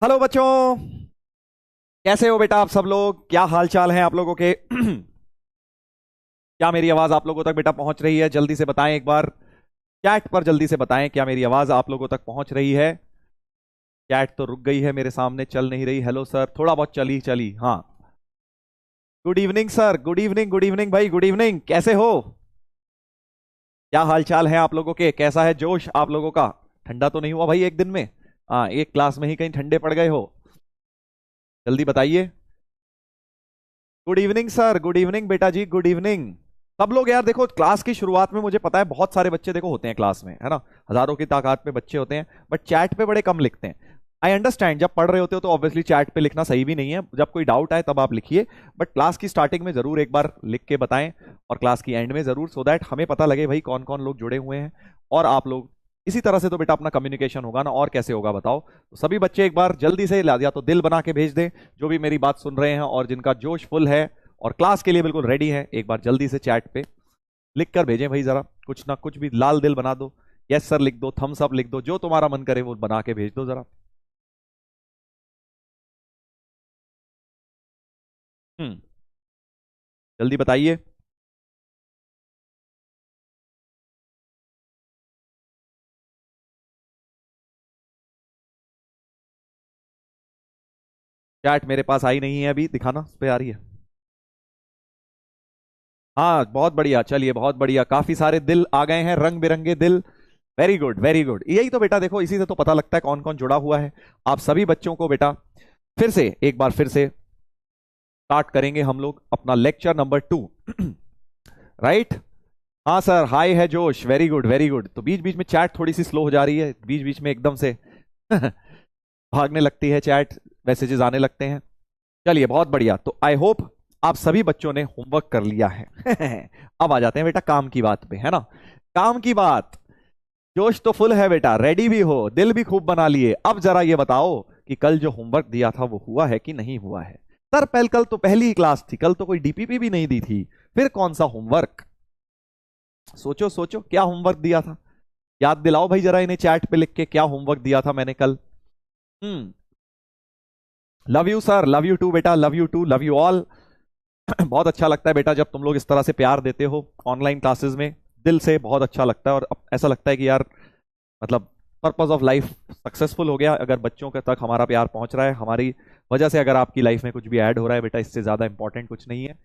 Hello बच्चों। कैसे हो बेटा आप सब लोग? क्या हाल चाल है आप लोगों के? क्या मेरी आवाज आप लोगों तक बेटा पहुंच रही है? जल्दी से बताएं एक बार। चैट पर जल्दी से बताएं, क्या मेरी आवाज आप लोगों तक पहुंच रही है? चैट तो रुक गई है मेरे सामने, चल नहीं रही। हेलो सर, थोड़ा बहुत चली चली, हाँ। Good evening sir, good evening, good evening भाई, गुड इवनिंग। कैसे हो? क्या हाल चाल है आप लोगों के? कैसा है जोश आप लोगों का? ठंडा तो नहीं हुआ भाई एक दिन में? हाँ, एक क्लास में ही कहीं ठंडे पड़ गए हो? जल्दी बताइए। Good evening sir, good evening बेटा जी, गुड इवनिंग। सब लोग यार देखो, क्लास की शुरुआत में मुझे पता है बहुत सारे बच्चे देखो होते हैं क्लास में, है ना। हजारों की तादाद में बच्चे होते हैं, बट चैट पे बड़े कम लिखते हैं। आई अंडरस्टैंड, जब पढ़ रहे होते हो तो ऑब्वियसली चैट पे लिखना सही भी नहीं है, जब कोई डाउट आए तब आप लिखिए। बट क्लास की स्टार्टिंग में जरूर एक बार लिख के बताएं, और क्लास की एंड में जरूर, सो दैट हमें पता लगे भाई कौन कौन लोग जुड़े हुए हैं। और आप लोग इसी तरह से तो बेटा अपना कम्युनिकेशन होगा ना, और कैसे होगा बताओ। तो सभी बच्चे एक बार जल्दी से या तो दिल बना के भेज दें, जो भी मेरी बात सुन रहे हैं और जिनका जोश फुल है और क्लास के लिए बिल्कुल रेडी है, एक बार जल्दी से चैट पे लिख कर भेजें भाई। जरा कुछ ना कुछ भी, लाल दिल बना दो, यस सर लिख दो, थम्स अप लिख दो, जो तुम्हारा मन करे वो बना के भेज दो जरा। हम्म। जल्दी बताइए। चैट मेरे पास आई नहीं है अभी, दिखाना उस पे आ रही है। हाँ बहुत बढ़िया, चलिए बहुत बढ़िया, काफी सारे दिल आ गए हैं, रंग बिरंगे दिल। वेरी गुड वेरी गुड, यही तो बेटा देखो, इसी से तो पता लगता है कौन कौन जुड़ा हुआ है। आप सभी बच्चों को बेटा फिर से एक बार फिर से स्टार्ट करेंगे हम लोग अपना लेक्चर नंबर 2। राइट। हाँ सर, हाई है जोश, वेरी गुड वेरी गुड। तो बीच बीच में चैट थोड़ी सी स्लो हो जा रही है, बीच बीच में एकदम से भागने लगती है चैट, मैसेजेस आने लगते हैं। चलिए बहुत बढ़िया, तो आई होप आप सभी बच्चों ने होमवर्क कर लिया है। अब आ जाते हैं बेटा काम की बात पे, है ना। काम की बात। जोश तो फुल है बेटा, रेडी भी हो, दिल भी खूब बना लिए। अब जरा ये बताओ कि कल जो होमवर्क दिया था वो हुआ है कि नहीं हुआ है? सर कल तो पहली ही क्लास थी, कल तो कोई डीपीपी भी नहीं दी थी, फिर कौन सा होमवर्क? सोचो सोचो, क्या होमवर्क दिया था? याद दिलाओ भाई जरा इन्हें चैट पे लिख के, क्या होमवर्क दिया था मैंने कल। Hmm. Love you sir, love you too बेटा, love you too, love you all. बहुत अच्छा लगता है बेटा जब तुम लोग इस तरह से प्यार देते हो ऑनलाइन क्लासेस में, दिल से बहुत अच्छा लगता है। और अब ऐसा लगता है कि यार मतलब पर्पस ऑफ लाइफ सक्सेसफुल हो गया, अगर बच्चों के तक हमारा प्यार पहुंच रहा है, हमारी वजह से अगर आपकी लाइफ में कुछ भी ऐड हो रहा है बेटा, इससे ज्यादा इंपॉर्टेंट कुछ नहीं है।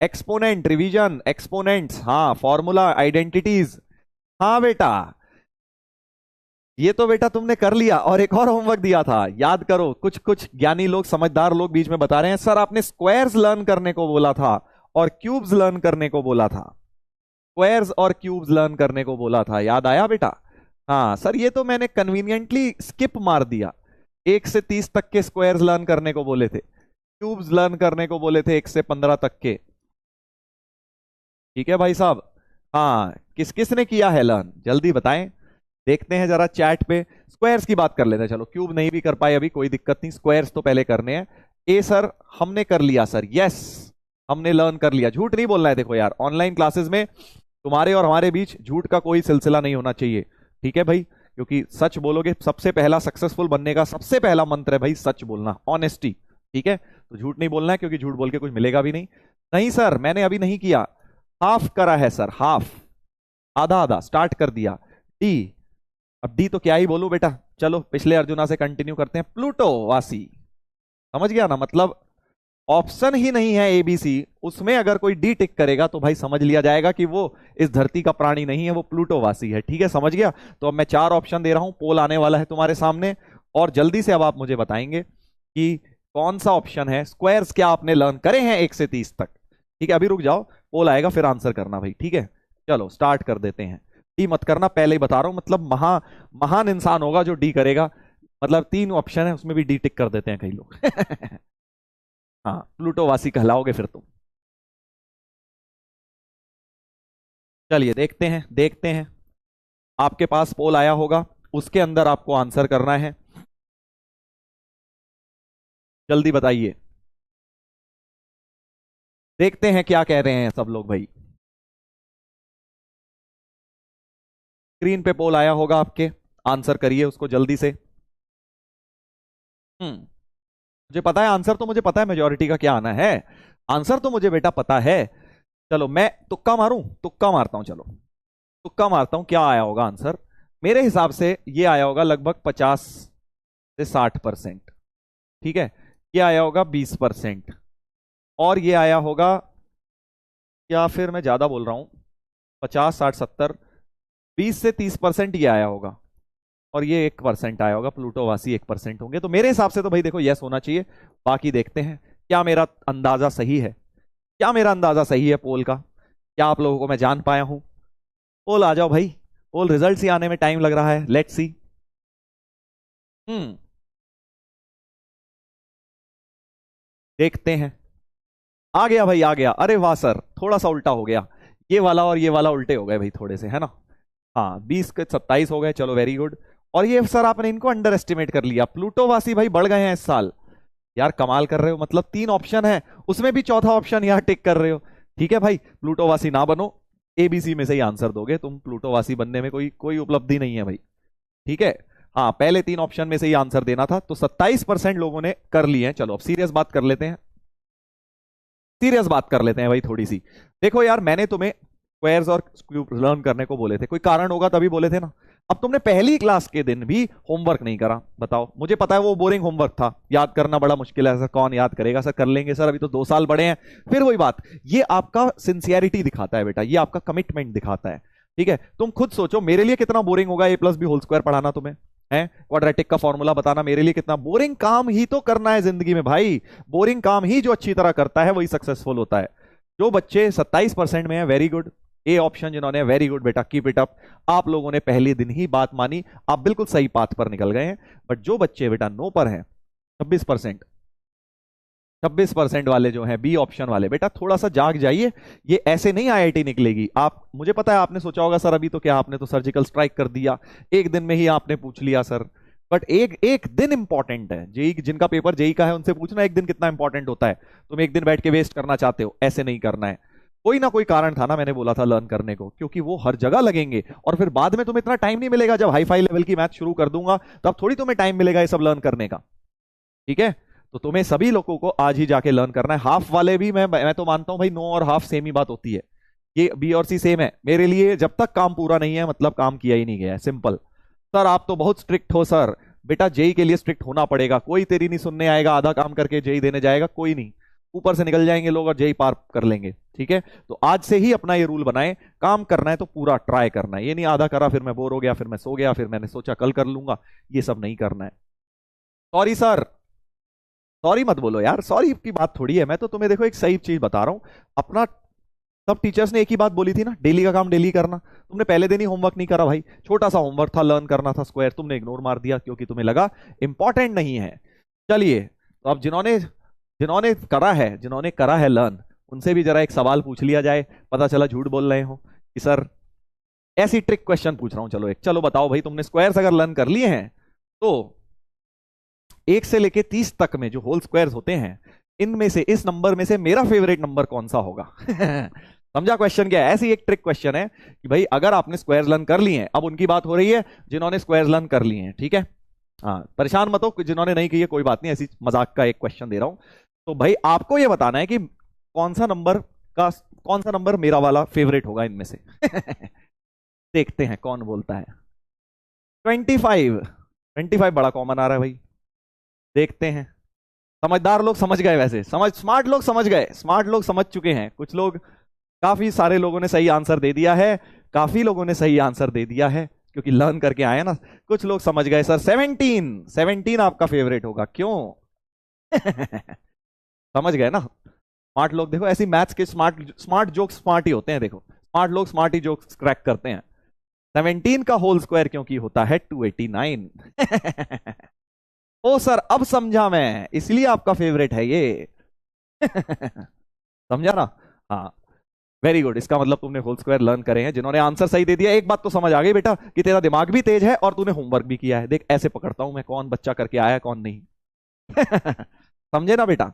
एक्सपोनेंट, रिवीजन, एक्सपोनेंट्स, हाँ, फॉर्मूला, आइडेंटिटीज। हाँ बेटा, ये तो बेटा तुमने कर लिया, और एक और होमवर्क दिया था, याद करो। कुछ कुछ ज्ञानी लोग, समझदार लोग बीच में बता रहे हैं सर आपने स्क्वायर्स लर्न करने को बोला था और क्यूब्स लर्न करने को बोला था। स्क्वायर्स और क्यूब्स लर्न करने को बोला था, याद आया बेटा? हाँ सर, ये तो मैंने कन्वीनियंटली स्किप मार दिया। 1 से 30 तक के स्क्वायर्स लर्न करने को बोले थे, क्यूब्स लर्न करने को बोले थे 1 से 15 तक के। ठीक है भाई साहब। हाँ, किस किस ने किया है लर्न, जल्दी बताएं। देखते हैं जरा चैट पे। स्क्वायर्स की बात कर लेते हैं, चलो क्यूब नहीं भी कर पाए अभी कोई दिक्कत नहीं, स्क्वायर्स तो पहले करने हैं। ए सर, हमने कर लिया सर, यस, हमने लर्न कर लिया। झूठ नहीं बोलना है, देखो यार ऑनलाइन क्लासेस में तुम्हारे और हमारे बीच झूठ का कोई सिलसिला नहीं होना चाहिए। ठीक है भाई, क्योंकि सच बोलोगे, सबसे पहला सक्सेसफुल बनने का सबसे पहला मंत्र है भाई सच बोलना, ऑनेस्टी। ठीक है, तो झूठ नहीं बोलना है, क्योंकि झूठ बोल के कुछ मिलेगा भी नहीं। नहीं सर, मैंने अभी नहीं किया, हाफ करा है सर, हाफ, आधा आधा स्टार्ट कर दिया। डी, अब डी तो क्या ही बोलूं बेटा। चलो पिछले अर्जुना से कंटिन्यू करते हैं, प्लूटो वासी। समझ गया ना, मतलब ऑप्शन ही नहीं है एबीसी, उसमें अगर कोई डी टिक करेगा तो भाई समझ लिया जाएगा कि वो इस धरती का प्राणी नहीं है, वो प्लूटो वासी है। ठीक है, समझ गया। तो अब मैं 4 ऑप्शन दे रहा हूं, पोल आने वाला है तुम्हारे सामने, और जल्दी से अब आप मुझे बताएंगे कि कौन सा ऑप्शन है। स्क्वायर्स क्या आपने लर्न करे हैं 1 से 30 तक? ठीक है, अभी रुक जाओ, पोल आएगा फिर आंसर करना भाई। ठीक है, चलो स्टार्ट कर देते हैं। डी मत करना, पहले ही बता रहा हूं, मतलब महान इंसान होगा जो डी करेगा। मतलब 3 ऑप्शन है, उसमें भी डी टिक कर देते हैं कई लोग। हाँ, प्लूटोवासी कहलाओगे फिर तुम। चलिए देखते हैं देखते हैं, आपके पास पोल आया होगा, उसके अंदर आपको आंसर करना है। जल्दी बताइए, देखते हैं क्या कह रहे हैं सब लोग भाई। स्क्रीन पे पोल आया होगा आपके, आंसर करिए उसको जल्दी से। मुझे पता है आंसर, तो मुझे पता है मेजॉरिटी का क्या आना है, आंसर तो मुझे बेटा पता है। चलो मैं तुक्का मारूं, तुक्का मारता हूं, चलो तुक्का मारता हूं, क्या आया होगा आंसर। मेरे हिसाब से ये आया होगा लगभग 50 से 60%। ठीक है, ये आया होगा 20%, और ये आया होगा, या फिर मैं ज्यादा बोल रहा हूं, 50 60 70, 20 से 30% ये आया होगा, और ये 1% आया होगा, प्लूटोवासी 1% होंगे। तो मेरे हिसाब से तो भाई देखो यस होना चाहिए। बाकी देखते हैं क्या मेरा अंदाजा सही है, क्या मेरा अंदाजा सही है पोल का, क्या आप लोगों को मैं जान पाया हूं। पोल आ जाओ भाई, पोल रिजल्ट ही आने में टाइम लग रहा है, लेट्स सी। देखते हैं। आ गया भाई आ गया, अरे वाह सर, थोड़ा सा उल्टा हो गया, ये वाला और ये वाला उल्टे हो गए भाई थोड़े से, है ना। हाँ 20 के 27 हो गए, चलो वेरी गुड। और ये सर आपने इनको अंडर एस्टिमेट कर लिया, प्लूटोवासी भाई बढ़ गए हैं इस साल। यार कमाल कर रहे हो, मतलब 3 ऑप्शन है, उसमें भी चौथा ऑप्शन यार टिक कर रहे हो। ठीक है भाई, प्लूटोवासी ना बनो, एबीसी में से ही आंसर दोगे तुम, प्लूटोवासी बनने में कोई कोई उपलब्धि नहीं है भाई। ठीक है, हाँ पहले 3 ऑप्शन में से ही आंसर देना था, तो 27% लोगों ने कर लिए हैं। चलो अब सीरियस बात कर लेते हैं, सीरियस बात कर लेते हैं भाई थोड़ी सी। देखो यार मैंने तुम्हें स्क्वायर्स और क्यूब लर्न करने को बोले थे, कोई कारण होगा तभी बोले थे ना। अब तुमने पहली क्लास के दिन भी होमवर्क नहीं करा, बताओ। मुझे पता है वो बोरिंग होमवर्क था, याद करना बड़ा मुश्किल है सर, कौन याद करेगा सर, कर लेंगे सर, अभी तो 2 साल बड़े हैं। फिर वही बात, ये आपका सिंसियरिटी दिखाता है बेटा, ये आपका कमिटमेंट दिखाता है। ठीक है, तुम खुद सोचो मेरे लिए कितना बोरिंग होगा a+b² पढ़ाना तुम्हें, है क्वाड्रेटिक का फॉर्मूला बताना मेरे लिए कितना बोरिंग काम ही तो करना है जिंदगी में भाई। बोरिंग काम ही जो अच्छी तरह करता है वही सक्सेसफुल होता है। जो बच्चे 27% में है, वेरी गुड, ए ऑप्शन जिन्होंने, वेरी गुड बेटा, कीप इट अप। आप लोगों ने पहले दिन ही बात मानी, आप बिल्कुल सही पाथ पर निकल गए हैं। बट जो बच्चे बेटा नो पर हैं, 26%, 26% वाले जो हैं बी ऑप्शन वाले, बेटा थोड़ा सा जाग जाइए। ये ऐसे नहीं आईआईटी निकलेगी। आप, मुझे पता है आपने सोचा होगा सर अभी तो क्या, आपने तो सर्जिकल स्ट्राइक कर दिया, एक दिन में ही आपने पूछ लिया सर। बट एक एक दिन इंपॉर्टेंट है। जेई जिनका पेपर जेई का है उनसे पूछना एक दिन कितना इंपॉर्टेंट होता है। तुम एक दिन बैठ के वेस्ट करना चाहते हो, ऐसे नहीं करना है। कोई ना कोई कारण था ना, मैंने बोला था लर्न करने को, क्योंकि वो हर जगह लगेंगे, और फिर बाद में तुम्हें इतना टाइम नहीं मिलेगा। जब हाई फाई लेवल की मैथ शुरू कर दूंगा तब थोड़ी तुम्हें टाइम मिलेगा ये सब लर्न करने का। ठीक है, तो तुम्हें सभी लोगों को आज ही जाके लर्न करना है। हाफ वाले भी मैं तो मानता हूं भाई, 9 और हाफ सेम ही बात होती है, ये बी और सी सेम है मेरे लिए। जब तक काम पूरा नहीं है मतलब काम किया ही नहीं गया है, सिंपल। सर आप तो बहुत स्ट्रिक्ट हो सर, बेटा जेई के लिए स्ट्रिक्ट होना पड़ेगा। कोई तेरी नहीं सुनने आएगा, आधा काम करके जेई देने जाएगा कोई नहीं, ऊपर से निकल जाएंगे लोग और जेई पार कर लेंगे। ठीक है, तो आज से ही अपना ये रूल बनाए, काम करना है तो पूरा ट्राई करना है। ये नहीं आधा करा फिर मैं बोर हो गया, फिर मैं सो गया, फिर मैंने सोचा कल कर लूंगा, ये सब नहीं करना है। सॉरी सर, सॉरी मत बोलो यार, सॉरी की बात थोड़ी है। मैं तो तुम्हें देखो एक सही चीज बता रहा हूं अपना। सब टीचर्स ने एक ही बात बोली थी ना, डेली का काम डेली करना। तुमने पहले दिन ही होमवर्क नहीं करा भाई, छोटा सा होमवर्क था, लर्न करना था स्क्वायर, तुमने इग्नोर मार दिया क्योंकि तुम्हें लगा इंपॉर्टेंट नहीं है। चलिए, तो अब जिन्होंने जिन्होंने करा है लर्न, उनसे भी जरा एक सवाल पूछ लिया जाए। पता चला झूठ बोल रहे हो कि सर, ऐसी ट्रिक क्वेश्चन पूछ रहा हूं। चलो एक, चलो बताओ भाई, तुमने स्क्वायर्स अगर लर्न कर लिए हैं तो 1 से लेके 30 तक में जो होल स्क्वायर्स होते हैं, इनमें से, इस नंबर में से मेरा फेवरेट नंबर कौन सा होगा? समझा क्वेश्चन क्या है? ऐसी एक ट्रिक क्वेश्चन है कि भाई अगर आपने स्क्वायर्स लर्न कर लिए हैं, अब उनकी बात हो रही है जिन्होंने स्क्वायर्स लर्न कर लिए हैं। ठीक है, हाँ परेशान मत हो जिन्होंने नहीं की है, कोई बात नहीं, ऐसी मजाक का एक क्वेश्चन दे रहा हूं। तो भाई आपको यह बताना है कि कौन सा नंबर मेरा वाला फेवरेट होगा इनमें से। देखते हैं कौन बोलता है। 25, 25 बड़ा कॉमन आ रहा है भाई, देखते हैं। समझदार लोग समझ गए, वैसे स्मार्ट लोग समझ गए, स्मार्ट लोग समझ चुके हैं। कुछ लोग, काफी सारे लोगों ने सही आंसर दे दिया है, काफी लोगों ने सही आंसर दे दिया है क्योंकि लर्न करके आए ना। कुछ लोग समझ गए सर 17 आपका फेवरेट होगा, क्यों? समझ गए ना स्मार्ट लोग। देखो ऐसी मैथ्स के स्मार्ट जोक्स स्मार्ट ही होते हैं। देखो स्मार्ट लोग स्मार्ट ही जोक्स क्रैक करते हैं। 17 का होल स्क्वायर क्योंकि होता है 289। ओ सर अब समझा मैं, इसलिए आपका फेवरेट है ये। समझा ना? हाँ वेरी गुड, इसका मतलब तुमने होल स्क्वायर लर्न करे हैं। जिन्होंने आंसर सही दे दिया, एक बात तो समझ आ गई बेटा कि तेरा दिमाग भी तेज है और तूने होमवर्क भी किया है। देख ऐसे पकड़ता हूं मैं कौन बच्चा करके आया कौन नहीं। समझे ना बेटा?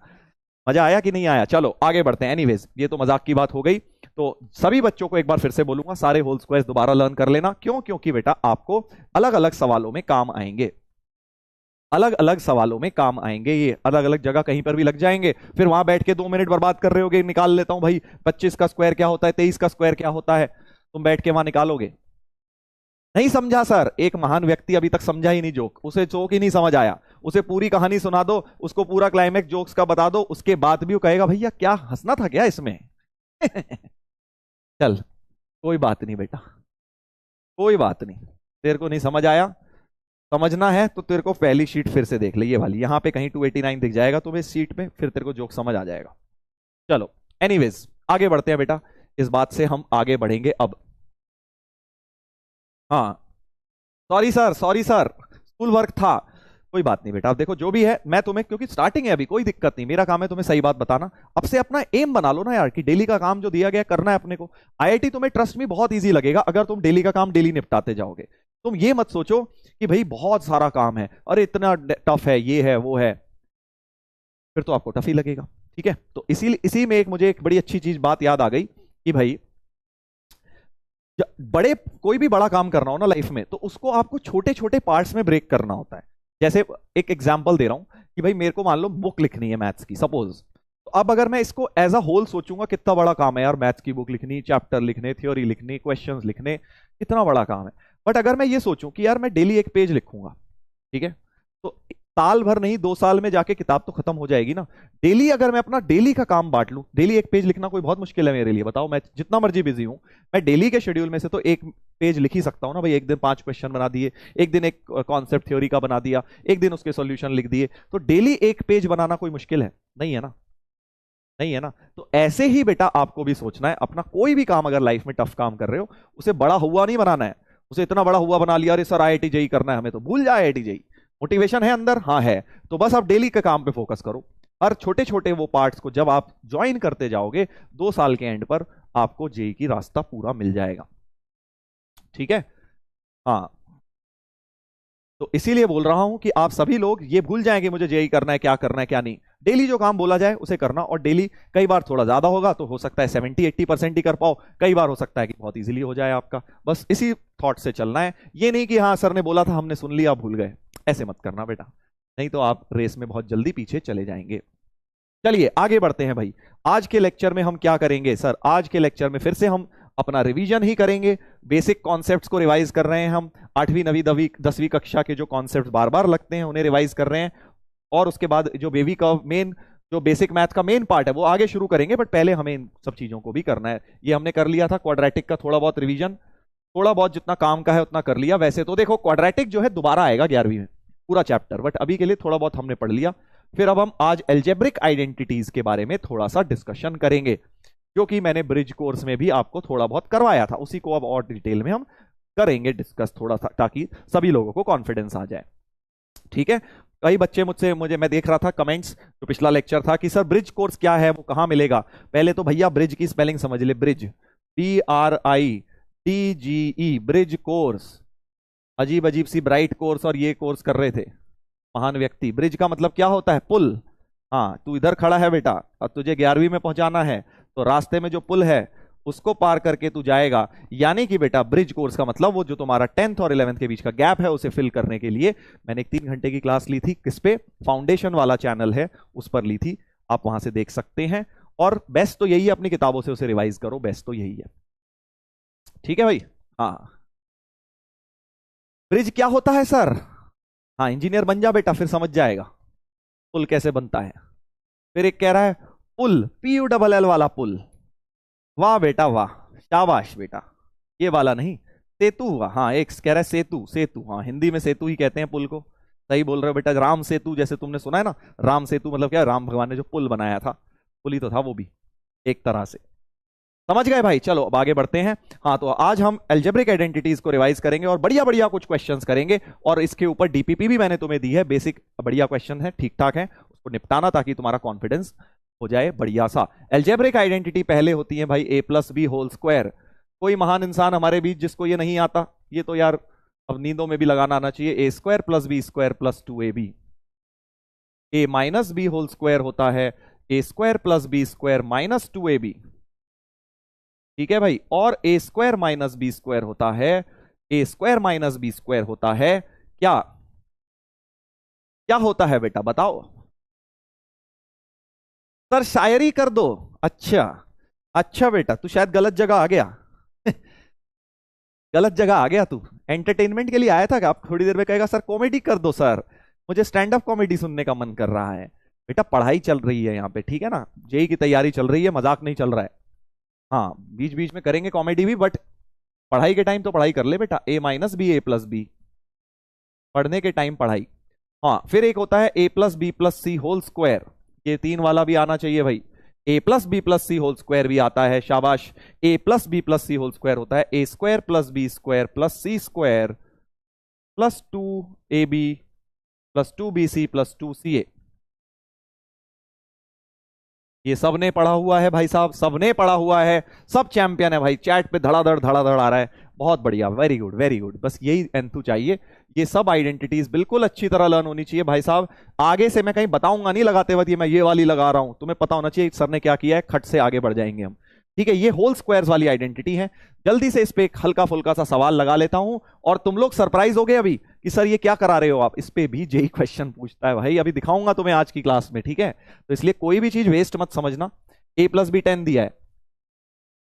मजा आया कि नहीं आया? चलो आगे बढ़ते हैं। एनीवेज ये तो मजाक की बात हो गई। तो सभी बच्चों को एक बार फिर से बोलूंगा, सारे होल स्क्वायर्स दोबारा लर्न कर लेना। क्यों? क्योंकि बेटा आपको अलग अलग सवालों में काम आएंगे, अलग अलग सवालों में काम आएंगे, ये अलग अलग जगह कहीं पर भी लग जाएंगे। फिर वहां बैठ के 2 मिनट बर्बाद कर रहे होगे, निकाल लेता हूं भाई 25 का स्क्वायर क्या होता है, 23 का स्क्वायर क्या होता है, तुम बैठ के वहां निकालोगे। नहीं समझा सर, एक महान व्यक्ति अभी तक समझा ही नहीं जोक, उसे जोक ही नहीं समझ आया, उसे पूरी कहानी सुना दो, उसको पूरा क्लाइमेक्स जोक्स का बता दो, उसके बाद भी वो कहेगा भैया क्या हंसना था क्या इसमें। चल कोई बात नहीं बेटा, कोई बात नहीं, तेरे को नहीं समझ आया, समझना है तो तेरे को पहली शीट फिर से देख ले, ये वाली, यहां पे कहीं 289 दिख जाएगा तुम्हें सीट पे, फिर तेरे को जोक समझ आ जाएगा। चलो एनीवेज आगे बढ़ते हैं बेटा, इस बात से हम आगे बढ़ेंगे अब। हाँ sorry sir, sorry sir, school work था, कोई बात नहीं बेटा। अब देखो जो भी है, मैं तुम्हें, क्योंकि स्टार्टिंग है अभी, कोई दिक्कत नहीं, मेरा काम है तुम्हें सही बात बताना। अब से अपना एम बना लो ना यार, कि डेली का काम जो दिया गया करना है अपने को। आईआईटी तुम्हें ट्रस्ट में बहुत इजी लगेगा अगर तुम डेली का काम डेली निपटाते जाओगे। तुम ये मत सोचो कि भाई बहुत सारा काम है, अरे इतना टफ है, ये है वो है, फिर तो आपको टफ ही लगेगा। ठीक है, तो इसी में एक मुझे एक बड़ी अच्छी चीज बात याद आ गई कि भाई बड़े कोई भी बड़ा काम करना हो ना लाइफ में, तो उसको आपको छोटे छोटे पार्ट्स में ब्रेक करना होता है। जैसे एक एग्जांपल दे रहा हूं कि भाई मेरे को मान लो बुक लिखनी है मैथ्स की सपोज, तो अब अगर मैं इसको एज अ होल सोचूंगा कितना बड़ा काम है यार, मैथ्स की बुक लिखनी, चैप्टर लिखने, थ्योरी लिखनी, क्वेश्चंस लिखने, कितना बड़ा काम है। बट अगर मैं ये सोचूं कि यार मैं डेली एक पेज लिखूंगा, ठीक है, तो साल भर नहीं 2 साल में जाके किताब तो खत्म हो जाएगी ना। डेली अगर मैं अपना डेली का काम बांट लूं, डेली एक पेज लिखना कोई बहुत मुश्किल है मेरे लिए, बताओ, मैं जितना मर्जी बिजी हूं, मैं डेली के शेड्यूल में से तो एक पेज लिख ही सकता हूं ना भाई। एक दिन 5 क्वेश्चन बना दिए, एक दिन एक कॉन्सेप्ट थ्योरी का बना दिया, एक दिन उसके सॉल्यूशन लिख दिए, तो डेली एक पेज बनाना कोई मुश्किल है नहीं, है ना, नहीं है ना। तो ऐसे ही बेटा आपको भी सोचना है, अपना कोई भी काम अगर लाइफ में टफ काम कर रहे हो, उसे बड़ा हुआ नहीं बनाना है। उसे इतना बड़ा हुआ बना लिया, अरे सर आईआईटी जेई करना है हमें, तो भूल जाए आईआईटी जेई। मोटिवेशन है अंदर, हाँ है, तो बस आप डेली के काम पे फोकस करो। हर छोटे छोटे वो पार्ट्स को जब आप ज्वाइन करते जाओगे, 2 साल के एंड पर आपको जेई की रास्ता पूरा मिल जाएगा। ठीक है, हाँ, तो इसीलिए बोल रहा हूं कि आप सभी लोग ये भूल जाएंगे मुझे जेई करना है, क्या करना है क्या नहीं। डेली जो काम बोला जाए उसे करना, और डेली कई बार थोड़ा ज्यादा होगा तो हो सकता है 70-80% ही कर पाओ, कई बार हो सकता है कि बहुत इजीली हो जाए आपका। बस इसी थॉट से चलना है, ये नहीं कि हाँ सर ने बोला था हमने सुन लिया भूल गए, ऐसे मत करना बेटा, नहीं तो आप रेस में बहुत जल्दी पीछे चले जाएंगे। चलिए आगे बढ़ते हैं भाई। आज के लेक्चर में हम क्या करेंगे सर, आज के लेक्चर में फिर से हम अपना रिवीजन ही करेंगे, बेसिक कॉन्सेप्ट्स को रिवाइज कर रहे हैं हम, 8वीं 9वीं 10वीं कक्षा के जो कॉन्सेप्ट्स बार बार लगते हैं उन्हें रिवाइज कर रहे हैं, और उसके बाद जो बेबी का मेन, जो बेसिक मैथ का मेन पार्ट है वो आगे शुरू करेंगे, बट पहले हमें इन सब चीजों को भी करना है। ये हमने कर लिया था क्वाड्रेटिक का थोड़ा बहुत रिवीजन, थोड़ा बहुत जितना काम का है उतना कर लिया। वैसे तो देखो क्वाड्रेटिक जो है दोबारा आएगा 11वीं में पूरा चैप्टर, बट अभी के लिए थोड़ा बहुत हमने पढ़ लिया। फिर अब हम आज एल्जेब्रिक आइडेंटिटीज के बारे में थोड़ा सा डिस्कशन करेंगे, जो कि मैंने ब्रिज कोर्स में भी आपको थोड़ा बहुत करवाया था, उसी को अब और डिटेल में हम करेंगे डिस्कस थोड़ा सा, ताकि सभी लोगों को कॉन्फिडेंस आ जाए। ठीक है, कई बच्चे मुझे मैं देख रहा था कमेंट्स, जो पिछला लेक्चर था, कि सर ब्रिज कोर्स क्या है, वो कहां मिलेगा। पहले तो भैया ब्रिज की स्पेलिंग समझ ले, ब्रिज, BRIDGE, ब्रिज कोर्स। अजीब अजीब सी ब्राइट कोर्स और ये कोर्स कर रहे थे महान व्यक्ति। ब्रिज का मतलब क्या होता है, पुल। हाँ, तू इधर खड़ा है बेटा और तुझे 11वीं में पहुंचाना है, तो रास्ते में जो पुल है उसको पार करके तू जाएगा। यानी कि बेटा ब्रिज कोर्स का मतलब वो जो तुम्हारा 10th और 11th के बीच का गैप है उसे फिल करने के लिए मैंने एक 3 घंटे की क्लास ली थी, किस पे, फाउंडेशन वाला चैनल है उस पर ली थी, आप वहां से देख सकते हैं। और बेस्ट तो यही है, अपनी किताबों से उसे रिवाइज करो, बेस्ट तो यही है। ठीक है भाई, हाँ। ब्रिज क्या होता है सर, हाँ इंजीनियर बन जा बेटा फिर समझ जाएगा पुल कैसे बनता है। फिर एक कह रहा है पुल, PULL वाला पुल, वाह बेटा वाह, शाबाश बेटा, ये वाला नहीं, सेतु हुआ। हाँ एक कह रहा है सेतु, सेतु, हाँ हिंदी में सेतु ही कहते हैं पुल को, सही बोल रहे हो बेटा। राम सेतु जैसे तुमने सुना है ना, राम सेतु मतलब क्या है, राम भगवान ने जो पुल बनाया था, पुल ही तो था वो भी एक तरह से, समझ गए भाई। चलो अब आगे बढ़ते हैं। हाँ तो आज हम एल्जेब्रिक आइडेंटिटीज को रिवाइज करेंगे और बढ़िया बढ़िया कुछ क्वेश्चंस करेंगे, और इसके ऊपर डीपीपी भी मैंने तुम्हें दी है, बेसिक बढ़िया क्वेश्चन है, ठीक ठाक है, उसको निपटाना ताकि तुम्हारा कॉन्फिडेंस हो जाए बढ़िया सा। एल्जेब्रिक आइडेंटिटी पहले होती है भाई A+B²। कोई महान इंसान हमारे बीच जिसको ये नहीं आता, ये तो यार अब नींदों में भी लगाना आना चाहिए। A² + B² + 2AB, A-B² होता है A² + B² - 2AB, ठीक है भाई। और A² - B² होता है, A² - B² होता है क्या, क्या होता है बेटा बताओ। सर शायरी कर दो। अच्छा। अच्छा बेटा तू शायद गलत जगह आ गया। गलत जगह आ गया तू। एंटरटेनमेंट के लिए आया था कि आप थोड़ी देर में कहेगा सर कॉमेडी कर दो सर, मुझे स्टैंड अप कॉमेडी सुनने का मन कर रहा है। बेटा पढ़ाई चल रही है यहाँ पे, ठीक है ना, जेई की तैयारी चल रही है, मजाक नहीं चल रहा है। हाँ बीच बीच में करेंगे कॉमेडी भी, बट पढ़ाई के टाइम तो पढ़ाई कर ले बेटा, A-B A+B, पढ़ने के टाइम पढ़ाई। हाँ फिर एक होता है A+B+C होल स्क्वायर, ये 3 वाला भी आना चाहिए भाई। A+B+C होल स्क्वायर भी आता है, शाबाश। A+B+C होल स्क्वायर होता है A² + B² + C² +2AB +2BC +2CA। ये सबने पढ़ा हुआ है भाई साहब, सबने पढ़ा हुआ है, सब चैंपियन है भाई, चैट पे धड़ाधड़ धड़ाधड़ आ रहा है। बहुत बढ़िया, वेरी गुड वेरी गुड, बस यही एंथू चाहिए। ये सब आइडेंटिटीज बिल्कुल अच्छी तरह लर्न होनी चाहिए भाई साहब। आगे से मैं कहीं बताऊंगा नहीं लगाते वक्त ये मैं ये वाली लगा रहा हूं, तुम्हें पता होना चाहिए सर ने क्या किया है, खट से आगे बढ़ जाएंगे हम। ठीक है, ये होल स्क्वायर्स वाली आइडेंटिटी है। जल्दी से इस पे एक हल्का फुल्का सा सवाल लगा लेता हूं, और तुम लोग सरप्राइज हो गए अभी कि सर ये क्या करा रहे हो आप, इस पे भी जेई क्वेश्चन पूछता है भाई, अभी दिखाऊंगा तुम्हें आज की क्लास में, ठीक है। तो इसलिए कोई भी चीज वेस्ट मत समझना। A+B 10 दिया है,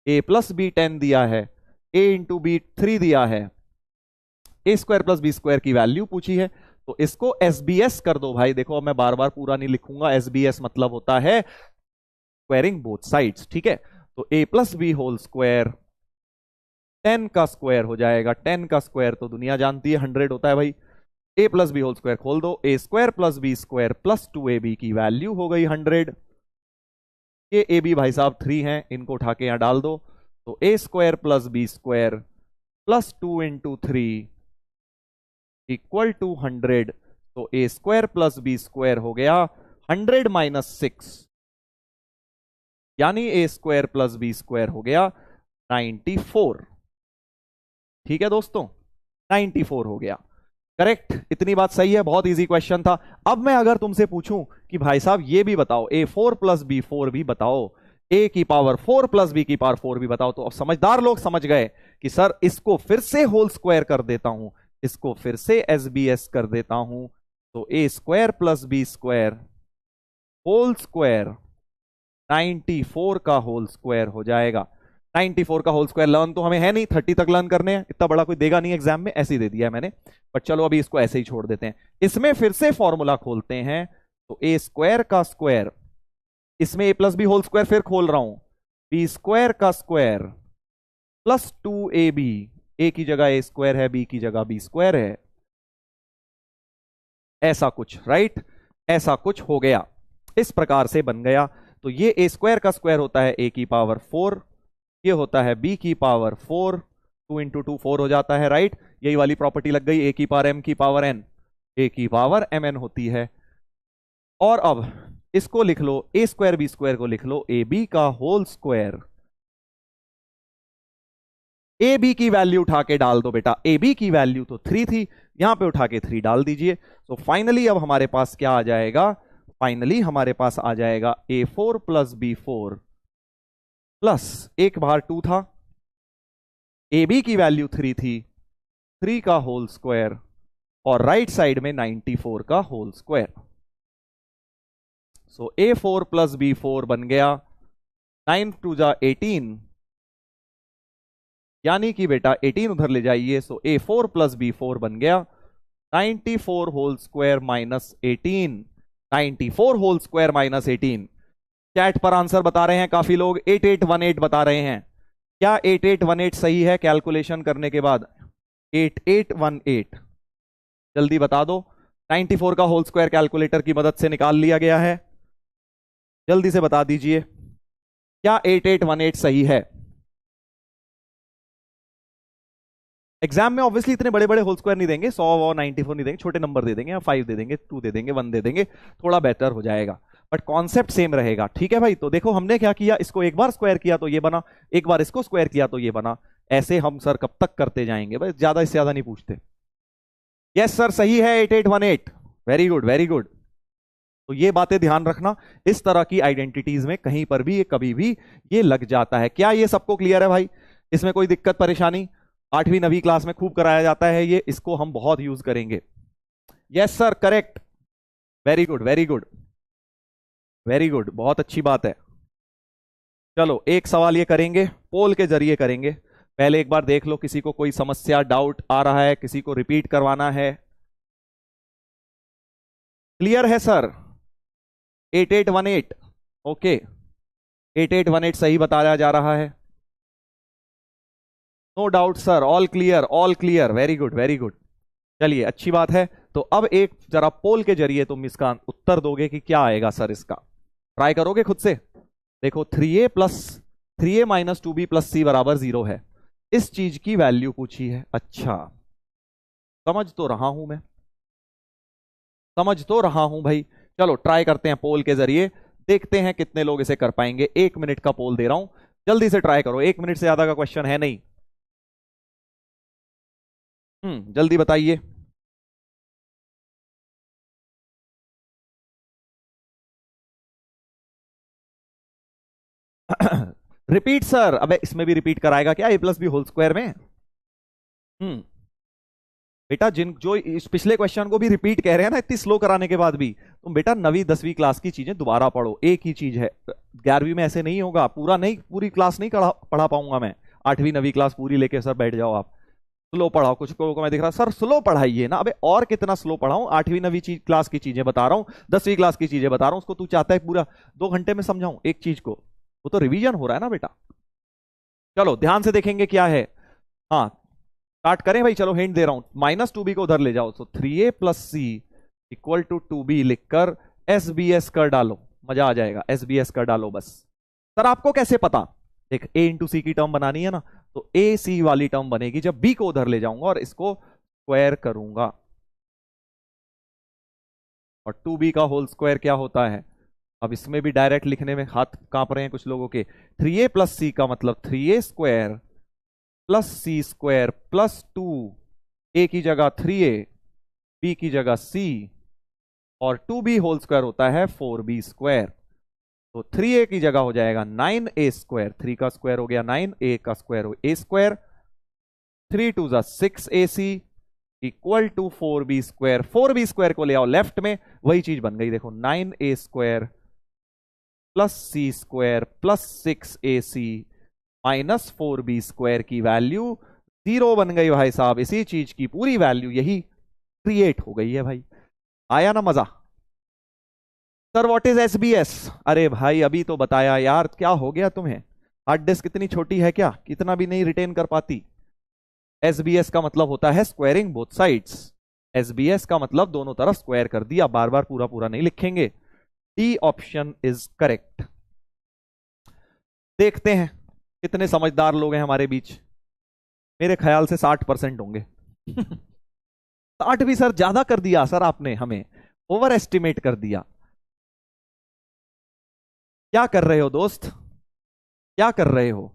A+B 10 दिया है, A×B 3 दिया है, A² + B² की वैल्यू पूछी है, तो इसको SBS कर दो भाई। देखो अब मैं बार बार पूरा नहीं लिखूंगा, SBS मतलब होता है स्क्वायरिंग बोथ साइड्स, ठीक है। तो A+B होल स्क्वायर 10 का स्क्वायर हो जाएगा, 10 का स्क्वायर तो दुनिया जानती है 100 होता है भाई। A+B होल स्क्वायर खोल दो, A² + B² +2AB की वैल्यू हो गई 100। ये AB भाई साहब 3 हैं, इनको उठा के यहां डाल दो, तो A² + B² +2 × 3 = 100। तो A² + B² हो गया 100 - 6, यानी A² + B² हो गया 94। ठीक है दोस्तों, 94 हो गया, करेक्ट। इतनी बात सही है, बहुत इजी क्वेश्चन था। अब मैं अगर तुमसे पूछूं कि भाई साहब ये भी बताओ, A4 + B4 भी बताओ, A⁴ + B⁴ भी बताओ, तो अब समझदार लोग समझ गए कि सर इसको फिर से होल स्क्वायर कर देता हूं, इसको फिर से SBS कर देता हूं, तो A² + B² होल स्क्वायर 94 का होल स्क्वायर हो जाएगा। 94 का होल स्क्वायर लर्न तो हमें है नहीं, 30 तक लर्न करने हैं, इतना बड़ा कोई देगा नहीं एग्जाम में, ऐसे ही दे दिया है मैंने, बट चलो अभी इसको ऐसे ही छोड़ देते हैं। इसमें फिर से फॉर्मूला खोलते हैं, तो A² का स्क्वायर, इसमें A+B होल स्क्वायर फिर खोल रहा हूं, B² का स्क्वायर +2AB, A की जगह A² है, B की जगह B² है, ऐसा कुछ, राइट, ऐसा कुछ हो गया, इस प्रकार से बन गया। तो ये A² का स्क्वायर होता है A⁴, ये होता है B⁴, 2 × 2 4 हो जाता है, राइट। यही वाली प्रॉपर्टी लग गई, A⁴M⁴n, A⁴Mn होती है। और अब इसको लिख लो, A² B² को लिख लो AB का होल स्क्वायर। AB की वैल्यू उठा के डाल दो बेटा, AB की वैल्यू तो 3 थी, यहां पे उठा के 3 डाल दीजिए। तो फाइनली अब हमारे पास क्या आ जाएगा, फाइनली हमारे पास आ जाएगा A4 + B4 प्लस, एक बार 2 था, AB की वैल्यू 3 थी, 3 का होल स्क्वायर, और राइट साइड में 94 का होल स्क्वायर। सो A4 + B4 बन गया 9 × 2 = 18, यानी कि बेटा 18 उधर ले जाइए, सो A4 + B4 बन गया 94 whole square -18, 94 whole square -18। Chat पर आंसर बता रहे हैं काफी लोग, 8818 बता रहे हैं। क्या 8818 सही है कैलकुलेशन करने के बाद? 8818 जल्दी बता दो। 94 का होल स्क्वायर कैलकुलेटर की मदद से निकाल लिया गया है, जल्दी से बता दीजिए क्या 8818 सही है। एग्जाम में ऑब्वियसली इतने बड़े बड़े होल स्क्वायर नहीं देंगे, 100 और 94 नहीं देंगे, छोटे नंबर दे देंगे, 5 दे देंगे, 2 दे देंगे, 1 दे देंगे, थोड़ा बेहतर हो जाएगा, बट कॉन्सेप्ट सेम रहेगा। ठीक है भाई, तो देखो हमने क्या किया, इसको एक बार स्क्वायर किया तो ये बना, एक बार इसको स्क्वायर किया तो ये बना, ऐसे हम सर कब तक करते जाएंगे भाई, ज्यादा इससे ज्यादा नहीं पूछते। यस सर सही है 8818, वेरी गुड वेरी गुड। तो ये बातें ध्यान रखना, इस तरह की आइडेंटिटीज में कहीं पर भी ये कभी भी ये लग जाता है। क्या ये सबको क्लियर है भाई, इसमें कोई दिक्कत परेशानी? 8वीं 9वीं क्लास में खूब कराया जाता है ये, इसको हम बहुत यूज करेंगे। Yes sir correct. Very good very good very good, बहुत अच्छी बात है। चलो एक सवाल ये करेंगे, पोल के जरिए करेंगे। पहले एक बार देख लो किसी को कोई समस्या डाउट आ रहा है, किसी को रिपीट करवाना है। क्लियर है सर? 8818 ओके, 8818 सही बताया जा रहा है। No doubt sir, all clear all clear, very good very good. चलिए अच्छी बात है। तो अब एक जरा पोल के जरिए तुम इसका उत्तर दोगे कि क्या आएगा सर इसका। ट्राई करोगे खुद से? देखो 3a minus 2b plus c बराबर 0 है, इस चीज की वैल्यू पूछी है। अच्छा, समझ तो रहा हूं मैं, समझ तो रहा हूं भाई। चलो ट्राई करते हैं पोल के जरिए, देखते हैं कितने लोग इसे कर पाएंगे। 1 मिनट का पोल दे रहा हूं, जल्दी से ट्राई करो, 1 मिनट से ज्यादा का क्वेश्चन है नहीं। जल्दी बताइए। रिपीट सर, अबे इसमें भी रिपीट कराएगा क्या a plus B whole square में? बेटा जिन जो इस पिछले क्वेश्चन को भी रिपीट कह रहे हैं ना इतनी स्लो कराने के बाद भी, तुम बेटा 9वीं 10वीं क्लास की चीजें दोबारा पढ़ो, एक ही चीज है। 11वीं में ऐसे नहीं होगा, पूरा नहीं, पूरी क्लास नहीं पढ़ा पाऊंगा मैं। 8वीं 9वीं क्लास पूरी लेके सर बैठ जाओ आप, स्लो पढ़ाओ। कुछ को मैं देख रहा सर स्लो पढ़ाइए ना, अबे और कितना स्लो पढ़ाऊं? 8वीं 9वीं क्लास की चीजें बता रहा हूं, 10वीं क्लास की चीजें बता रहा हूं, उसको तू चाहता है पूरा 2 घंटे में समझाऊं एक चीज को? वो तो रिवीजन हो रहा है ना बेटा। चलो ध्यान से देखेंगे क्या है। हाँ स्टार्ट करें भाई, चलो हिंट दे रहा हूं, माइनस 2b को उधर ले जाओ, तो 3a plus C equal to 2b लिखकर SBS कर डालो, मजा आ जाएगा। SBS कर डालो बस। सर आपको कैसे पता? देख a इंटू सी की टर्म बनानी है ना, तो a c वाली टर्म बनेगी जब b को उधर ले जाऊंगा और इसको स्क्वायर करूंगा। और 2b का होल स्क्वायर क्या होता है? अब इसमें भी डायरेक्ट लिखने में हाथ कांप रहे हैं कुछ लोगों के। 3a प्लस सी का मतलब 3a square plus C square plus 2, ए की जगह 3a, बी की जगह c, और 2b होल स्क्वायर होता है 4b स्क्वायर। तो 3a की जगह हो जाएगा 9a स्क्वायर, 3 का स्क्वायर हो गया 9, a का स्क्वायर हो a स्क्वायर, 3 2 जा 6ac equal to 4b square. 4b square को ले आओ लेफ्ट में, वही चीज बन गई देखो, 9a square plus C square plus 6ac minus 4b square की वैल्यू 0 बन गई भाई साहब। इसी चीज की पूरी वैल्यू यही क्रिएट हो गई है भाई। आया ना मजा? Sir what is SBS? अरे भाई अभी तो बताया यार, क्या हो गया तुम्हें? हार्ड डिस्क इतनी छोटी है क्या, कितना भी नहीं रिटेन कर पाती? SBS का मतलब होता है स्क्वायरिंग बोथ साइड्स। SBS का मतलब दोनों तरफ स्क्वायर कर दिया, बार बार पूरा पूरा नहीं लिखेंगे। D option is correct. देखते हैं कितने समझदार लोग हैं हमारे बीच। मेरे ख्याल से 60% होंगे। 60 भी सर ज्यादा कर दिया सर आपने, हमें ओवर एस्टिमेट कर दिया। क्या कर रहे हो दोस्त, क्या कर रहे हो?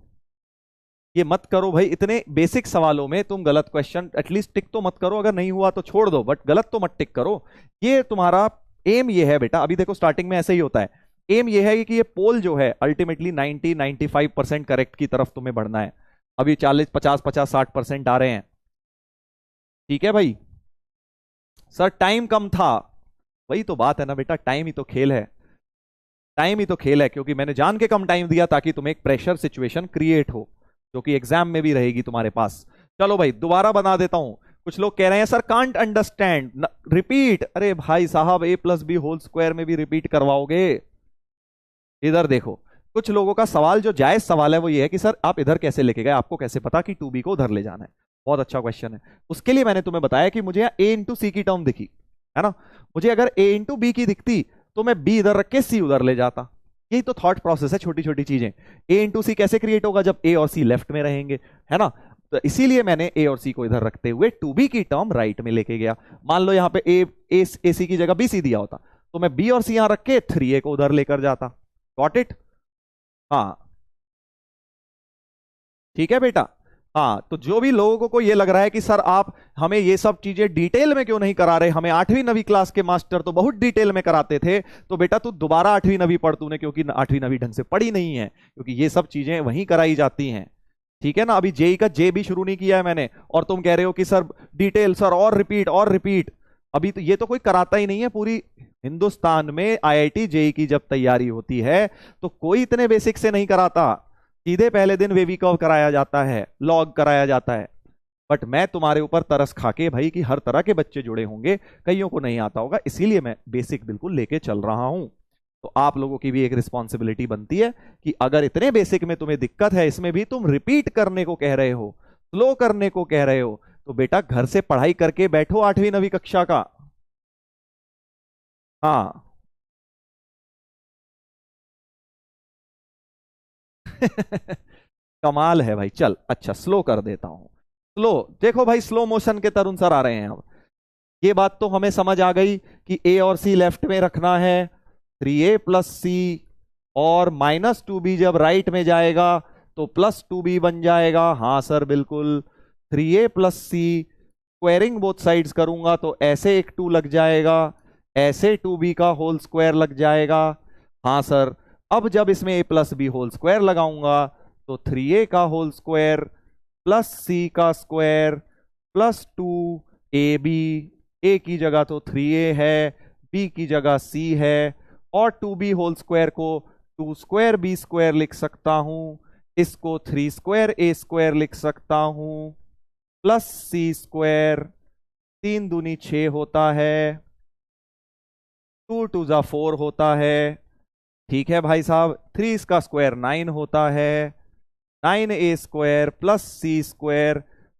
ये मत करो भाई, इतने बेसिक सवालों में तुम गलत क्वेश्चन एटलीस्ट टिक तो मत करो, अगर नहीं हुआ तो छोड़ दो, बट गलत तो मत टिक करो। ये तुम्हारा एम ये है बेटा। अभी देखो स्टार्टिंग में ऐसे ही होता है, एम ये है कि ये पोल जो है अल्टीमेटली 90-95% करेक्ट की तरफ तुम्हें बढ़ना है। अभी 40-50-50-60% आ रहे हैं, ठीक है भाई। सर टाइम कम था, वही तो बात है ना बेटा, टाइम ही तो खेल है, टाइम ही तो खेल है। क्योंकि मैंने जान के कम टाइम दिया ताकि तुम्हें एक प्रेशर सिचुएशन क्रिएट हो, जो कि एग्जाम में भी रहेगी तुम्हारे पास। चलो भाई दोबारा बना देता हूं। कुछ लोग कह रहे हैं सर कांट अंडरस्टैंड, रिपीट। अरे भाई साहब a plus B whole square में भी रिपीट करवाओगे? इधर देखो, कुछ लोगों का सवाल जो जायज सवाल है वो ये है कि सर आप इधर कैसे लेके गए, आपको कैसे पता कि 2b को उधर ले जाना है? बहुत अच्छा क्वेश्चन है। उसके लिए मैंने तुम्हें बताया कि मुझे यहाँ a इंटू सी की टर्म दिखी है ना, मुझे अगर a इंटू बी की दिखती तो मैं b इधर रख के c उधर ले जाता। यही तो थॉट प्रोसेस है, छोटी छोटी चीजें। a इंटू सी कैसे क्रिएट होगा? जब a और c लेफ्ट में रहेंगे, है ना। तो इसीलिए मैंने a और c को इधर रखते हुए 2b की टर्म राइट में लेके गया। मान लो यहाँ पे a c की जगह b c दिया होता तो मैं b और c यहां रख के 3a को उधर लेकर जाता। Got it? हाँ ठीक है बेटा। हाँ तो जो भी लोगों को ये लग रहा है कि सर आप हमें ये सब चीजें डिटेल में क्यों नहीं करा रहे, हमें 8वीं 9वीं क्लास के मास्टर तो बहुत डिटेल में कराते थे, तो बेटा तू दोबारा 8वीं 9वीं पढ़ तूने, क्योंकि 8वीं 9वीं ढंग से पढ़ी नहीं है, क्योंकि ये सब चीजें वहीं कराई जाती हैं, ठीक है ना। अभी जेई का जे भी शुरू नहीं किया है मैंने, और तुम कह रहे हो कि सर डिटेल, सर और रिपीट और रिपीट। अभी तो ये तो कोई कराता ही नहीं है, पूरी हिंदुस्तान में आईआईटी जेई की जब तैयारी होती है तो कोई इतने बेसिक से नहीं कराता, सीधे पहले दिन वेवी कर्व कराया जाता है, लॉग कराया जाता है। बट मैं तुम्हारे ऊपर तरस खाके भाई कि हर तरह के बच्चे जुड़े होंगे, कईयों को नहीं आता होगा, इसीलिए मैं बेसिक बिल्कुल लेके चल रहा हूं। तो आप लोगों की भी एक रिस्पॉन्सिबिलिटी बनती है कि अगर इतने बेसिक में तुम्हें दिक्कत है, इसमें भी तुम रिपीट करने को कह रहे हो, स्लो करने को कह रहे हो, तो बेटा घर से पढ़ाई करके बैठो 8वीं 9वीं कक्षा का। हाँ। कमाल है भाई। चल अच्छा स्लो कर देता हूं। स्लो देखो भाई, स्लो मोशन के तरुण सर आ रहे हैं अब। ये बात तो हमें समझ आ गई कि ए और सी लेफ्ट में रखना है, 3a+c, और -2b जब राइट में जाएगा तो +2b बन जाएगा। हाँ सर बिल्कुल। 3a+c स्क्वायरिंग बोथ साइड्स करूंगा तो ऐसे एक 2 लग जाएगा, ऐसे 2b का होल स्क्वायर लग जाएगा। हाँ सर। अब जब इसमें a+b होल स्क्वायर लगाऊंगा तो 3a का होल स्क्वायर प्लस c का स्क्वायर प्लस 2ab, a की जगह तो 3a है, b की जगह c है, और 2b होल स्क्वायर को 2 स्क्वायर b स्क्वायर लिख सकता हूं, इसको 3 स्क्वायर a स्क्वायर लिख सकता हूं, प्लस c स्क्वायर, 3 दूनी 6 होता है, 2 2 जा 4 होता है। ठीक है भाई साहब। 3 इसका स्क्वायर 9 होता है, 9a square plus c square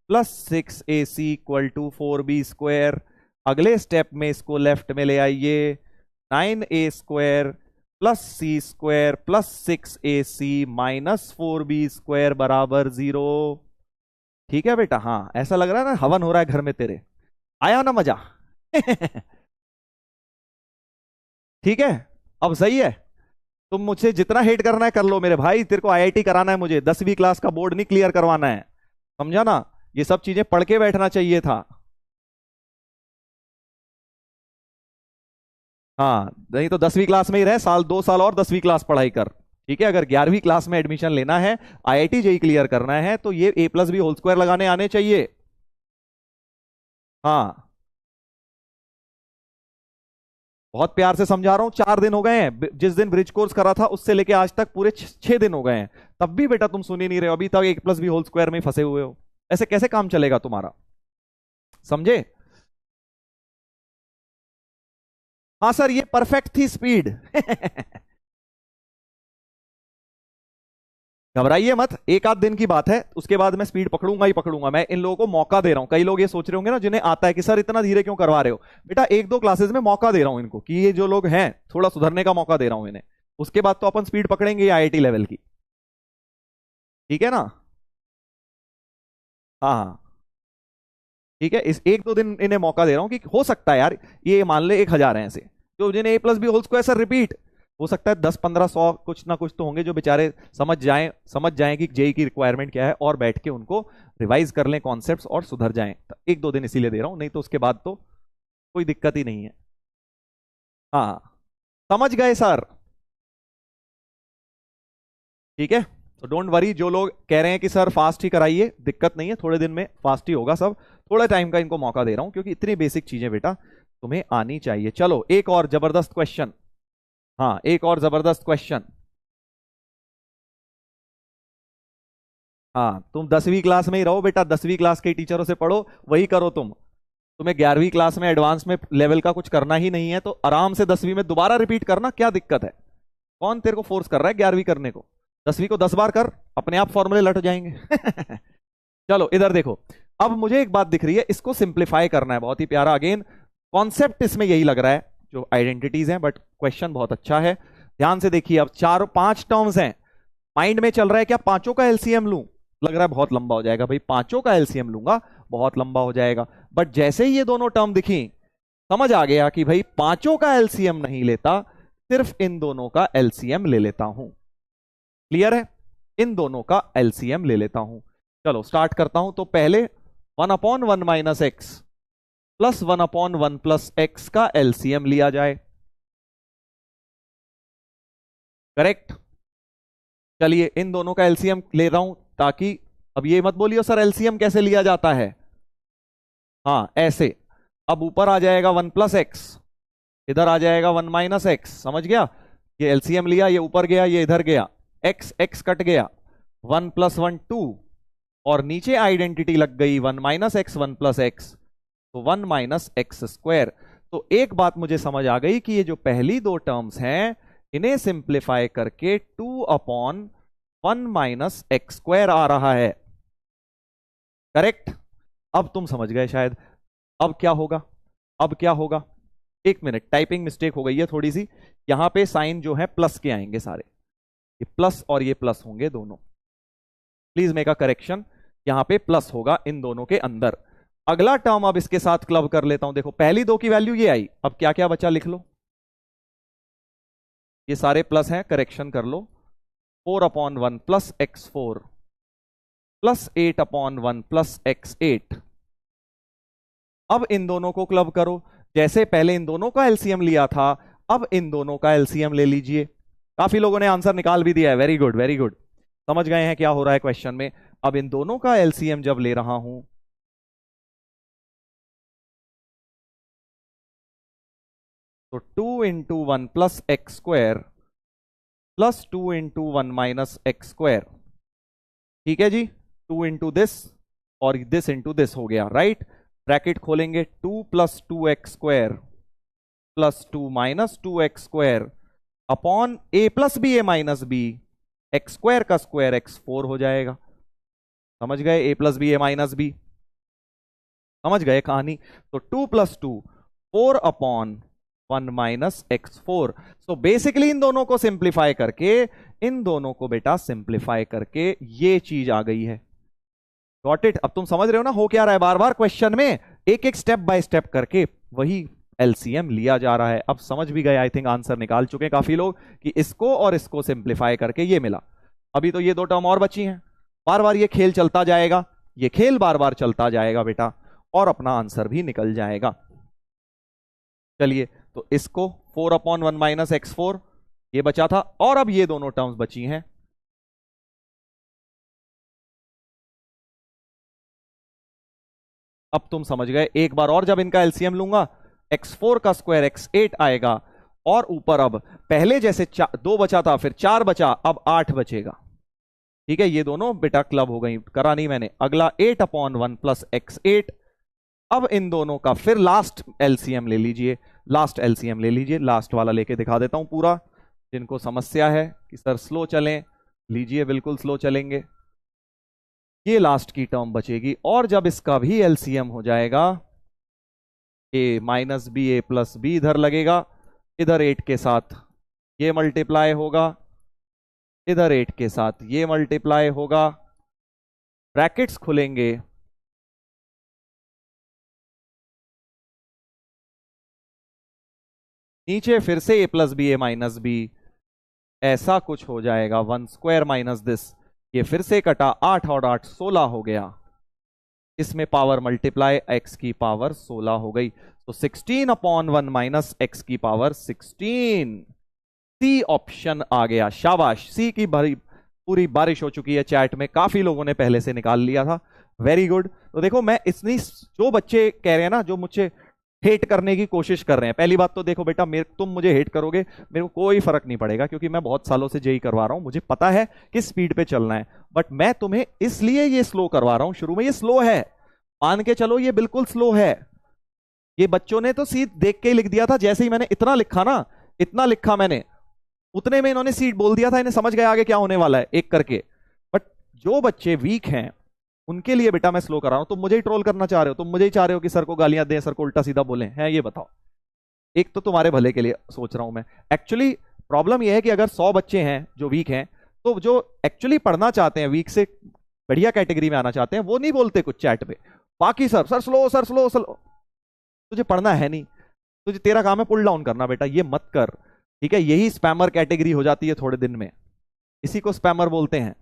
plus 6ac equal to 4b square. अगले स्टेप में इसको लेफ्ट में ले आइए, 9a square plus c square plus 6ac minus 4b square बराबर 0। ठीक है बेटा। हाँ ऐसा लग रहा है ना हवन हो रहा है घर में तेरे, आया ना मजा? ठीक है। अब सही है। तुम मुझसे जितना हेट करना है कर लो मेरे भाई, तेरे को आईआईटी कराना है, मुझे 10वीं क्लास का बोर्ड नहीं क्लियर करवाना है, समझा ना? ये सब चीजें पढ़ के बैठना चाहिए था। हाँ नहीं तो 10वीं क्लास में ही रहे, साल 2 साल और 10वीं क्लास पढ़ाई कर। ठीक है। अगर 11वीं क्लास में एडमिशन लेना है, आईआईटी जेई क्लियर करना है, तो ये a+b होल स्क्वायर लगाने आने चाहिए। हाँ बहुत प्यार से समझा रहा हूं, 4 दिन हो गए हैं जिस दिन ब्रिज कोर्स करा था उससे लेके आज तक पूरे 6 दिन हो गए हैं, तब भी बेटा तुम सुन ही नहीं रहे हो, अभी तक a+b होल स्क्वायर में ही फंसे हुए हो। ऐसे कैसे काम चलेगा तुम्हारा? समझे? हाँ सर ये परफेक्ट थी स्पीड। घबराइए मत, एक आध दिन की बात है, उसके बाद मैं स्पीड पकड़ूंगा ही पकड़ूंगा। मैं इन लोगों को मौका दे रहा हूं। कई लोग ये सोच रहे होंगे ना जिन्हें आता है कि सर इतना धीरे क्यों करवा रहे हो, बेटा 1-2 क्लासेस में मौका दे रहा हूं इनको, कि ये जो लोग हैं थोड़ा सुधरने का मौका दे रहा हूं इन्हें। उसके बाद तो अपन स्पीड पकड़ेंगे आईआईटी लेवल की। ठीक है ना? हाँ हाँ ठीक है। इस 1-2 दिन इन्हें मौका दे रहा हूं कि हो सकता है यार, ये मान ले 1000 है ऐसे जो जिन्हें a+b whole square sir repeat, हो सकता है 10-15-100 कुछ ना कुछ तो होंगे जो बेचारे समझ जाएं कि जेई की रिक्वायरमेंट क्या है, और बैठ के उनको रिवाइज कर लें कॉन्सेप्ट्स और सुधर जाएं। 1-2 दिन इसीलिए दे रहा हूं, नहीं तो उसके बाद तो कोई दिक्कत ही नहीं है। हाँ समझ गए सर? ठीक है। तो डोंट वरी, जो लोग कह रहे हैं कि सर फास्ट ही कराइए, दिक्कत नहीं है, थोड़े दिन में फास्ट ही होगा सब। थोड़ा टाइम का इनको मौका दे रहा हूं क्योंकि इतनी बेसिक चीजें बेटा तुम्हें आनी चाहिए। चलो एक और जबरदस्त क्वेश्चन। हाँ एक और जबरदस्त क्वेश्चन। हाँ तुम 10वीं क्लास में ही रहो बेटा, 10वीं क्लास के टीचरों से पढ़ो, वही करो तुम। तुम्हें 11वीं क्लास में एडवांस में लेवल का कुछ करना ही नहीं है, तो आराम से 10वीं में दोबारा रिपीट करना, क्या दिक्कत है? कौन तेरे को फोर्स कर रहा है 11वीं करने को? 10वीं को 10 बार कर, अपने आप फॉर्मूले लट जाएंगे। चलो इधर देखो। अब मुझे एक बात दिख रही है, इसको सिंप्लीफाई करना है, बहुत ही प्यारा। अगेन कॉन्सेप्ट इसमें यही लग रहा है, जो आइडेंटिटीज हैं, बट क्वेश्चन बहुत अच्छा है। ध्यान से देखिए, अब 4-5 टर्म्स हैं, माइंड में चल रहा है क्या पांचों का एलसीएम लूं? लग रहा है बहुत लंबा हो जाएगा भाई, पांचों का एलसीएम लूंगा बहुत लंबा हो जाएगा। बट जैसे ही ये दोनों टर्म दिखी, समझ आ गया कि भाई पांचों का एलसीएम नहीं लेता, सिर्फ इन दोनों का एलसीएम ले लेता हूं। क्लियर है? इन दोनों का एलसीएम ले लेता हूं। चलो स्टार्ट करता हूं। तो पहले 1/1 minus x plus 1/1 plus x का एलसीएम लिया जाए। करेक्ट। चलिए इन दोनों का एलसीएम ले रहा हूं, ताकि अब ये मत बोलियो सर एलसीएम कैसे लिया जाता है। हाँ ऐसे, अब ऊपर आ जाएगा 1 प्लस एक्स, इधर आ जाएगा 1 माइनस एक्स, समझ गया? ये एलसीएम लिया, ये ऊपर गया, ये इधर गया, एक्स एक्स कट गया, 1 प्लस 1 2, और नीचे आइडेंटिटी लग गई 1 माइनस एक्स 1 प्लस एक्स, तो 1 माइनस एक्स स्क्वायर। तो एक बात मुझे समझ आ गई कि ये जो पहली दो टर्म्स हैं इन्हें सिंप्लीफाई करके 2 अपॉन 1 माइनस एक्स स्क्वायर आ रहा है, करेक्ट? अब तुम समझ गए शायद। अब क्या होगा? अब क्या होगा? एक मिनट, टाइपिंग मिस्टेक हो गई है थोड़ी सी, यहां पे साइन जो है प्लस के आएंगे सारे, ये प्लस और ये प्लस होंगे दोनों, प्लीज मेक अ करेक्शन, यहां पे प्लस होगा इन दोनों के अंदर। अगला टर्म अब इसके साथ क्लब कर लेता हूं, देखो पहली दो की वैल्यू ये आई, अब क्या क्या बचा लिख लो, ये सारे प्लस हैं, करेक्शन कर लो, 4 upon 1 plus x 4 plus 8 upon 1 plus x 8। अब इन दोनों को क्लब करो, जैसे पहले इन दोनों का एलसीएम लिया था, अब इन दोनों का एलसीएम ले लीजिए। काफी लोगों ने आंसर निकाल भी दिया है, वेरी गुड वेरी गुड, समझ गए हैं क्या हो रहा है क्वेश्चन में। अब इन दोनों का एलसीएम जब ले रहा हूं, तो 2 into 1 plus X square plus 2 into 1 minus X square, ठीक है जी, 2 इंटू दिस और दिस इंटू दिस हो गया, राइट? ब्रैकेट खोलेंगे, 2 plus 2 X square plus 2 minus 2 X square upon A plus B A minus B, X square का square X 4 हो जाएगा, समझ गए? A plus B A minus B, समझ गए कहानी? तो 2 plus 2 4 upon 1 minus X 4। So basically इन दोनों को सिंप्लीफाई करके, इन दोनों को बेटा सिंप्लीफाई करके ये चीज आ गई है, गॉट इट? अब तुम समझ रहे हो ना हो क्या रहा है, बार बार क्वेश्चन में एक एक स्टेप बाय स्टेप करके वही एलसीएम लिया जा रहा है। अब समझ भी गए, आई थिंक आंसर निकाल चुके हैं काफी लोग कि इसको और इसको सिंप्लीफाई करके ये मिला। अभी तो ये दो टर्म और बची हैं, बार बार ये खेल चलता जाएगा, ये खेल बार बार चलता जाएगा बेटा, और अपना आंसर भी निकल जाएगा। चलिए, तो इसको 4 अपॉन 1 माइनस एक्स 4 ये बचा था, और अब ये दोनों टर्म्स बची हैं, अब तुम समझ गए। एक बार और जब इनका एलसीएम लूंगा, x4 का स्क्वायर x8 आएगा, और ऊपर अब पहले जैसे 2 बचा था, फिर 4 बचा, अब 8 बचेगा, ठीक है? ये दोनों बेटा क्लब हो गई, करा नहीं मैंने। अगला 8 अपॉन 1 प्लस x8, अब इन दोनों का फिर लास्ट एलसीएम ले लीजिए, लास्ट एलसीएम ले लीजिए, लास्ट वाला लेके दिखा देता हूं पूरा, जिनको समस्या है कि सर स्लो चलें, लीजिए बिल्कुल स्लो चलेंगे। ये लास्ट की टर्म बचेगी, और जब इसका भी एलसीएम हो जाएगा, ए minus B A plus B इधर लगेगा, इधर 8 के साथ ये मल्टीप्लाई होगा, इधर 8 के साथ ये मल्टीप्लाई होगा, ब्रैकेट्स खुलेंगे, नीचे फिर से ए plus B A minus B, ऐसा कुछ हो जाएगा, 1 स्क्वायर माइनस दिस, ये फिर से कटा, 8 और 8 16 हो गया, इसमें पावर मल्टीप्लाई, एक्स की पावर 16 हो गई, तो 16 अपॉन 1 माइनस एक्स की पावर 16। सी ऑप्शन आ गया, शाबाश, सी की पूरी बारिश हो चुकी है चैट में, काफी लोगों ने पहले से निकाल लिया था, वेरी गुड। तो देखो, मैं इतनी, जो बच्चे कह रहे हैं ना, जो मुझे हेट करने की कोशिश कर रहे हैं, पहली बात तो देखो बेटा, तुम मुझे हेट करोगे, मेरे को कोई फर्क नहीं पड़ेगा, क्योंकि मैं बहुत सालों से जेई करवा रहा हूं, मुझे पता है किस स्पीड पे चलना है, बट मैं तुम्हें इसलिए ये स्लो करवा रहा हूं, शुरू में ये स्लो है, मान के चलो ये बिल्कुल स्लो है। ये बच्चों ने तो सीट देख के ही लिख दिया था, जैसे ही मैंने इतना लिखा ना, इतना लिखा मैंने, उतने में इन्होंने सीट बोल दिया था, इन्हें समझ गया आगे क्या होने वाला है एक करके। बट जो बच्चे वीक हैं उनके लिए बेटा मैं स्लो कर रहा हूं। तुम मुझे ही ट्रोल करना चाह रहे हो, तुम मुझे ही चाह रहे हो कि सर को गालियां दें, सर को उल्टा सीधा बोलें, हैं? ये बताओ, एक तो तुम्हारे भले के लिए सोच रहा हूं मैं। एक्चुअली प्रॉब्लम यह है कि अगर 100 बच्चे हैं जो वीक हैं, तो जो एक्चुअली पढ़ना चाहते हैं, वीक से बढ़िया कैटेगरी में आना चाहते हैं, वो नहीं बोलते कुछ चैट पे, बाकी sir slow sir slow slow, तुझे पढ़ना है नहीं, तुझे, तेरा काम है पुल डाउन करना, बेटा ये मत कर, ठीक है? यही स्पैमर कैटेगरी हो जाती है थोड़े दिन में, इसी को स्पैमर बोलते हैं।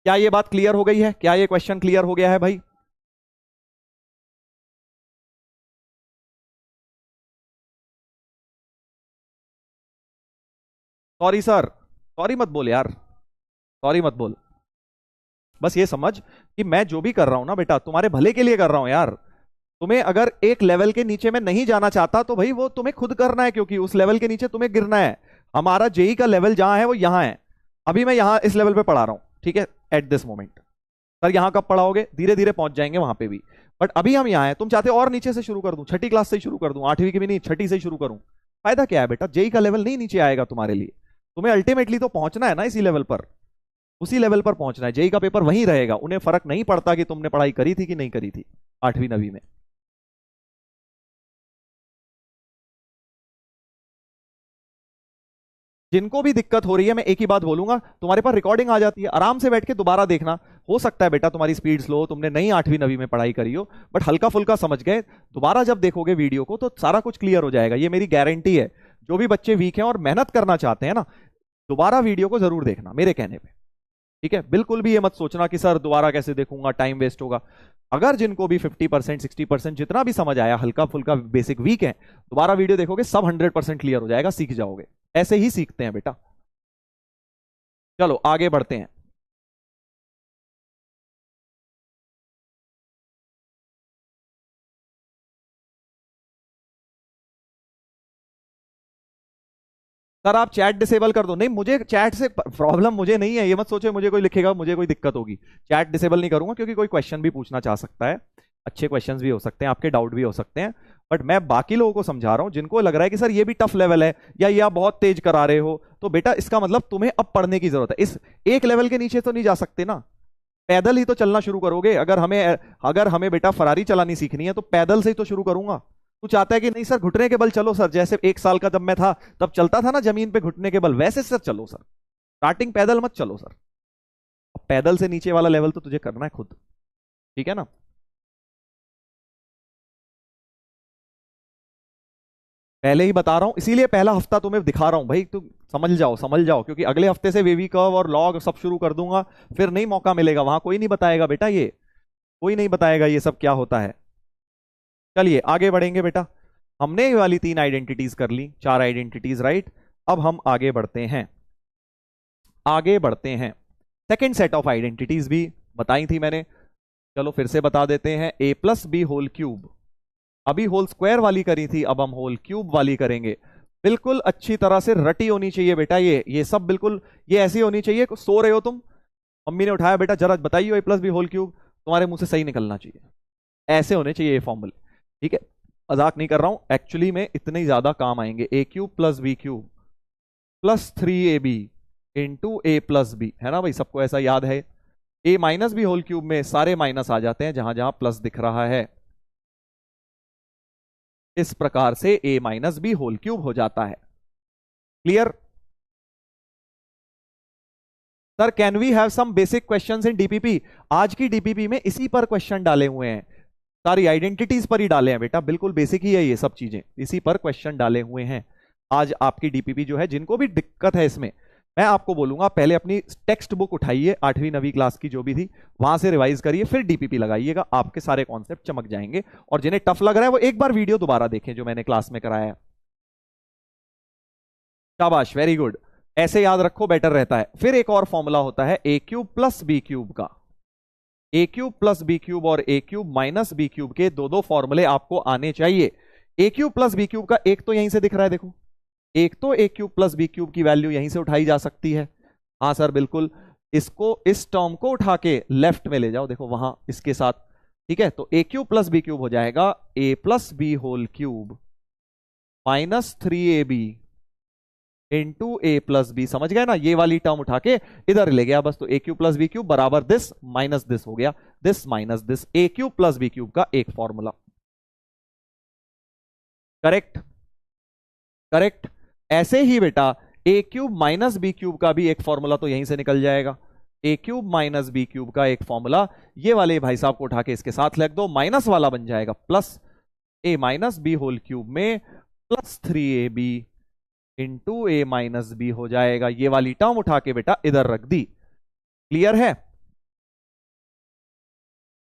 क्या ये बात क्लियर हो गई है? क्या ये क्वेश्चन क्लियर हो गया है भाई? सॉरी सर, सॉरी मत बोल यार, सॉरी मत बोल, बस ये समझ कि मैं जो भी कर रहा हूं ना बेटा, तुम्हारे भले के लिए कर रहा हूं यार, तुम्हें अगर एक लेवल के नीचे में नहीं जाना चाहता तो भाई वो तुम्हें खुद करना है, क्योंकि उस लेवल के नीचे तुम्हें गिरना है। हमारा जेई का लेवल जहां है वो यहां है। अभी मैं यहां इस लेवल पे पढ़ा रहा हूं, ठीक है, एट दिस मोमेंट। सर यहां कब पढ़ाओगे? धीरे धीरे पहुंच जाएंगे वहां पे भी, बट अभी हम यहां हैं। तुम चाहते हो और नीचे से शुरू कर दूं, छठी क्लास से शुरू कर दूं, 8वीं की भी नहीं, छठी से शुरू करूं? फायदा क्या है बेटा? जेई का लेवल नहीं नीचे आएगा तुम्हारे लिए। तुम्हें अल्टीमेटली तो पहुंचना है ना इसी लेवल पर, उसी लेवल पर पहुंचना है। जेई का पेपर वहीं रहेगा, उन्हें फर्क नहीं पड़ता कि तुमने पढ़ाई करी थी कि नहीं करी थी 8वीं 9वीं में। जिनको भी दिक्कत हो रही है, मैं एक ही बात बोलूंगा, तुम्हारे पास रिकॉर्डिंग आ जाती है, आराम से बैठ के दोबारा देखना। हो सकता है बेटा तुम्हारी स्पीड स्लो हो, तुमने नहीं 8वीं 9वीं में पढ़ाई करी हो, बट हल्का फुल्का समझ गए। दोबारा जब देखोगे वीडियो को तो सारा कुछ क्लियर हो जाएगा, ये मेरी गारंटी है। जो भी बच्चे वीक हैं और मेहनत करना चाहते हैं ना, दोबारा वीडियो को जरूर देखना मेरे कहने पे, ठीक है। बिल्कुल भी ये मत सोचना कि सर दोबारा कैसे देखूंगा, टाइम वेस्ट होगा। अगर जिनको भी 50% 60% जितना भी समझ आया, हल्का फुल्का बेसिक वीक है, दोबारा वीडियो देखोगे सब 100% क्लियर हो जाएगा, सीख जाओगे। ऐसे ही सीखते हैं बेटा। चलो आगे बढ़ते हैं। सर आप चैट डिसेबल कर दो। नहीं, मुझे चैट से प्रॉब्लम मुझे नहीं है, ये मत सोचो मुझे कोई लिखेगा मुझे कोई दिक्कत होगी। चैट डिसेबल नहीं करूंगा, क्योंकि कोई क्वेश्चन भी पूछना चाह सकता है, अच्छे क्वेश्चंस भी हो सकते हैं, आपके डाउट भी हो सकते हैं। बट मैं बाकी लोगों को समझा रहा हूं जिनको लग रहा है कि सर ये भी टफ लेवल है या ये आप बहुत तेज करा रहे हो, तो बेटा इसका मतलब तुम्हें अब पढ़ने की जरूरत है। इस एक लेवल के नीचे तो नहीं जा सकते ना, पैदल ही तो चलना शुरू करोगे। अगर हमें बेटा फरारी चलानी सीखनी है तो पैदल से ही तो शुरू करूंगा। तू चाहता है कि नहीं सर घुटने के बल चलो सर, जैसे 1 साल का जब मैं था तब चलता था ना जमीन पे घुटने के बल, वैसे सर चलो सर, स्टार्टिंग पैदल मत चलो सर। अब पैदल से नीचे वाला लेवल तो तुझे करना है खुद, ठीक है ना। पहले ही बता रहा हूं, इसीलिए पहला हफ्ता तुम्हें दिखा रहा हूं भाई, तुम समझ जाओ समझ जाओ, क्योंकि अगले हफ्ते से वेवी कर्व और लॉग सब शुरू कर दूंगा, फिर नहीं मौका मिलेगा, वहां कोई नहीं बताएगा बेटा, ये कोई नहीं बताएगा ये सब क्या होता है। चलिए आगे बढ़ेंगे बेटा। हमने ये वाली 3 आइडेंटिटीज कर ली, 4 आइडेंटिटीज, राइट। अब हम आगे बढ़ते हैं, आगे बढ़ते हैं। सेकेंड सेट ऑफ आइडेंटिटीज भी बताई थी मैंने, चलो फिर से बता देते हैं। A plus B whole cube, अभी होल स्क्वायर वाली करी थी, अब हम होल क्यूब वाली करेंगे। बिल्कुल अच्छी तरह से रटी होनी चाहिए बेटा, ये सब बिल्कुल ये ऐसी होनी चाहिए। सो रहे हो तुम, मम्मी ने उठाया बेटा जरा बताइए ए प्लस बी होल क्यूब, तुम्हारे मुंह से सही निकलना चाहिए, ऐसे होने चाहिए ये फॉर्मूले, ठीक है। मजाक नहीं कर रहा हूं, एक्चुअली में इतने ज्यादा काम आएंगे। A cube plus B cube plus 3ab into A plus B, है ना भाई, सबको ऐसा याद है। A minus B whole cube में सारे माइनस आ जाते हैं जहां जहां प्लस दिख रहा है, इस प्रकार से a minus B whole cube हो जाता है। Clear? Sir can we have some basic questions in DPP? आज की डीपीपी में इसी पर क्वेश्चन डाले हुए हैं, सारी आइडेंटिटीज पर ही डाले हैं बेटा, बिल्कुल बेसिक ही है ये सब चीजें, इसी पर क्वेश्चन डाले हुए हैं। आज आपकी डीपीपी जो है, जिनको भी दिक्कत है इसमें, मैं आपको बोलूंगा पहले अपनी टेक्स्ट बुक उठाइए 8वीं 9वीं क्लास की जो भी थी, वहां से रिवाइज करिए, फिर डीपीपी लगाइएगा, आपके सारे कॉन्सेप्ट चमक जाएंगे। और जिन्हें टफ लग रहा है वो एक बार वीडियो दोबारा देखें जो मैंने क्लास में कराया है। शाबाश, वेरी गुड, ऐसे याद रखो, बेटर रहता है। फिर एक और फॉर्मूला होता है A cube plus B cube का। ए क्यूब प्लस बी क्यूब और ए क्यूब माइनस बी क्यूब के दो दो फॉर्मूले आपको आने चाहिए। ए क्यूब प्लस बी क्यूब का एक तो यहीं से दिख रहा है, देखो, एक तो ए क्यूब प्लस बी क्यूब की वैल्यू यहीं से उठाई जा सकती है। हाँ सर बिल्कुल, इसको इस टर्म को उठा के लेफ्ट में ले जाओ, देखो वहां इसके साथ, ठीक है। तो ए क्यूब प्लस बी क्यूब हो जाएगा A plus B whole cube minus 3ab into A plus B, समझ गए ना, ये वाली टर्म उठा के इधर ले गया बस। तो ए क्यूब प्लस बी क्यूब बराबर दिस माइनस दिस हो गया, this minus this, a cube plus B cube का एक फॉर्मूला। करेक्ट? करेक्ट। ऐसे ही बेटा ए क्यूब माइनस बी क्यूब का भी एक फॉर्मूला तो यहीं से निकल जाएगा। A cube minus B cube का एक फॉर्मूला, ये वाले भाई साहब को उठा के इसके साथ लिख दो, माइनस वाला बन जाएगा प्लस ए माइनस बी होल क्यूब में plus 3ab into A minus B हो जाएगा। ये वाली टर्म उठा के बेटा इधर रख दी। क्लियर है?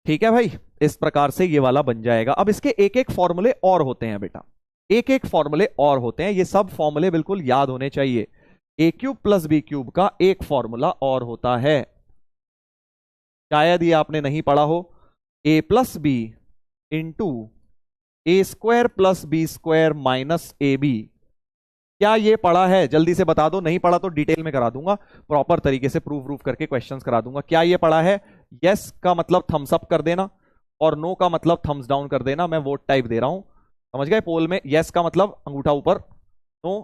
ठीक है भाई, इस प्रकार से ये वाला बन जाएगा। अब इसके एक एक फॉर्मूले और होते हैं बेटा, एक एक फॉर्मूले और होते हैं, ये सब फॉर्मूले बिल्कुल याद होने चाहिए। ए क्यूब प्लस बी क्यूब का एक फॉर्मूला और होता है, शायद ये आपने नहीं पढ़ा हो। A plus B into A square plus B square minus A B. क्या ये पढ़ा है? जल्दी से बता दो, नहीं पढ़ा तो डिटेल में करा दूंगा, प्रॉपर तरीके से प्रूफ करके क्वेश्चंस करा दूंगा। क्या ये पढ़ा है? यस का मतलब थम्स अप कर देना और नो का मतलब थम्स डाउन कर देना। मैं वोट टाइप दे रहा हूं, समझ गए? पोल में यस का मतलब अंगूठा ऊपर, नो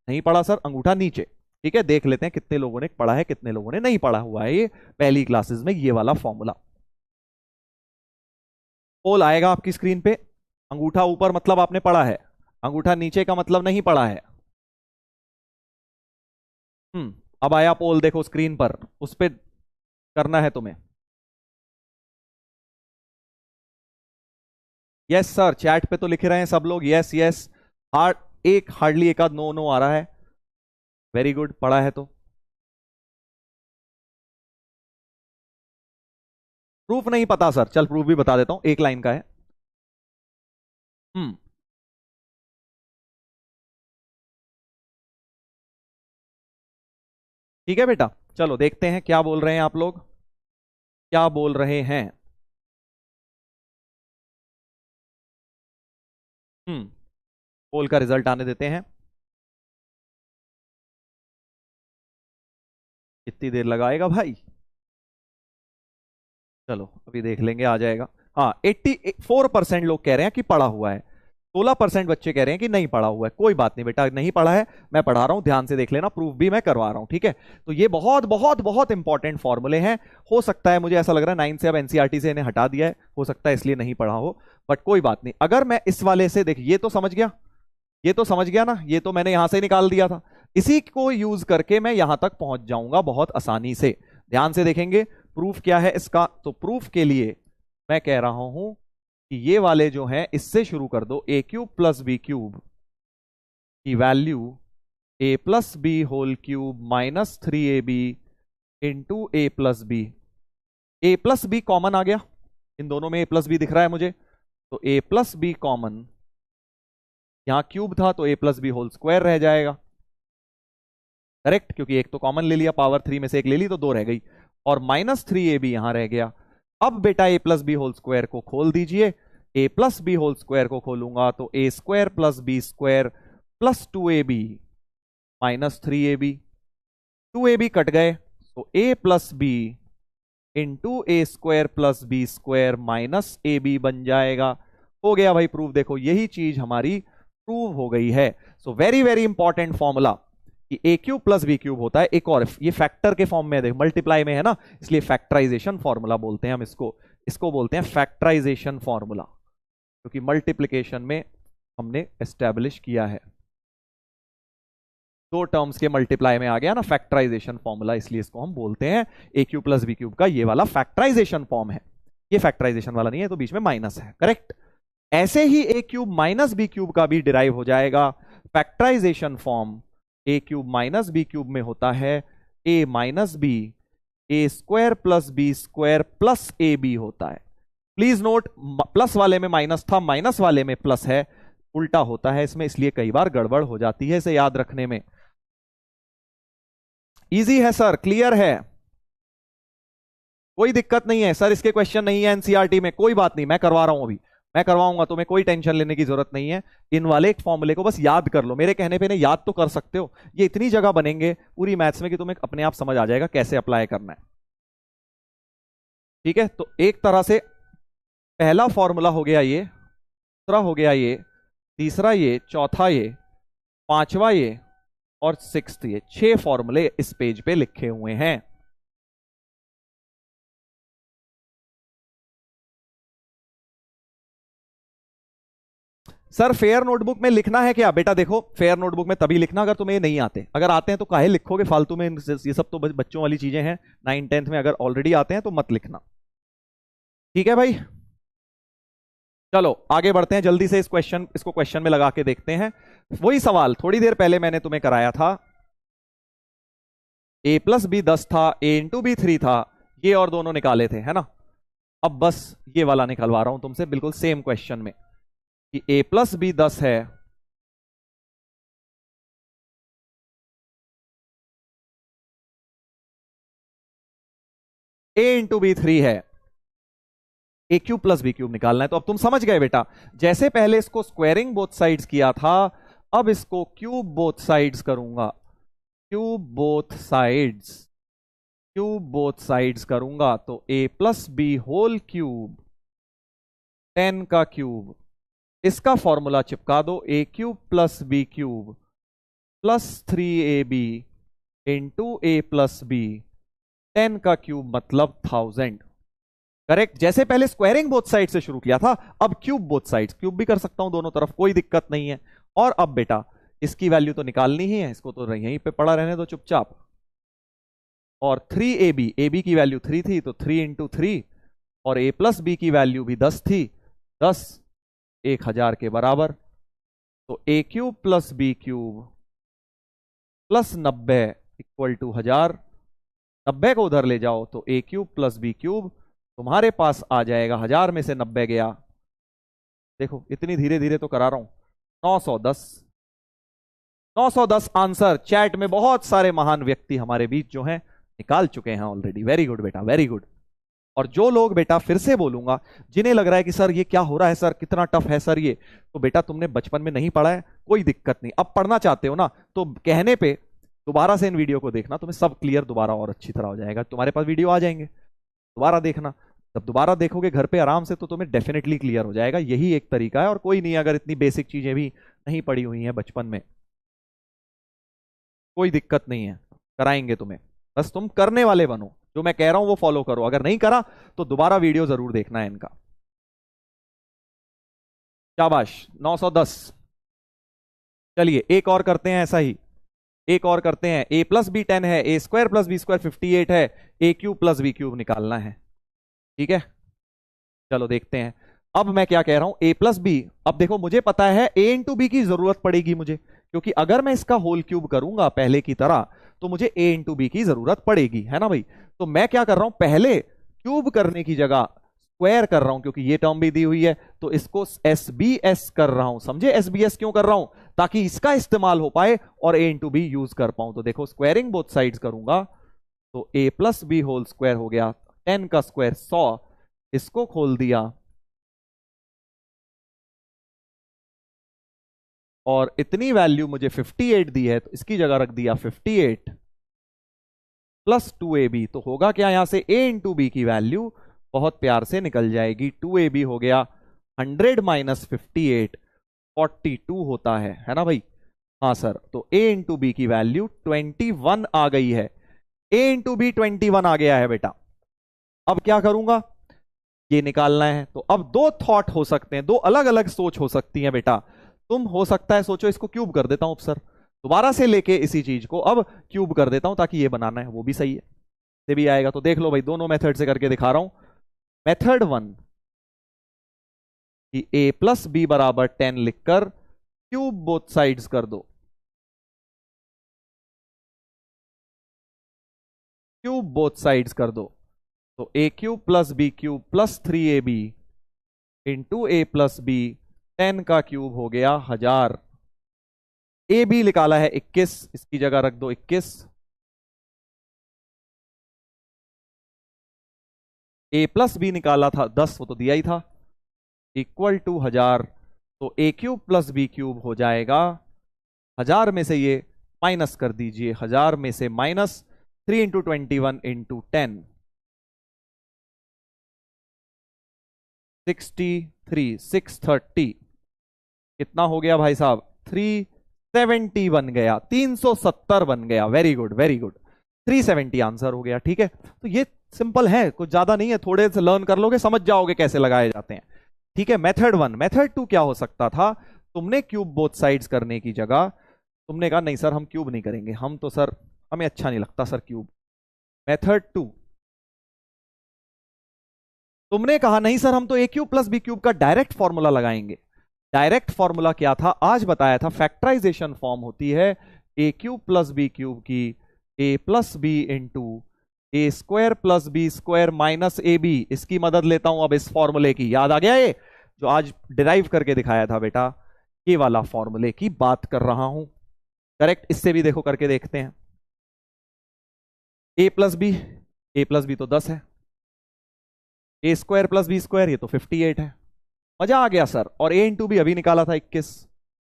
नहीं पढ़ा सर अंगूठा नीचे। ठीक है, देख लेते हैं कितने लोगों ने पढ़ा है कितने लोगों ने नहीं पढ़ा हुआ है ये पहली क्लासेस में ये वाला फॉर्मूला। पोल आएगा आपकी स्क्रीन पे, अंगूठा ऊपर मतलब आपने पढ़ा है, अंगूठा नीचे का मतलब नहीं पढ़ा है। अब आया पोल, देखो स्क्रीन पर, उस पे करना है तुम्हें। यस सर, चैट पे तो लिख रहे हैं सब लोग यस यस। हार्डली एक आध नो नो आ रहा है। वेरी गुड, पढ़ा है तो। प्रूफ नहीं पता सर, चल प्रूफ भी बता देता हूं, एक लाइन का है। हम्म ठीक है बेटा, चलो देखते हैं क्या बोल रहे हैं आप लोग, क्या बोल रहे हैं। पोल का रिजल्ट आने देते हैं। कितनी देर लगाएगा भाई? चलो अभी देख लेंगे, आ जाएगा। हाँ, 84% लोग कह रहे हैं कि पढ़ा हुआ है, 16% बच्चे कह रहे हैं कि नहीं पढ़ा हुआ है। कोई बात नहीं बेटा, नहीं पढ़ा है, मैं पढ़ा रहा हूं, ध्यान से देख लेना, प्रूफ भी मैं करवा रहा हूं। ठीक है, तो ये बहुत बहुत बहुत इंपॉर्टेंट फॉर्मूले हैं। हो सकता है, मुझे ऐसा लग रहा है 9 से अब एनसीईआरटी से इन्हें हटा दिया है, हो सकता है इसलिए नहीं पढ़ा हो, बट कोई बात नहीं। अगर मैं इस वाले से देख, ये तो समझ गया, ये तो समझ गया ना, ये तो मैंने यहां से निकाल दिया था, इसी को यूज करके मैं यहां तक पहुंच जाऊंगा बहुत आसानी से। ध्यान से देखेंगे प्रूफ क्या है इसका। तो प्रूफ के लिए मैं कह रहा हूं कि ये वाले जो हैं इससे शुरू कर दो, A cube plus B cube की value A plus B whole cube minus 3ab into A plus B. A plus B common आ गया, इन दोनों में ए प्लस बी दिख रहा है मुझे, तो ए प्लस बी कॉमन, यहां क्यूब था तो A plus B whole square रह जाएगा। करेक्ट, क्योंकि एक तो कॉमन ले लिया, पावर 3 में से एक ले ली तो 2 रह गई, और माइनस 3ab यहां रह गया। अब बेटा A plus B whole square को खोल दीजिए, A plus B whole square को खोलूंगा तो A square plus B square plus 2ab minus 3ab, 2ab कट गए तो A plus B into A square plus B square minus A B बन जाएगा। हो गया भाई प्रूफ, देखो यही चीज हमारी प्रूव हो गई है। So very very important formula कि A cube plus B cube होता है। एक और, ये फैक्टर के फॉर्म में है, देखो मल्टीप्लाई में है ना, इसलिए फैक्टराइजेशन फॉर्मूला बोलते हैं हम इसको, इसको बोलते हैं फैक्टराइजेशन फॉर्मूला, क्योंकि मल्टीप्लीकेशन में हमने एस्टेब्लिश किया है। दो टर्म्स के मल्टीप्लाई में आ गया ना फैक्टराइजेशन फॉर्मूला, इसलिए इसको हम बोलते हैं ए क्यूब प्लस बी क्यूब का ये वाला फैक्टराइजेशन फॉर्म है। ये फैक्टराइजेशन वाला नहीं है तो बीच में माइनस है, करेक्ट। ऐसे ही A cube minus B cube का भी डिराइव हो जाएगा। Factorization form A cube minus B cube में होता है A minus B, A square plus B square plus A B होता है। प्लीज नोट, प्लस वाले में माइनस था, माइनस वाले में प्लस है, उल्टा होता है इसमें, इसलिए कई बार गड़बड़ हो जाती है, इसे याद रखने में। इजी है सर, क्लियर है, कोई दिक्कत नहीं है सर, इसके क्वेश्चन नहीं है एनसीईआरटी में, कोई बात नहीं, मैं करवा रहा हूं अभी, मैं करवाऊंगा, तुम्हें कोई टेंशन लेने की जरूरत नहीं है। इन वाले फॉर्मूले को बस याद कर लो, मेरे कहने पे नहीं, याद तो कर सकते हो, ये इतनी जगह बनेंगे पूरी मैथ्स में कि तुम्हें अपने आप समझ आ जाएगा कैसे अप्लाई करना है। ठीक है, तो एक तरह से पहला फॉर्मूला हो गया ये, दूसरा हो गया ये, तीसरा ये, चौथा ये, पांचवा ये और सिक्स्थ ये, 6 फॉर्मूले इस पेज पे लिखे हुए हैं। सर फेयर नोटबुक में लिखना है क्या? बेटा देखो, फेयर नोटबुक में तभी लिखना अगर तुम्हें नहीं आते, अगर आते हैं तो काहे लिखोगे फालतू में, ये सब तो बच्चों वाली चीजें हैं, 9 10th में अगर ऑलरेडी आते हैं तो मत लिखना। ठीक है भाई, चलो आगे बढ़ते हैं जल्दी से, इसको क्वेश्चन में लगा के देखते हैं। वही सवाल थोड़ी देर पहले मैंने तुम्हें कराया था, ए प्लस बी 10 था, ए इंटू बी 3 था, ये और दोनों निकाले थे, है ना। अब बस ये वाला निकलवा रहा हूं तुमसे बिल्कुल सेम क्वेश्चन में, कि ए प्लस बी 10 है, ए इंटू बी 3 है, A cube plus B cube निकालना है। तो अब तुम समझ गए बेटा, जैसे पहले इसको स्क्वायरिंग बोथ साइड्स किया था, अब इसको क्यूब बोथ साइड्स करूंगा। Cube both sides, cube both sides करूंगा तो A plus B whole cube 10 का क्यूब, इसका फॉर्मूला चिपका दो, A cube plus B cube plus 3ab into A plus B 10 का क्यूब मतलब 1000। करेक्ट। जैसे पहले स्क्वायरिंग बोथ साइड से शुरू किया था, अब क्यूब बोथ साइड्स, क्यूब भी कर सकता हूं दोनों तरफ, कोई दिक्कत नहीं है। और अब बेटा इसकी वैल्यू तो निकालनी ही है, इसको तो यहीं पे पड़ा रहने दो चुपचाप। और 3ab, ab की वैल्यू 3 थी तो 3 इंटू 3, और a प्लस बी की वैल्यू भी 10 थी, 10 1000 के बराबर। तो a cube plus B cube plus 90 equal to 1000। 90 को उधर ले जाओ तो a cube plus B cube तुम्हारे पास आ जाएगा, 1000 में से 90 गया, देखो इतनी धीरे धीरे तो करा रहा हूं, 910। 910 आंसर चैट में बहुत सारे महान व्यक्ति हमारे बीच जो हैं निकाल चुके हैं ऑलरेडी। वेरी गुड बेटा, वेरी गुड। और जो लोग बेटा, फिर से बोलूंगा, जिन्हें लग रहा है कि सर ये क्या हो रहा है, सर कितना टफ है सर ये, तो बेटा तुमने बचपन में नहीं पढ़ा है, कोई दिक्कत नहीं, अब पढ़ना चाहते हो ना तो कहने पे दोबारा से इन वीडियो को देखना, तुम्हें सब क्लियर दोबारा और अच्छी तरह हो जाएगा। तुम्हारे पास वीडियो आ जाएंगे, दोबारा देखना, जब दोबारा देखोगे घर पे आराम से तो तुम्हें डेफिनेटली क्लियर हो जाएगा। यही एक तरीका है, और कोई नहीं, अगर इतनी बेसिक चीजें भी नहीं पढ़ी हुई हैं बचपन में, कोई दिक्कत नहीं है, कराएंगे तुम्हें, बस तुम करने वाले बनो, जो मैं कह रहा हूं वो फॉलो करो। अगर नहीं करा तो दोबारा वीडियो जरूर देखना है इनका। शाबाश, 910। चलिए एक और करते हैं ऐसा ही, एक और करते हैं। ए प्लस बी 10 है, A square plus B square 58 है, A cube plus B cube निकालना है। ठीक है, चलो देखते हैं। अब मैं क्या कह रहा हूं, ए प्लस बी, अब देखो मुझे पता है ए इंटू बी की जरूरत पड़ेगी मुझे, क्योंकि अगर मैं इसका होल क्यूब करूंगा पहले की तरह तो मुझे ए इंटू बी की जरूरत पड़ेगी, है ना भाई। तो मैं क्या कर रहा हूं, पहले क्यूब करने की जगह स्क्वायर कर रहा हूं, क्योंकि ये टर्म भी दी हुई है, तो इसको एस बी एस कर रहा हूं। समझे, एस बी एस क्यों कर रहा हूं, ताकि इसका इस्तेमाल हो पाए और ए इंटू बी यूज कर पाऊं। तो देखो स्क्वायरिंग बोथ साइड्स करूंगा तो A plus B whole square हो गया, 10 का स्क्वायर 100, इसको खोल दिया और इतनी वैल्यू मुझे 58 दी है, तो इसकी जगह रख दिया 58 प्लस 2ab। तो होगा क्या, यहां से a इंटू बी की वैल्यू बहुत प्यार से निकल जाएगी, 2ab हो गया 100 माइनस 58 42 होता है ना भाई। हाँ सर, तो a इंटू बी की वैल्यू 21 आ गई है, a इंटू बी 21 आ गया है बेटा। अब क्या करूंगा, ये निकालना है। तो अब दो थॉट हो सकते हैं, दो अलग अलग सोच हो सकती है बेटा। तुम हो सकता है सोचो इसको क्यूब कर देता हूं सर, दोबारा से लेके इसी चीज को अब क्यूब कर देता हूं ताकि ये बनाना है, वो भी सही है, से भी आएगा। तो देख लो भाई, दोनों मेथड से करके दिखा रहा हूं। मेथड 1 कि a प्लस बी बराबर 10 लिखकर क्यूब बोथ साइड्स कर दो, क्यूब बोथ साइड्स कर दो। तो a cube plus B cube plus 3ab into A plus B 10 का क्यूब हो गया 1000। ए बी निकाला है 21, इसकी जगह रख दो 21। ए प्लस बी निकाला था 10, वो तो दिया ही था, इक्वल टू 1000। तो ए क्यूब प्लस बी क्यूब हो जाएगा, 1000 में से ये माइनस कर दीजिए, 1000 में से माइनस 3 इंटू 21 इंटू 10, 63 630 कितना हो गया भाई साहब, 370 बन गया, 370 बन गया। Very good very good, 370 answer हो गया। ठीक है, तो ये सिंपल है, कुछ ज्यादा नहीं है, थोड़े से लर्न कर लोगे समझ जाओगे कैसे लगाए जाते हैं। ठीक है, मेथड 1। मेथड 2 क्या हो सकता था, तुमने क्यूब बोथ साइड्स करने की जगह तुमने कहा नहीं सर हम क्यूब नहीं करेंगे, हम तो सर हमें अच्छा नहीं लगता सर क्यूब। मेथड 2, तुमने कहा नहीं सर हम तो ए क्यूब प्लस बी क्यूब का डायरेक्ट फॉर्मूला लगाएंगे। डायरेक्ट फॉर्मूला क्या था, आज बताया था, फैक्टराइजेशन फॉर्म होती है A cube plus B cube की A plus B into A square plus B square minus A B. इसकी मदद लेता हूं अब इस फॉर्मूले की, याद आ गया ये जो आज डिराइव करके दिखाया था बेटा, ये वाला फॉर्मूले की बात कर रहा हूं। करेक्ट, इससे भी देखो करके देखते हैं। ए प्लस बी तो 10 है, A square plus B square, ये तो 58 है। मजा आ गया सर। और ए इंटू बी अभी निकाला था 21,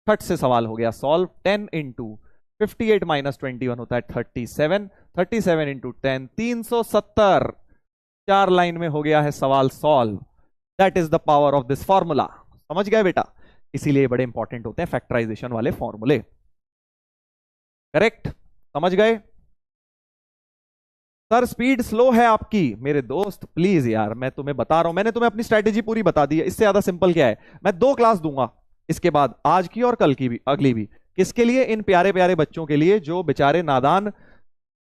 थर्ड से सवाल हो गया सॉल्व। 10 इंटू 58 माइनस 21 होता है 37, 37 इंटू 10 370। 4 लाइन में हो गया है सवाल solve. That is the power of this formula. समझ गए बेटा? इसीलिए बड़े इंपॉर्टेंट होते हैं फैक्टराइजेशन वाले फॉर्मूले। करेक्ट? समझ गए? सर स्पीड स्लो है आपकी। मेरे दोस्त प्लीज यार, मैं तुम्हें बता रहा हूं, मैंने तुम्हें अपनी स्ट्रेटेजी पूरी बता दी है। इससे ज्यादा सिंपल क्या है? मैं 2 क्लास दूंगा इसके बाद, आज की और कल की भी, अगली भी। किसके लिए? इन प्यारे प्यारे बच्चों के लिए जो बेचारे नादान,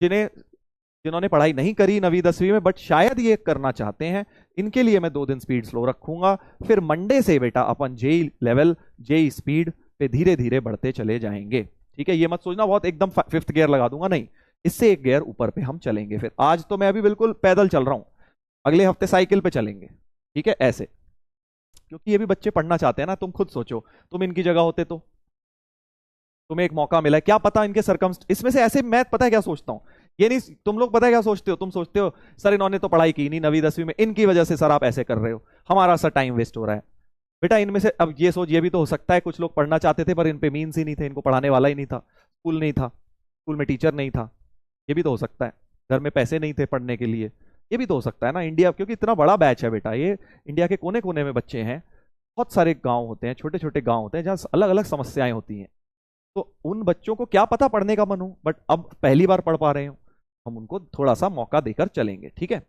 जिन्होंने पढ़ाई नहीं करी 9वीं 10वीं में, बट शायद ये करना चाहते हैं। इनके लिए मैं 2 दिन स्पीड स्लो रखूंगा। फिर मंडे से बेटा अपन जेई लेवल, जेई स्पीड पे धीरे धीरे बढ़ते चले जाएंगे। ठीक है? ये मत सोचना बहुत एकदम 5th गियर लगा दूंगा, नहीं, इससे 1 गियर ऊपर पे हम चलेंगे। फिर आज तो मैं अभी बिल्कुल पैदल चल रहा हूं, अगले हफ्ते साइकिल पे चलेंगे। ठीक है? ऐसे, क्योंकि ये भी बच्चे पढ़ना चाहते हैं ना। तुम खुद सोचो, तुम इनकी जगह होते तो तुम्हें एक मौका मिला है, क्या पता इनके इसमें से ऐसे। मैं पता है क्या सोचता हूं, ये नहीं, तुम लोग पता है क्या सोचते हो? तुम सोचते हो सर इन्होंने तो पढ़ाई की नहीं 9वीं 10वीं में, इनकी वजह से सर आप ऐसे कर रहे हो, हमारा सर टाइम वेस्ट हो रहा है। बेटा इनमें से अब ये सोच, ये भी तो हो सकता है कुछ लोग पढ़ना चाहते थे पर इन पे मीन्स ही नहीं थे, इनको पढ़ाने वाला ही नहीं था, स्कूल नहीं था, स्कूल में टीचर नहीं था। ये भी तो हो सकता है, घर में पैसे नहीं थे पढ़ने के लिए। ये भी तो हो सकता है ना। इंडिया क्योंकि इतना बड़ा बैच है बेटा, ये इंडिया के कोने कोने में बच्चे हैं, बहुत सारे गांव होते हैं, छोटे छोटे गांव होते हैं जहां अलग अलग समस्याएं होती हैं। तो उन बच्चों को क्या पता पढ़ने का मन हो, बट अब पहली बार पढ़ पा रहे हो, हम उनको थोड़ा सा मौका देकर चलेंगे। ठीक है?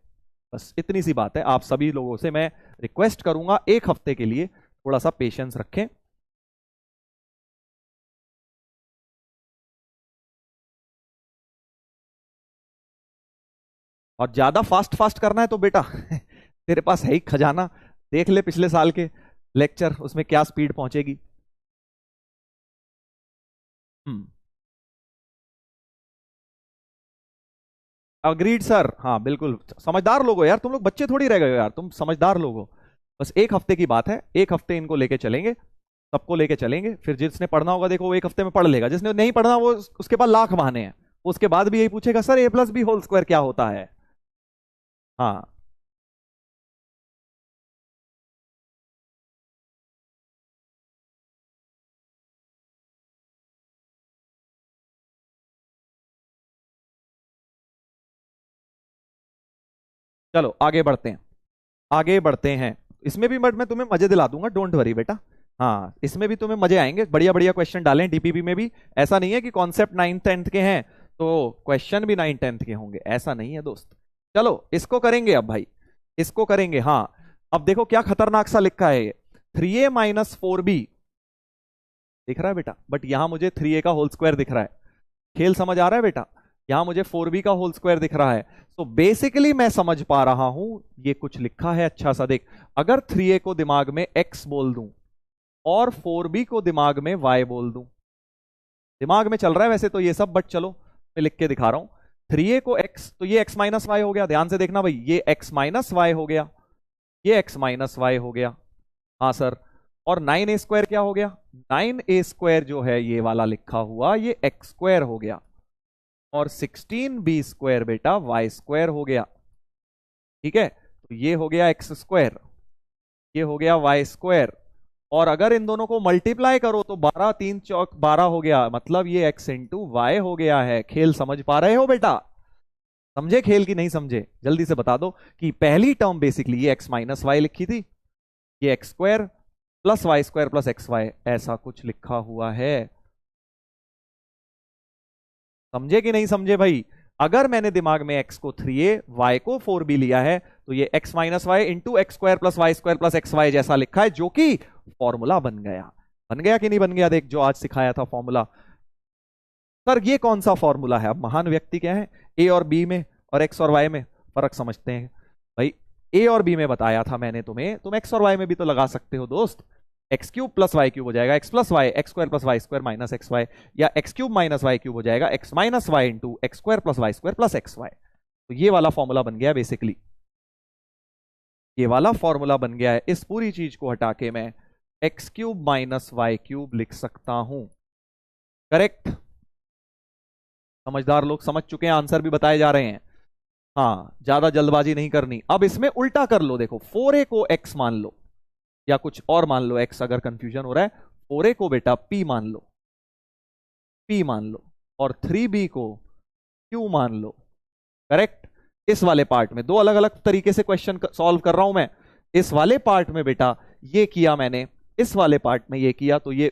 बस इतनी सी बात है। आप सभी लोगों से मैं रिक्वेस्ट करूंगा 1 हफ्ते के लिए थोड़ा सा पेशेंस रखें। और ज्यादा फास्ट फास्ट करना है तो बेटा तेरे पास है ही खजाना, देख ले पिछले साल के लेक्चर, उसमें क्या स्पीड पहुंचेगी। हम्म, अग्रीड सर। हाँ बिल्कुल, समझदार लोग हो यार तुम लोग, बच्चे थोड़ी रह गए हो यार, तुम समझदार लोग हो। बस 1 हफ्ते की बात है, 1 हफ्ते इनको लेके चलेंगे, सबको लेके चलेंगे। फिर जिसने पढ़ना होगा देखो वो 1 हफ्ते में पढ़ लेगा, जिसने नहीं पढ़ना वो उसके पास लाख बहाने हैं, उसके बाद भी यही पूछेगा सर ए प्लस बी होल स्क्वायर क्या होता है। हाँ चलो आगे बढ़ते हैं, आगे बढ़ते हैं। इसमें भी मैं तुम्हें मजे दिला दूंगा, डोंट वरी बेटा। हाँ इसमें भी तुम्हें मजे आएंगे, बढ़िया बढ़िया क्वेश्चन डालें डीपीपी में भी। ऐसा नहीं है कि कॉन्सेप्ट 9th 10th के हैं तो क्वेश्चन भी 9th 10th के होंगे, ऐसा नहीं है दोस्त। चलो इसको करेंगे अब भाई, इसको करेंगे। हाँ अब देखो क्या खतरनाक सा लिखा है ये, 3a माइनस 4b दिख रहा है बेटा, बट यहां मुझे 3a का होल स्क्वायर दिख रहा है। खेल समझ आ रहा है बेटा? यहां मुझे 4b का होल स्क्वायर दिख रहा है। तो बेसिकली मैं समझ पा रहा हूं ये कुछ लिखा है अच्छा सा, देख। अगर 3a को दिमाग में x बोल दूं और 4b को दिमाग में y बोल दूं, दिमाग में चल रहा है वैसे तो ये सब, बट चलो मैं लिख के दिखा रहा हूं। 3a को x, तो ये x माइनस वाई हो गया, ध्यान से देखना भाई, ये x माइनस वाई हो गया, ये x माइनस वाई हो गया। हाँ सर। और 9a स्क्वायर क्या हो गया? 9a स्क्वायर जो है ये वाला लिखा हुआ, ये x स्क्वायर हो गया। और 16b स्क्वायर बेटा वाई स्क्वायर हो गया। ठीक है? तो ये हो गया एक्स स्क्वायर, ये हो गया वाई स्क्वायर। और अगर इन दोनों को मल्टीप्लाई करो तो 12 3 चौक 12 हो गया, मतलब ये एक्स इंटू वाई हो गया है। खेल समझ पा रहे हो बेटा? समझे खेल की नहीं समझे? जल्दी से बता दो कि पहली टर्म बेसिकली ये एक्स माइनस वाई लिखी थी, ये x square plus Y square plus x y, ऐसा कुछ लिखा हुआ है। समझे कि नहीं समझे भाई? अगर मैंने दिमाग में x को 3a y को 4b लिया है तो ये x minus Y into x square plus Y square plus x y जैसा लिखा है, जो कि फॉर्मूला बन गया। बन गया कि नहीं बन गया? देख जो आज सिखाया था फॉर्मूला। सर ये कौन सा फॉर्मूला है? अब महान व्यक्ति क्या है, ए और बी में और एक्स और वाई में फर्क समझते हैं भाई। ए और बी में बताया था मैंने तुम्हें, तुम एक्स और वाई में भी तो लगा सकते हो दोस्त। X cube plus Y cube हो जाएगा X plus Y, x square plus Y square minus x Y, या X cube minus Y cube हो जाएगा X minus Y into x square plus Y square plus x Y. तो ये वाला formula बन गया बेसिकली, ये वाला फॉर्मूला बन गया है। इस पूरी चीज को हटा के मैं x cube minus Y cube लिख सकता हूं। करेक्ट? समझदार लोग समझ चुके हैं, आंसर भी बताए जा रहे हैं। हाँ, ज्यादा जल्दबाजी नहीं करनी। अब इसमें उल्टा कर लो, देखो 4a को x मान लो या कुछ और मान लो, x अगर कंफ्यूजन हो रहा है, 4a को बेटा p मान लो, p मान लो, और 3b को q मान लो। करेक्ट। इस वाले पार्ट में दो अलग अलग तरीके से क्वेश्चन सॉल्व कर रहा हूं मैं। इस वाले पार्ट में बेटा ये किया मैंने, इस वाले पार्ट में ये किया, तो ये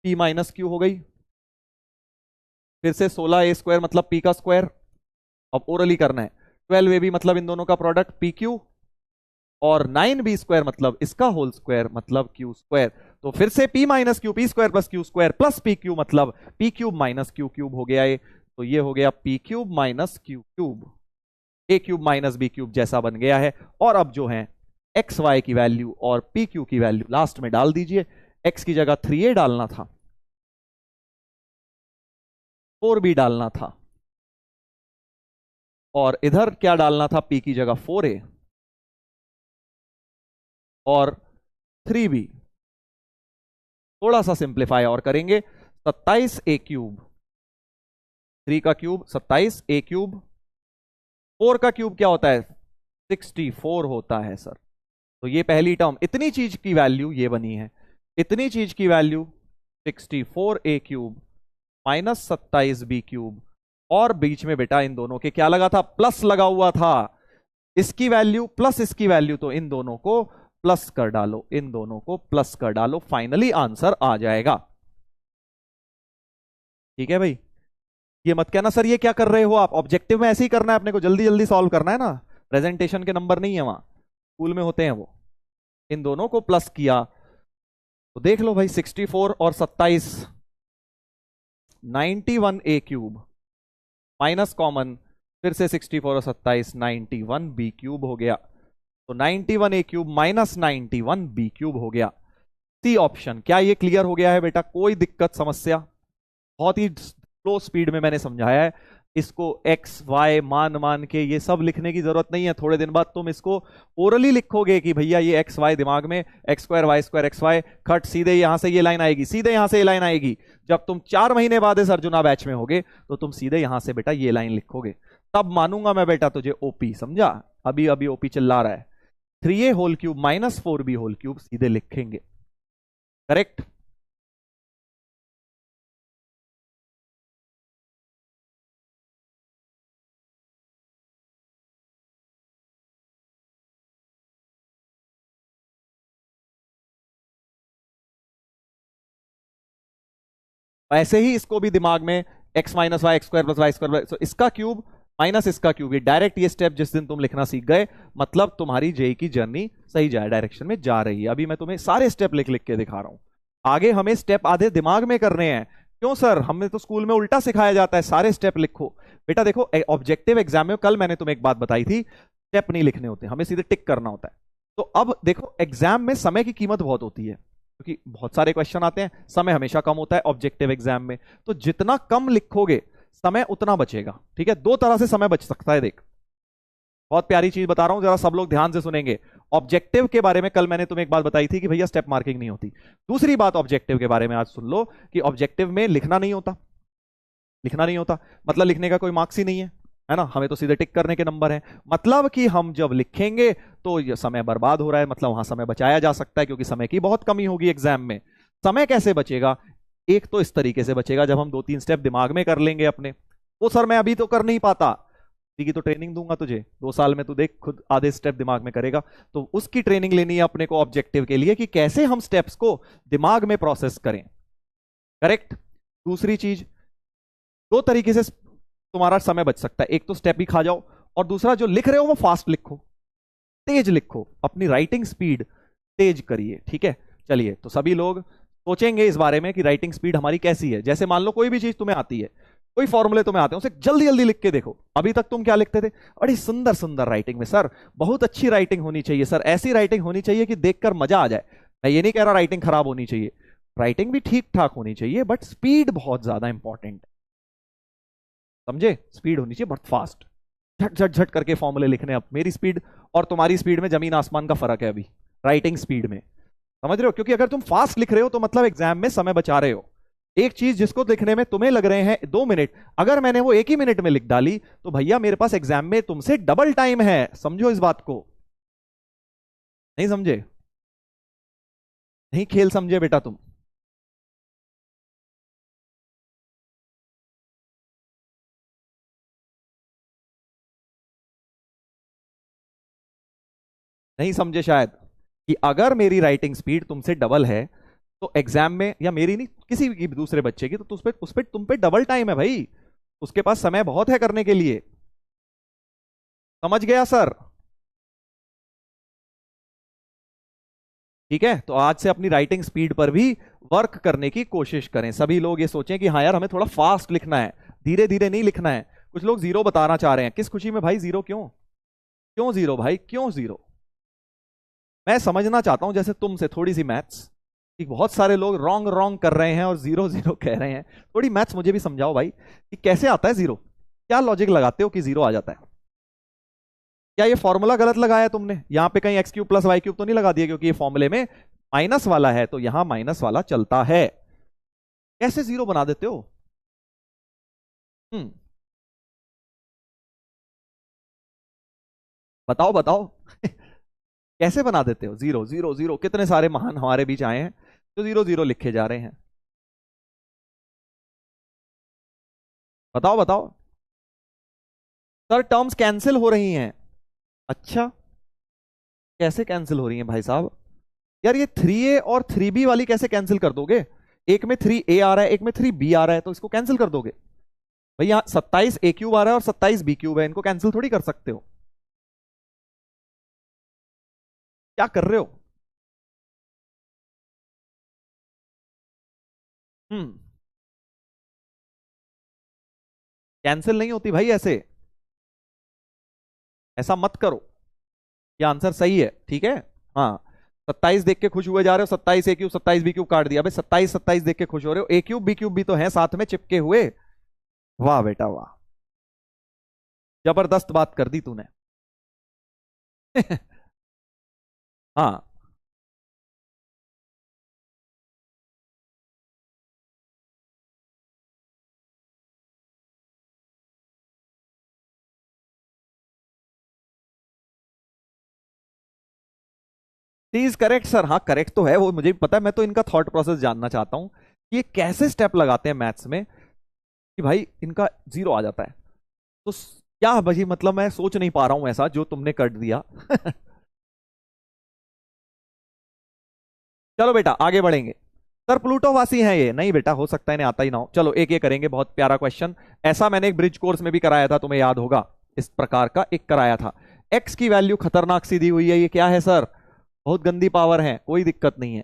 p माइनस क्यू हो गई। फिर से 16a² मतलब p का स्क्वायर। अब ओरली करना है। 12ab मतलब इन दोनों का प्रोडक्ट पी क्यू, और 9b² मतलब इसका होल स्क्वायर मतलब क्यू स्क्वायर। तो फिर से p minus Q, P square plus Q square plus P Q मतलब P cube minus Q cube हो गया ये। तो ये हो गया P cube minus Q cube, A cube minus B cube जैसा बन गया है। और अब जो है एक्स वाई की वैल्यू और पी क्यू की वैल्यू लास्ट में डाल दीजिए। एक्स की जगह 3a डालना था, 4b डालना था, और इधर क्या डालना था, p की जगह 4a और 3b। थोड़ा सा सिंप्लीफाई और करेंगे, 27a क्यूब, 3 का क्यूब 27, a क्यूब, 4 का क्यूब क्या होता है, 64 होता है सर। तो ये पहली टर्म, इतनी चीज की वैल्यू ये बनी है, इतनी चीज की value 64a cube minus 27b cube, और बीच में बेटा इन दोनों के क्या लगा था, प्लस लगा हुआ था। इसकी वैल्यू प्लस इसकी वैल्यू, तो इन दोनों को प्लस कर डालो, इन दोनों को प्लस कर डालो, फाइनली आंसर आ जाएगा। ठीक है भाई। ये मत कहना सर ये क्या कर रहे हो आप, ऑब्जेक्टिव में ऐसे ही करना है अपने को, जल्दी जल्दी सॉल्व करना है ना, प्रेजेंटेशन के नंबर नहीं है वहां, स्कूल में होते हैं वो। इन दोनों को प्लस किया तो देख लो भाई, 64 और 27, 91a क्यूब माइनस कॉमन, फिर से 64 और 27, 91b क्यूब हो गया। तो 91a cube minus 91b cube हो गया। C option. क्या ये क्लियर हो गया है बेटा, कोई दिक्कत समस्या? बहुत ही स्लो स्पीड में मैंने समझाया है। इसको एक्स वाई मान मान के ये सब लिखने की जरूरत नहीं है। थोड़े दिन बाद तुम इसको ओरली लिखोगे कि भैया ये एक्स वाई दिमाग में, x square y square x y, खट सीधे यहां से ये लाइन आएगी, सीधे यहां से ये लाइन आएगी। जब तुम 4 महीने बाद इस अर्जुना बैच में होगे तो तुम सीधे यहां से बेटा ये लाइन लिखोगे, तब मानूंगा मैं बेटा तुझे ओपी, समझा? अभी अभी ओपी चिल्ला रहा है। 3a whole cube minus 4b whole cube सीधे लिखेंगे। करेक्ट। ऐसे ही इसको भी दिमाग में x minus y x square plus Y square, तो इसका क्यूब माइनस इसका क्यूब, ये डायरेक्ट ये स्टेप जिस दिन तुम लिखना सीख गए, मतलब तुम्हारी जेई की जर्नी सही डायरेक्शन में जा रही है। अभी मैं तुम्हें सारे स्टेप लिख लिख के दिखा रहा हूं। आगे हमें स्टेप आधे दिमाग में करने हैं। क्यों सर, हमें तो स्कूल में उल्टा सिखाया जाता है, सारे स्टेप लिखो। बेटा देखो, ऑब्जेक्टिव एग्जाम में कल मैंने तुम्हें एक बात बताई थी, स्टेप नहीं लिखने होते, हमें सीधे टिक करना होता है। तो अब देखो, एग्जाम में समय की कीमत बहुत होती है, क्योंकि बहुत सारे क्वेश्चन आते हैं, समय हमेशा कम होता है ऑब्जेक्टिव एग्जाम में। तो जितना कम लिखोगे समय उतना बचेगा। ठीक है, दो तरह से समय बच सकता है। देख, बहुत प्यारी चीज बता रहा हूं, जरा सब लोग ध्यान से सुनेंगे। ऑब्जेक्टिव के बारे में कल मैंने तुम्हें एक बात बताई थी कि भैया स्टेप मार्किंग नहीं होती। दूसरी बात ऑब्जेक्टिव के बारे में आज सुन लो कि ऑब्जेक्टिव में लिखना नहीं होता। लिखना नहीं होता मतलब लिखने का कोई मार्क्स ही नहीं है ना, हमें तो सीधे टिक करने के नंबर है। मतलब कि हम जब लिखेंगे तो ये समय बर्बाद हो रहा है, मतलब वहां समय बचाया जा सकता है, क्योंकि समय की बहुत कमी होगी एग्जाम में। समय कैसे बचेगा? एक तो इस तरीके से बचेगा, जब हम 2-3 स्टेप दिमाग में कर लेंगे अपने। वो सर मैं अभी तो कर नहीं पाता, की तो ट्रेनिंग दूंगा तुझे 2 साल में, तू देख खुद आधे स्टेप दिमाग में करेगा। तो उसकी ट्रेनिंग लेनी है अपने को ऑब्जेक्टिव के लिए, कि कैसे हम स्टेप्स को दिमाग में प्रोसेस करें। करेक्ट। दूसरी चीज, 2 तरीके से तुम्हारा समय बच सकता है। एक तो स्टेप ही खा जाओ, और दूसरा जो लिख रहे हो वो फास्ट लिखो, तेज लिखो, अपनी राइटिंग स्पीड तेज करिए। ठीक है, चलिए। तो सभी लोग सोचेंगे इस बारे में कि राइटिंग स्पीड हमारी कैसी है। जैसे मान लो कोई भी चीज तुम्हें आती है, कोई फॉर्मूले तुम्हें आते हैं, उसे जल्दी जल्दी लिख के देखो। अभी तक तुम क्या लिखते थे, बड़ी सुंदर सुंदर राइटिंग में, सर बहुत अच्छी राइटिंग होनी चाहिए, सर ऐसी राइटिंग होनी चाहिए कि देखकर मजा आ जाए। मैं ये नहीं कह रहा राइटिंग खराब होनी चाहिए, राइटिंग भी ठीक ठाक होनी चाहिए, बट स्पीड बहुत ज्यादा इंपॉर्टेंट है। समझे? स्पीड होनी चाहिए बहुत फास्ट, झट झट झट करके फॉर्मूले लिखने। अब मेरी स्पीड और तुम्हारी स्पीड में जमीन आसमान का फर्क है अभी, राइटिंग स्पीड में। समझ रहे हो? क्योंकि अगर तुम फास्ट लिख रहे हो तो मतलब एग्जाम में समय बचा रहे हो। एक चीज जिसको लिखने में तुम्हें लग रहे हैं 2 मिनट, अगर मैंने वो एक ही मिनट में लिख डाली तो भैया मेरे पास एग्जाम में तुमसे डबल टाइम है, समझो इस बात को। नहीं समझे? नहीं खेल समझे बेटा तुम? नहीं समझे शायद, कि अगर मेरी राइटिंग स्पीड तुमसे डबल है तो एग्जाम में, या मेरी नहीं किसी भी दूसरे बच्चे की, तो उस पे तुम पे डबल टाइम है भाई, उसके पास समय बहुत है करने के लिए। समझ गया सर? ठीक है, तो आज से अपनी राइटिंग स्पीड पर भी वर्क करने की कोशिश करें। सभी लोग ये सोचें कि हाँ यार हमें थोड़ा फास्ट लिखना है, धीरे धीरे नहीं लिखना है। कुछ लोग जीरो बताना चाह रहे हैं, किस खुशी में भाई जीरो? क्यों क्यों जीरो भाई, क्यों जीरो? मैं समझना चाहता हूं जैसे तुमसे थोड़ी सी मैथ्स, कि बहुत सारे लोग रॉन्ग रॉन्ग कर रहे हैं और जीरो जीरो कह रहे हैं। थोड़ी मैथ्स मुझे भी समझाओ भाई, कि कैसे आता है जीरो, क्या लॉजिक लगाते हो कि जीरो आ जाता है? क्या ये फॉर्मूला गलत लगाया है तुमने? यहां पे कहीं x cube plus Y cube तो नहीं लगा दिया? क्योंकि ये फॉर्मूले में माइनस वाला है तो यहां माइनस वाला चलता है। कैसे जीरो बना देते हो? हम्म, बताओ बताओ। कैसे बना देते हो जीरो जीरो जीरो? कितने सारे महान हमारे बीच आए हैं जो जीरो जीरो लिखे जा रहे हैं। बताओ बताओ। सर टर्म्स कैंसिल हो रही हैं। अच्छा, कैसे कैंसिल हो रही हैं भाई साहब? यार ये 3a और 3b वाली कैसे कैंसिल कर दोगे? एक में 3a आ रहा है, एक में 3b आ रहा है, तो इसको कैंसिल कर दोगे? भाई यहाँ 27a क्यूब आ रहा है और 27b क्यूब है, इनको कैंसिल थोड़ी कर सकते हो। क्या कर रहे हो? हम्म, कैंसिल नहीं होती भाई ऐसे, ऐसा मत करो। ये आंसर सही है, ठीक है। हाँ, 27 देख के खुश हुए जा रहे हो, 27a क्यूब 27b क्यूब काट दिया भाई, 27 27 देख के खुश हो रहे हो, a क्यूब b क्यूब भी तो है साथ में चिपके हुए। वाह बेटा वाह, जबरदस्त बात कर दी तूने। हाँ, इज करेक्ट सर। हाँ करेक्ट तो है, वो मुझे भी पता है, मैं तो इनका थॉट प्रोसेस जानना चाहता हूं कि ये कैसे स्टेप लगाते हैं मैथ्स में कि भाई इनका जीरो आ जाता है। तो क्या भाई, मतलब मैं सोच नहीं पा रहा हूं ऐसा जो तुमने कर दिया। चलो बेटा आगे बढ़ेंगे। सर प्लूटो वासी हैं ये? नहीं बेटा, हो सकता है इन्हें आता ही ना हो। चलो एक ये करेंगे, बहुत प्यारा क्वेश्चन। ऐसा मैंने एक ब्रिज कोर्स में भी कराया था, तुम्हें याद होगा, इस प्रकार का एक कराया था। एक्स की वैल्यू खतरनाक सी दी हुई है, ये क्या है सर? बहुत गंदी पावर है, कोई दिक्कत नहीं है।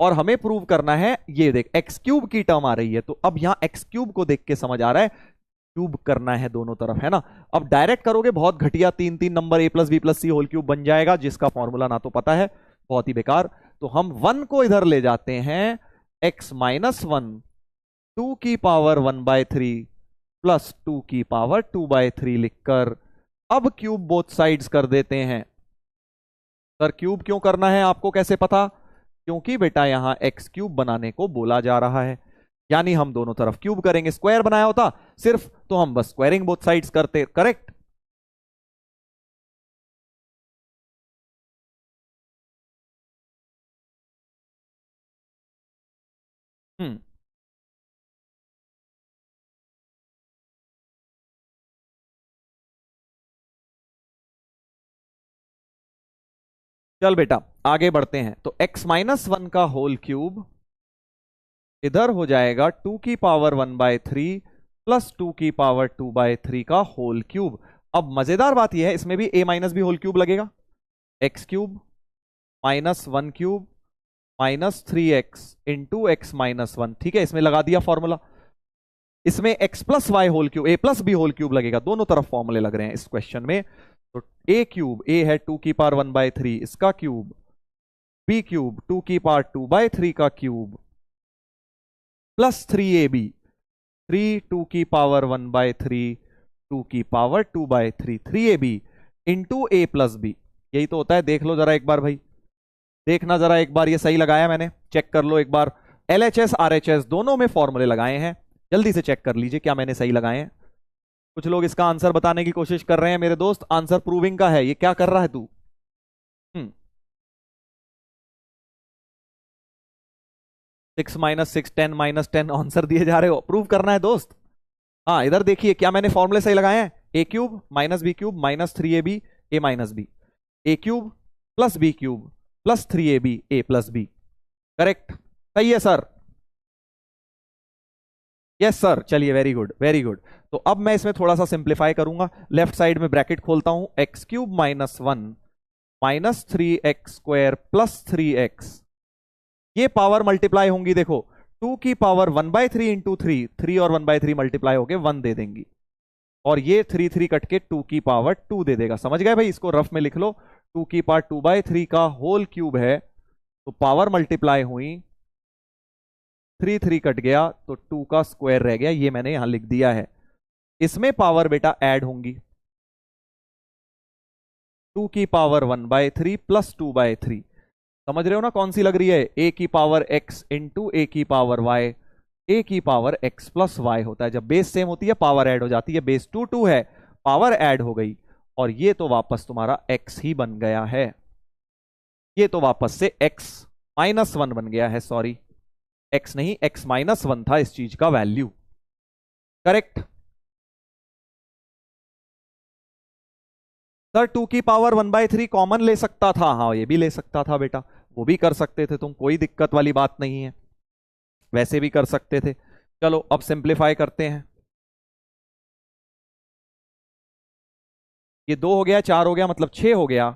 और हमें प्रूव करना है, ये देख एक्स क्यूब की टर्म आ रही है, तो अब यहां एक्स क्यूब को देख के समझ आ रहा है क्यूब करना है दोनों तरफ, है ना। अब डायरेक्ट करोगे बहुत घटिया, 3 3 number a plus B plus c whole cube बन जाएगा, जिसका फॉर्मूला ना तो पता है, बहुत ही बेकार। तो हम 1 को इधर ले जाते हैं, x-1 2 की पावर 1/3 प्लस 2 की पावर 2/3 लिखकर अब क्यूब बोथ साइड्स कर देते हैं। सर क्यूब क्यों करना है आपको कैसे पता? क्योंकि बेटा यहां एक्स क्यूब बनाने को बोला जा रहा है, यानी हम दोनों तरफ क्यूब करेंगे। स्क्वायर बनाया होता सिर्फ तो हम बस स्क्वायरिंग बोथ साइड्स करते, करेक्ट। हम्म, चल बेटा आगे बढ़ते हैं। तो x-1 का होल क्यूब इधर हो जाएगा 2 की पावर 1/3 प्लस 2 की पावर 2/3 का होल क्यूब। अब मजेदार बात यह है, इसमें भी a minus b whole cube लगेगा, x cube -1 cube -3x into x-1, ठीक है, इसमें लगा दिया फॉर्मूला। इसमें x plus y whole cube, a plus B whole cube लगेगा, दोनों तरफ फॉर्मूले लग रहे हैं इस क्वेश्चन में। तो a क्यूब, a है 2 की पावर 1/3 इसका क्यूब, b क्यूब 2 की पावर 2/3 का क्यूब प्लस 3ab, 3 2 की पावर 1/3 2 की power 2/3 3ab into a plus b. यही तो होता है, देख लो जरा एक बार भाई, देखना जरा एक बार, ये सही लगाया मैंने, चेक कर लो एक बार। LHS RHS दोनों में फॉर्मूले लगाए हैं, जल्दी से चेक कर लीजिए क्या मैंने सही लगाए हैं। कुछ लोग इसका आंसर बताने की कोशिश कर रहे हैं मेरे दोस्त, आंसर प्रूविंग का है, ये क्या कर रहा है तू? 6 - 6 10 - 10 आंसर दिए जा रहे हो, प्रूव करना है दोस्त। हाँ इधर देखिए क्या मैंने फॉर्मूले सही लगाए हैं। A³ - B³ - 3AB A - B, A³ + B³ + 3AB A + B, correct, सही है सर। यस सर, चलिए वेरी गुड वेरी गुड। तो अब मैं इसमें थोड़ा सा सिंप्लीफाई करूंगा, लेफ्ट साइड में ब्रैकेट खोलता हूं, x³ - 1 - 3x² + 3x, ये पावर मल्टीप्लाई होंगी, देखो 2 की पावर 1/3 इंटू 3, 3 और 1/3 मल्टीप्लाई होके 1 दे देंगी, और ये 3 3 कट के 2 की पावर 2 दे देगा। समझ गए भाई, इसको रफ में लिख लो, 2 की पावर 2/3 का होल क्यूब है, तो पावर मल्टीप्लाई हुई, 3 3 कट गया तो 2 का स्क्वायर रह गया, ये मैंने यहां लिख दिया है। इसमें पावर बेटा ऐड होंगी, 2 की पावर 1/3 + 2/3, समझ रहे हो ना कौन सी लग रही है, a की पावर x इंटू a की पावर y, a की पावर x + y होता है, जब बेस सेम होती है पावर ऐड हो जाती है, बेस 2 2 है, पावर ऐड हो गई, और ये तो वापस तुम्हारा x ही बन गया है, ये तो वापस से x - 1 बन गया है, सॉरी x नहीं x - 1 था इस चीज का वैल्यू, करेक्ट। सर 2 की पावर 1/3 कॉमन ले सकता था, हाँ ये भी ले सकता था बेटा, वो भी कर सकते थे तुम, कोई दिक्कत वाली बात नहीं है, वैसे भी कर सकते थे। चलो अब सिंप्लीफाई करते हैं, ये 2 हो गया, 4 हो गया, मतलब 6 हो गया,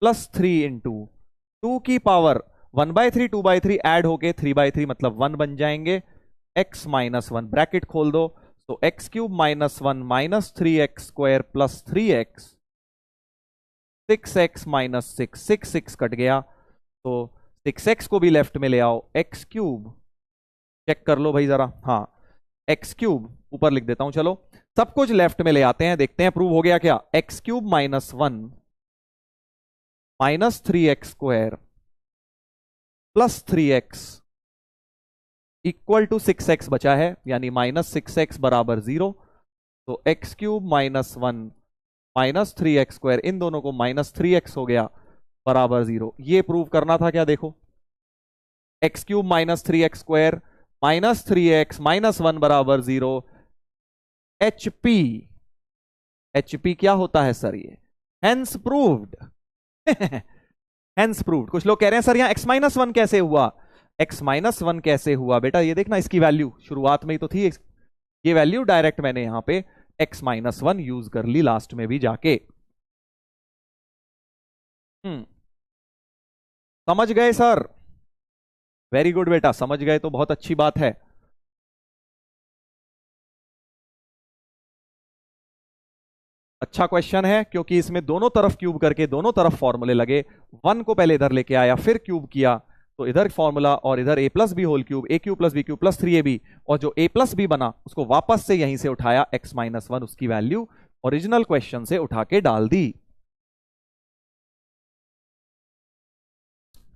+3 इंटू 2 की पावर 1/3 2/3 ऐड होके 3/3 मतलब 1 बन जाएंगे, x - 1 ब्रैकेट खोल दो, तो x³ - 1 - 3x² + 3x, 6x - 6 6 6 cut गया, तो 6x को भी लेफ्ट में ले आओ, x³ चेक कर लो भाई जरा, हाँ x³ ऊपर लिख देता हूं, चलो सब कुछ लेफ्ट में ले आते हैं, देखते हैं प्रूव हो गया क्या। x³ - 1 - 3x² + 3x = 6x बचा है, यानी -6x = 0, तो x³ - 1 - 3x², इन दोनों को -3x हो गया बराबर 0, ये प्रूव करना था क्या, देखो x³ - 3x² -3x - 1 बराबर 0, HP, HP क्या होता है सर ये, हेंस प्रूव्ड हेंस प्रूव्ड। कुछ लोग कह रहे हैं सर यहाँ x - 1 कैसे हुआ, x - 1 कैसे हुआ बेटा, ये देखना इसकी वैल्यू शुरुआत में ही तो थी, ये वैल्यू डायरेक्ट मैंने यहां पे x - 1 यूज कर ली लास्ट में भी जाके। समझ गए सर, वेरी गुड बेटा, समझ गए तो बहुत अच्छी बात है। अच्छा क्वेश्चन है, क्योंकि इसमें दोनों तरफ क्यूब करके दोनों तरफ फॉर्मूले लगे, 1 को पहले इधर लेके आया फिर क्यूब किया, तो इधर फॉर्मूला और इधर a + b whole cube, a³ + b³ + 3ab, और जो a + b बना उसको वापस से यहीं से उठाया x - 1, उसकी वैल्यू ओरिजिनल क्वेश्चन से उठा के डाल दी।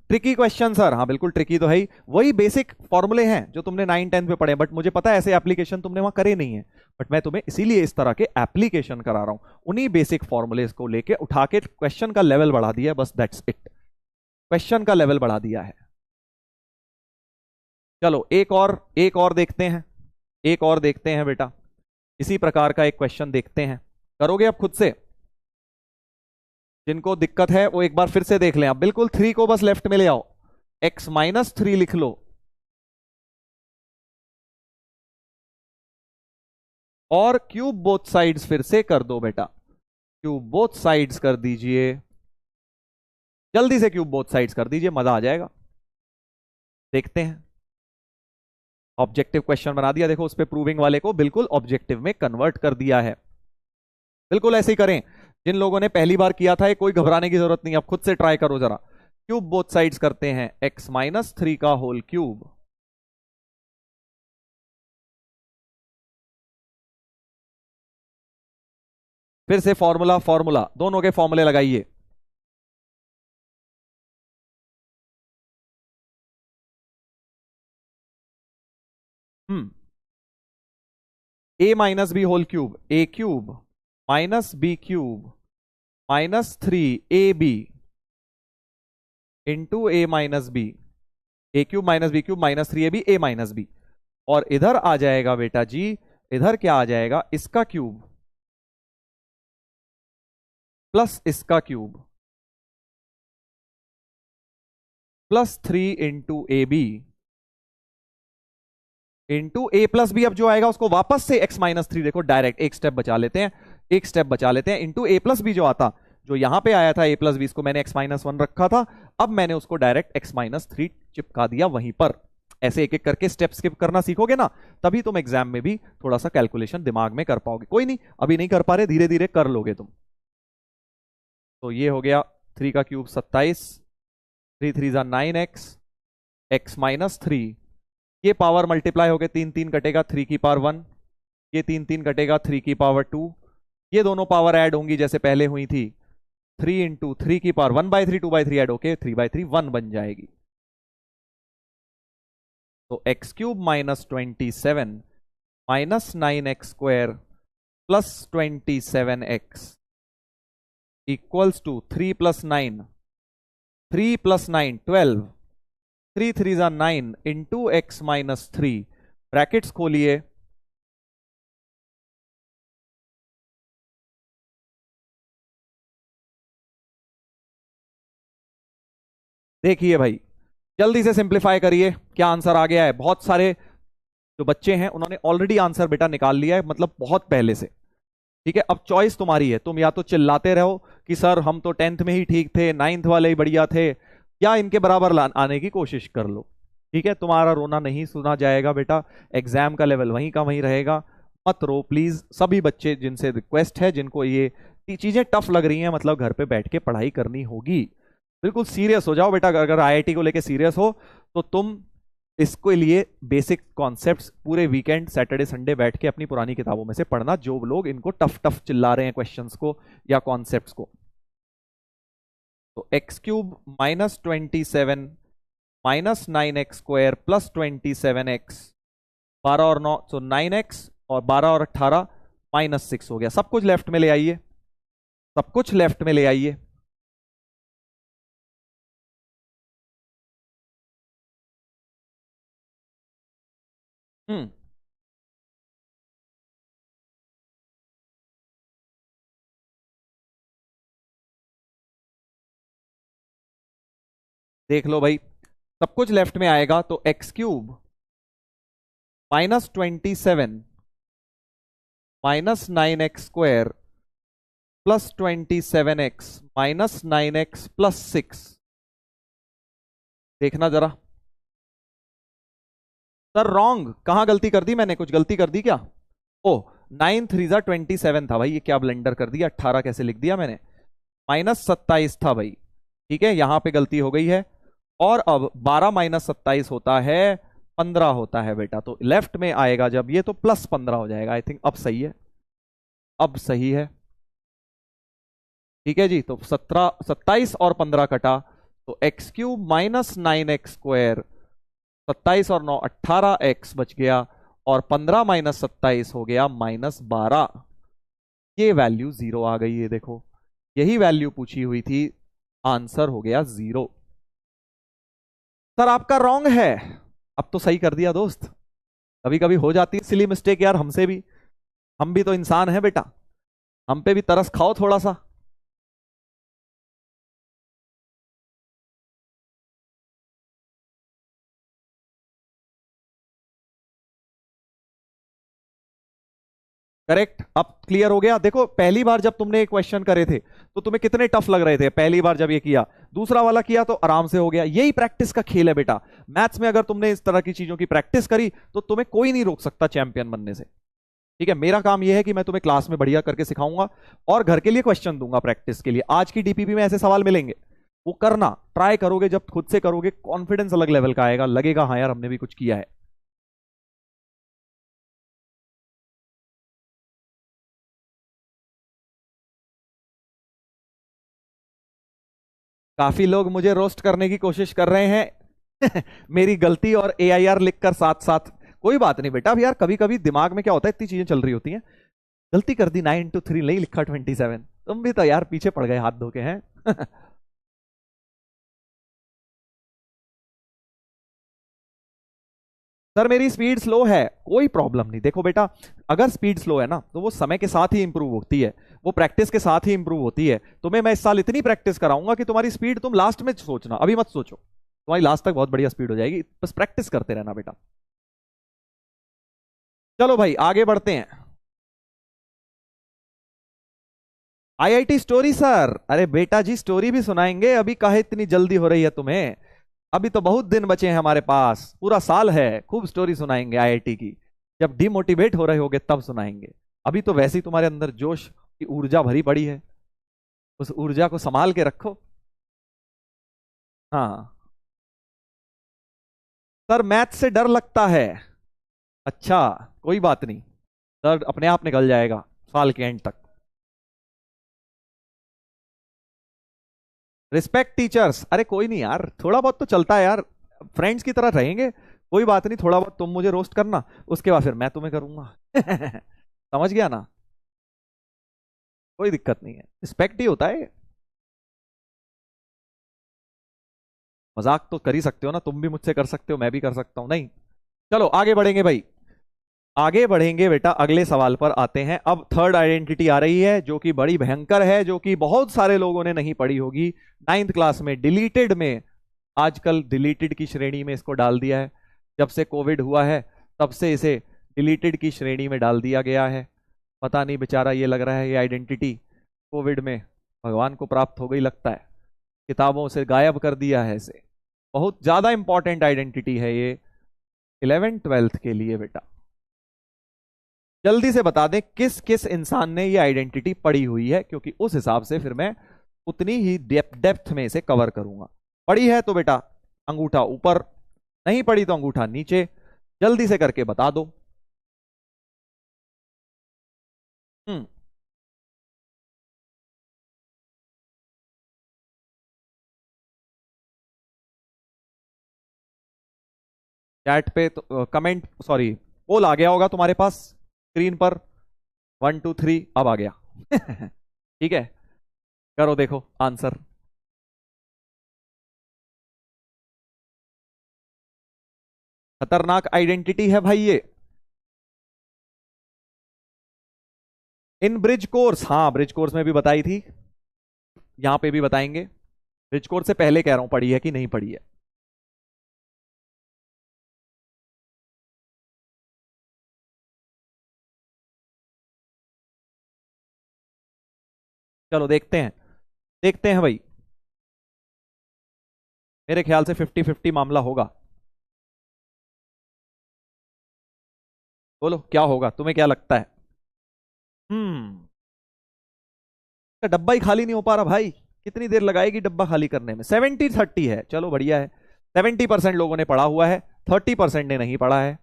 ट्रिकी क्वेश्चन सर, हाँ बिल्कुल ट्रिकी तो है ही, वही बेसिक फॉर्मूले हैं जो तुमने 9 10 पे पढ़े, बट मुझे पता है ऐसे एप्लीकेशन तुमने वहां करे नहीं है, बट मैं तुम्हें इसीलिए इस तरह के एप्लीकेशन करा रहा हूं, उन्हीं बेसिक फॉर्मूले को लेके उठा के क्वेश्चन का लेवल बढ़ा दिया, बस दैट्स इट, क्वेश्चन का लेवल बढ़ा दिया है। चलो एक और देखते हैं, एक और देखते हैं बेटा, इसी प्रकार का एक क्वेश्चन देखते हैं, करोगे अब खुद से, जिनको दिक्कत है वो एक बार फिर से देख लें, आप बिल्कुल 3 को बस लेफ्ट में ले आओ, x - 3 लिख लो, और क्यूब बोथ साइड्स फिर से कर दो बेटा, क्यूब बोथ साइड्स कर दीजिए, जल्दी से क्यूब बोथ साइड्स कर दीजिए, मजा आ जाएगा। देखते हैं, ऑब्जेक्टिव क्वेश्चन बना दिया, देखो उस पे प्रूविंग वाले को बिल्कुल ऑब्जेक्टिव में कन्वर्ट कर दिया है, बिल्कुल ऐसे ही करें, जिन लोगों ने पहली बार किया था कोई घबराने की जरूरत नहीं, अब खुद से ट्राई करो जरा। क्यूब बोथ साइड्स करते हैं, x - 3 का होल क्यूब, फिर से फॉर्मूला फॉर्मूला दोनों के फॉर्मूले लगाइए, A minus B whole cube, A cube minus B cube minus 3ab into A minus B, A cube minus B cube minus 3ab A minus B. और इधर आ जाएगा बेटा जी, इधर क्या आ जाएगा, इसका क्यूब प्लस इसका cube plus 3 into a b into A plus b. अब जो आएगा उसको वापस से x माइनस 3, देखो डायरेक्ट एक स्टेप बचा लेते हैं, एक स्टेप बचा लेते हैं, इंटू ए प्लस बी जो आता, जो यहां पे आया था ए प्लस बी, इसको मैंने x माइनस 1 रखा था, अब मैंने उसको डायरेक्ट x माइनस 3 चिपका दिया वहीं पर। ऐसे एक एक करके स्टेप स्किप करना सीखोगे ना, तभी तुम एग्जाम में भी थोड़ा सा कैलकुलेशन दिमाग में कर पाओगे। कोई नहीं, अभी नहीं कर पा रहे, धीरे धीरे कर लोगे तुम। तो ये हो गया 3 का क्यूब 27, 3 3 जा 9x, x माइनस 3, ये पावर मल्टीप्लाई हो गए, 3 3 कटेगा 3 की पावर 1, ये 3 3 कटेगा 3 की पावर 2, ये दोनों पावर ऐड होंगी जैसे पहले हुई थी, 3 इंटू 3 की पावर 1/3 2/3 ऐड होके 3/3 1 बन जाएगी। तो x cube minus 27 minus 9x square plus 27x equals to 3 plus 9, 3 plus 9 12, 3 3 जा 9 इंटू एक्स माइनस 3, ब्रैकेट्स खोलिए, देखिए भाई जल्दी से सिंप्लीफाई करिए, क्या आंसर आ गया है। बहुत सारे जो बच्चे हैं उन्होंने ऑलरेडी आंसर बेटा निकाल लिया है, मतलब बहुत पहले से। ठीक है, अब चॉइस तुम्हारी है, तुम या तो चिल्लाते रहो कि सर हम तो 10th में ही ठीक थे, 9th वाले ही बढ़िया थे, या इनके बराबर आने की कोशिश कर लो। ठीक है, तुम्हारा रोना नहीं सुना जाएगा बेटा, एग्जाम का लेवल वहीं का वहीं रहेगा, मत रो प्लीज। सभी बच्चे जिनसे रिक्वेस्ट है, जिनको ये चीजें टफ लग रही हैं, मतलब घर पे बैठ के पढ़ाई करनी होगी, बिल्कुल सीरियस हो जाओ बेटा। अगर आईआईटी को लेके सीरियस हो तो तुम इसके लिए बेसिक कॉन्सेप्ट्स पूरे वीकेंड सैटरडे संडे बैठ के अपनी पुरानी किताबों में से पढ़ना, जो लोग इनको टफ टफ चिल्ला रहे हैं क्वेश्चंस को या कॉन्सेप्ट्स को। तो x cube minus 27 minus 9x square plus 27x, 12 और 9 तो 9x, और 12 और 18 माइनस 6 हो गया। सब कुछ लेफ्ट में ले आइए, सब कुछ लेफ्ट में ले आइए। देख लो भाई, सब कुछ लेफ्ट में आएगा, तो x cube minus 27 minus 9x square plus 27x minus 9x plus 6। देखना जरा, सर रॉन्ग, कहां गलती कर दी मैंने, कुछ गलती कर दी क्या? ओ 9 3 जा 27 था भाई, ये क्या ब्लेंडर कर दिया, 18 कैसे लिख दिया मैंने, माइनस 27 था भाई। ठीक है, यहां पे गलती हो गई है। और अब 12 माइनस 27 होता है 15 होता है बेटा, तो लेफ्ट में आएगा जब ये, तो प्लस 15 हो जाएगा। आई थिंक अब सही है, अब सही है। ठीक है जी, तो 17 27 और 15 कटा, तो x cube minus 9x square, 27 और 9 18x बच गया, और 15 माइनस 27 हो गया माइनस 12। ये वैल्यू 0 आ गई है, देखो यही वैल्यू पूछी हुई थी, आंसर हो गया 0। सर आपका रॉन्ग है, अब तो सही कर दिया दोस्त। कभी कभी हो जाती है सिली मिस्टेक यार, हमसे भी, हम भी तो इंसान हैं बेटा, हम पे भी तरस खाओ थोड़ा सा। करेक्ट, अब क्लियर हो गया। देखो पहली बार जब तुमने क्वेश्चन करे थे तो तुम्हें कितने टफ लग रहे थे, पहली बार जब ये किया, दूसरा वाला किया तो आराम से हो गया। यही प्रैक्टिस का खेल है बेटा, मैथ्स में अगर तुमने इस तरह की चीजों की प्रैक्टिस करी तो तुम्हें कोई नहीं रोक सकता चैंपियन बनने से। ठीक है, मेरा काम यह है कि मैं तुम्हें क्लास में बढ़िया करके सिखाऊंगा और घर के लिए क्वेश्चन दूंगा प्रैक्टिस के लिए। आज की डीपीपी में ऐसे सवाल मिलेंगे, वो करना ट्राई करोगे, जब खुद से करोगे कॉन्फिडेंस अलग लेवल का आएगा, लगेगा हाँ यार हमने भी कुछ किया है। काफी लोग मुझे रोस्ट करने की कोशिश कर रहे हैं मेरी गलती और एआईआर लिखकर साथ साथ, कोई बात नहीं बेटा, अब यार कभी कभी दिमाग में क्या होता है, इतनी चीजें चल रही होती हैं, गलती कर दी, 9 into 3 नहीं लिखा 27। तुम भी तो यार पीछे पड़ गए हाथ धो के हैं। सर मेरी स्पीड स्लो है, कोई प्रॉब्लम नहीं। देखो बेटा, अगर स्पीड स्लो है ना तो वो समय के साथ ही इंप्रूव होती है, वो प्रैक्टिस के साथ ही इंप्रूव होती है। तुम्हें मैं इस साल इतनी प्रैक्टिस कराऊंगा कि तुम्हारी स्पीड तुम लास्ट में सोचना, अभी मत सोचो, तुम्हारी लास्ट तक बहुत बढ़िया स्पीड हो जाएगी, बस प्रैक्टिस करते रहना बेटा। चलो भाई आगे बढ़ते हैं। आईआईटी स्टोरी सर, अरे बेटा जी स्टोरी भी सुनाएंगे, अभी काहे इतनी जल्दी हो रही है तुम्हें? अभी तो बहुत दिन बचे हैं हमारे पास, पूरा साल है, खूब स्टोरी सुनाएंगे आईआईटी की। जब डिमोटिवेट हो रहे होगे तब सुनाएंगे, अभी तो वैसे ही तुम्हारे अंदर जोश की ऊर्जा भरी पड़ी है, उस ऊर्जा को संभाल के रखो। हाँ सर मैथ से डर लगता है। अच्छा, कोई बात नहीं, डर अपने आप निकल जाएगा साल के एंड तक। रिस्पेक्ट टीचर्स, अरे कोई नहीं यार, थोड़ा बहुत तो चलता है यार, फ्रेंड्स की तरह रहेंगे, कोई बात नहीं, थोड़ा बहुत तुम मुझे रोस्ट करना, उसके बाद फिर मैं तुम्हें करूंगा। समझ गया ना, कोई दिक्कत नहीं है, रिस्पेक्ट ही होता है। मजाक तो कर ही सकते हो ना, तुम भी मुझसे कर सकते हो, मैं भी कर सकता हूं, नहीं? चलो आगे बढ़ेंगे भाई, आगे बढ़ेंगे बेटा, अगले सवाल पर आते हैं। अब थर्ड आइडेंटिटी आ रही है जो कि बड़ी भयंकर है, जो कि बहुत सारे लोगों ने नहीं पढ़ी होगी, 9th क्लास में, डिलीटेड में, आजकल डिलीटेड की श्रेणी में इसको डाल दिया है। जब से कोविड हुआ है तब से इसे डिलीटेड की श्रेणी में डाल दिया गया है। पता नहीं बेचारा, ये लग रहा है ये आइडेंटिटी कोविड में भगवान को प्राप्त हो गई लगता है, किताबों से गायब कर दिया है इसे। बहुत ज्यादा इंपॉर्टेंट आइडेंटिटी है ये 11th-12th के लिए बेटा। जल्दी से बता दें किस किस इंसान ने ये आइडेंटिटी पढ़ी हुई है, क्योंकि उस हिसाब से फिर मैं उतनी ही डेप्थ में इसे कवर करूंगा। पढ़ी है तो बेटा अंगूठा ऊपर, नहीं पढ़ी तो अंगूठा नीचे, जल्दी से करके बता दो। हम्म चैट पे तो कमेंट, सॉरी, पोल आ गया होगा तुम्हारे पास स्क्रीन पर, 1 2 3 अब आ गया। ठीक है, करो देखो आंसर। खतरनाक आइडेंटिटी है भाई ये। इन ब्रिज कोर्स, हाँ ब्रिज कोर्स में भी बताई थी, यहां पे भी बताएंगे। ब्रिज कोर्स से पहले कह रहा हूं, पढ़ी है कि नहीं पढ़ी है? चलो देखते हैं, देखते हैं भाई, मेरे ख्याल से 50-50 मामला होगा। बोलो क्या होगा, तुम्हें क्या लगता है? हम्म डब्बा ही खाली नहीं हो पा रहा भाई, कितनी देर लगाएगी डब्बा खाली करने में? 70-30 है, चलो बढ़िया है, 70% लोगों ने पढ़ा हुआ है, 30% ने नहीं पढ़ा है।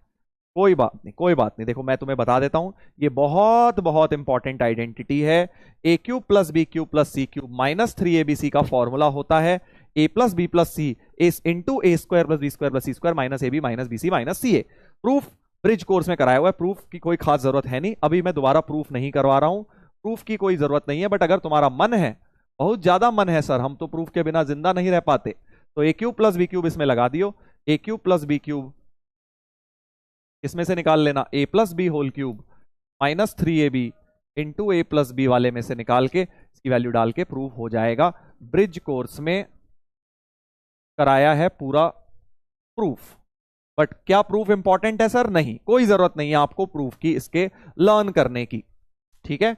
कोई बात नहीं, कोई बात नहीं, देखो मैं तुम्हें बता देता हूं, ये बहुत बहुत इंपॉर्टेंट आइडेंटिटी है। A cube plus B cube plus C cube minus 3abc का फॉर्मूला होता है A plus B plus C इस into A square plus B square plus C square minus A B minus B C minus C A. Proof bridge course में कराया हुआ है, proof की कोई खास जरूरत है नहीं, अभी मैं दोबारा प्रूफ नहीं करवा रहा हूं, प्रूफ की कोई जरूरत नहीं है, बट अगर तुम्हारा मन है, बहुत ज्यादा मन है सर, हम तो प्रूफ के बिना जिंदा नहीं रह पाते, तो ए क्यूब प्लस बी क्यूब इसमें लगा दियो। A cube plus B cube इसमें से निकाल लेना, A plus B whole cube minus 3ab into A plus B वाले में से निकाल के इसकी वैल्यू डाल के प्रूफ हो जाएगा। ब्रिज कोर्स में कराया है पूरा प्रूफ, बट क्या प्रूफ इंपॉर्टेंट है सर? नहीं, कोई जरूरत नहीं है आपको प्रूफ की इसके लर्न करने की, ठीक है,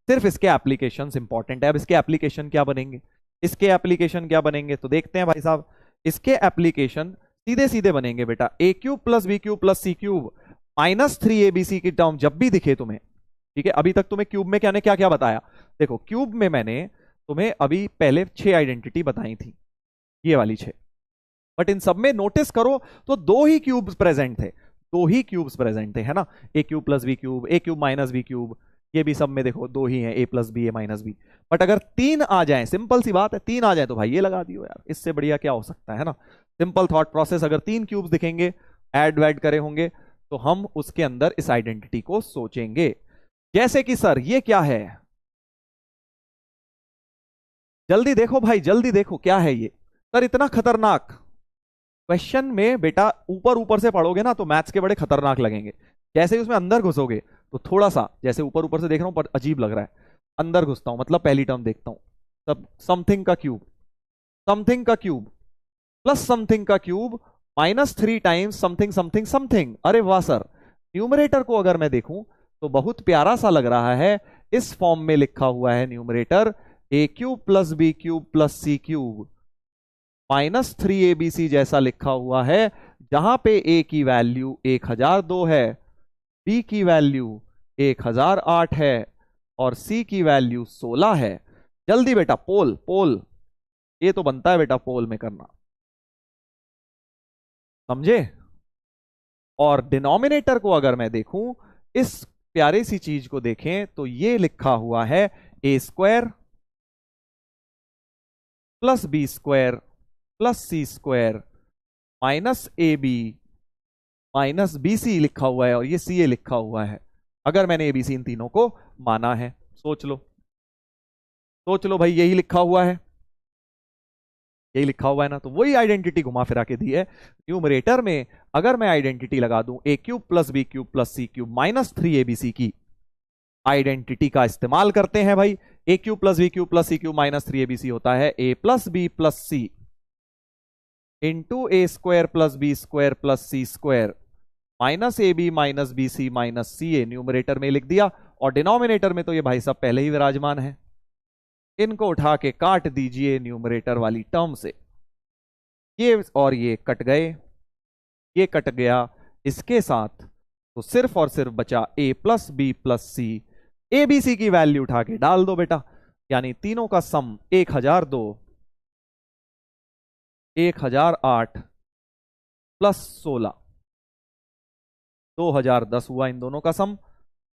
सिर्फ इसके एप्लीकेशंस इंपॉर्टेंट है। अब इसके एप्लीकेशन क्या बनेंगे, इसके एप्लीकेशन क्या बनेंगे तो देखते हैं भाई साहब। इसके एप्लीकेशन सीधे सीधे बनेंगे बेटा, ए cube plus B cube plus C cube minus 3abc की टर्म जब भी दिखे तुम्हें, ठीक है, अभी तक तुम्हें क्यूब में क्या ने क्या क्या बताया, देखो क्यूब में मैंने तुम्हें अभी पहले 6 आइडेंटिटी बताई थी, ये वाली 6, बट इन सब में नोटिस करो तो 2 ही क्यूब्स प्रेजेंट थे, 2 ही क्यूब्स प्रेजेंट थे, है ना, A cube plus B cube, A cube minus B cube, ये भी सब में देखो 2 ही है, A plus B A minus B. But अगर 3 आ जाए, सिंपल सी बात है, 3 आ जाए तो भाई ये लगा दियो यार, इससे बढ़िया क्या हो सकता है ना, सिंपल थॉट प्रोसेस। अगर 3 क्यूब्स दिखेंगे, ऐड वैड करे होंगे तो हम उसके अंदर इस आइडेंटिटी को सोचेंगे। जैसे कि सर ये क्या है, जल्दी देखो भाई, जल्दी देखो क्या है ये। सर इतना खतरनाक क्वेश्चन में बेटा ऊपर ऊपर से पढ़ोगे ना तो मैथ्स के बड़े खतरनाक लगेंगे। जैसे ही उसमें अंदर घुसोगे तो थोड़ा सा, जैसे ऊपर ऊपर से देख रहा हूं पर अजीब लग रहा है, अंदर घुसता हूं मतलब पहली टर्म देखता हूं, तब समथिंग का क्यूब, समथिंग का क्यूब प्लस समथिंग का cube -3 times something something something. अरे वाह सर, न्यूमरेटर को अगर मैं देखूं तो बहुत प्यारा सा लग रहा है। इस फॉर्म में लिखा हुआ है numerator A cube plus B cube plus C cube, -3abc जैसा लिखा हुआ है, जहां पे ए की वैल्यू 1002 है, बी की वैल्यू 1008 है और सी की वैल्यू 16 है। जल्दी बेटा पोल पोल, ये तो बनता है बेटा पोल में करना, समझे। और डिनोमिनेटर को अगर मैं देखूं, इस प्यारी सी चीज को देखें तो ये लिखा हुआ है A square plus B square plus C square -ab minus B C लिखा हुआ है और ये सी ए लिखा हुआ है। अगर मैंने एबीसी इन तीनों को माना है, सोच लो, सोच लो भाई, यही लिखा हुआ है, यही लिखा हुआ है ना, तो वही आइडेंटिटी घुमा फिरा के दी है न्यूमरेटर में। अगर मैं आइडेंटिटी लगा दूं A cube plus B cube plus C cube -3abc की आइडेंटिटी का इस्तेमाल करते हैं भाई। A cube plus B cube plus C cube -3abc होता है A plus B plus C into A square plus B square plus C square -ab minus B C minus C A, numerator में लिख दिया। और denominator में तो ये भाई साहब पहले ही विराजमान है, इनको उठा के काट दीजिए न्यूमरेटर वाली टर्म से, ये और ये कट गए, ये कट गया इसके साथ, तो सिर्फ और सिर्फ बचा A plus B plus C. A B C की वैल्यू उठा के डाल दो बेटा, यानी तीनों का सम 1002, 1008 प्लस 16, 2010 हुआ इन दोनों का सम।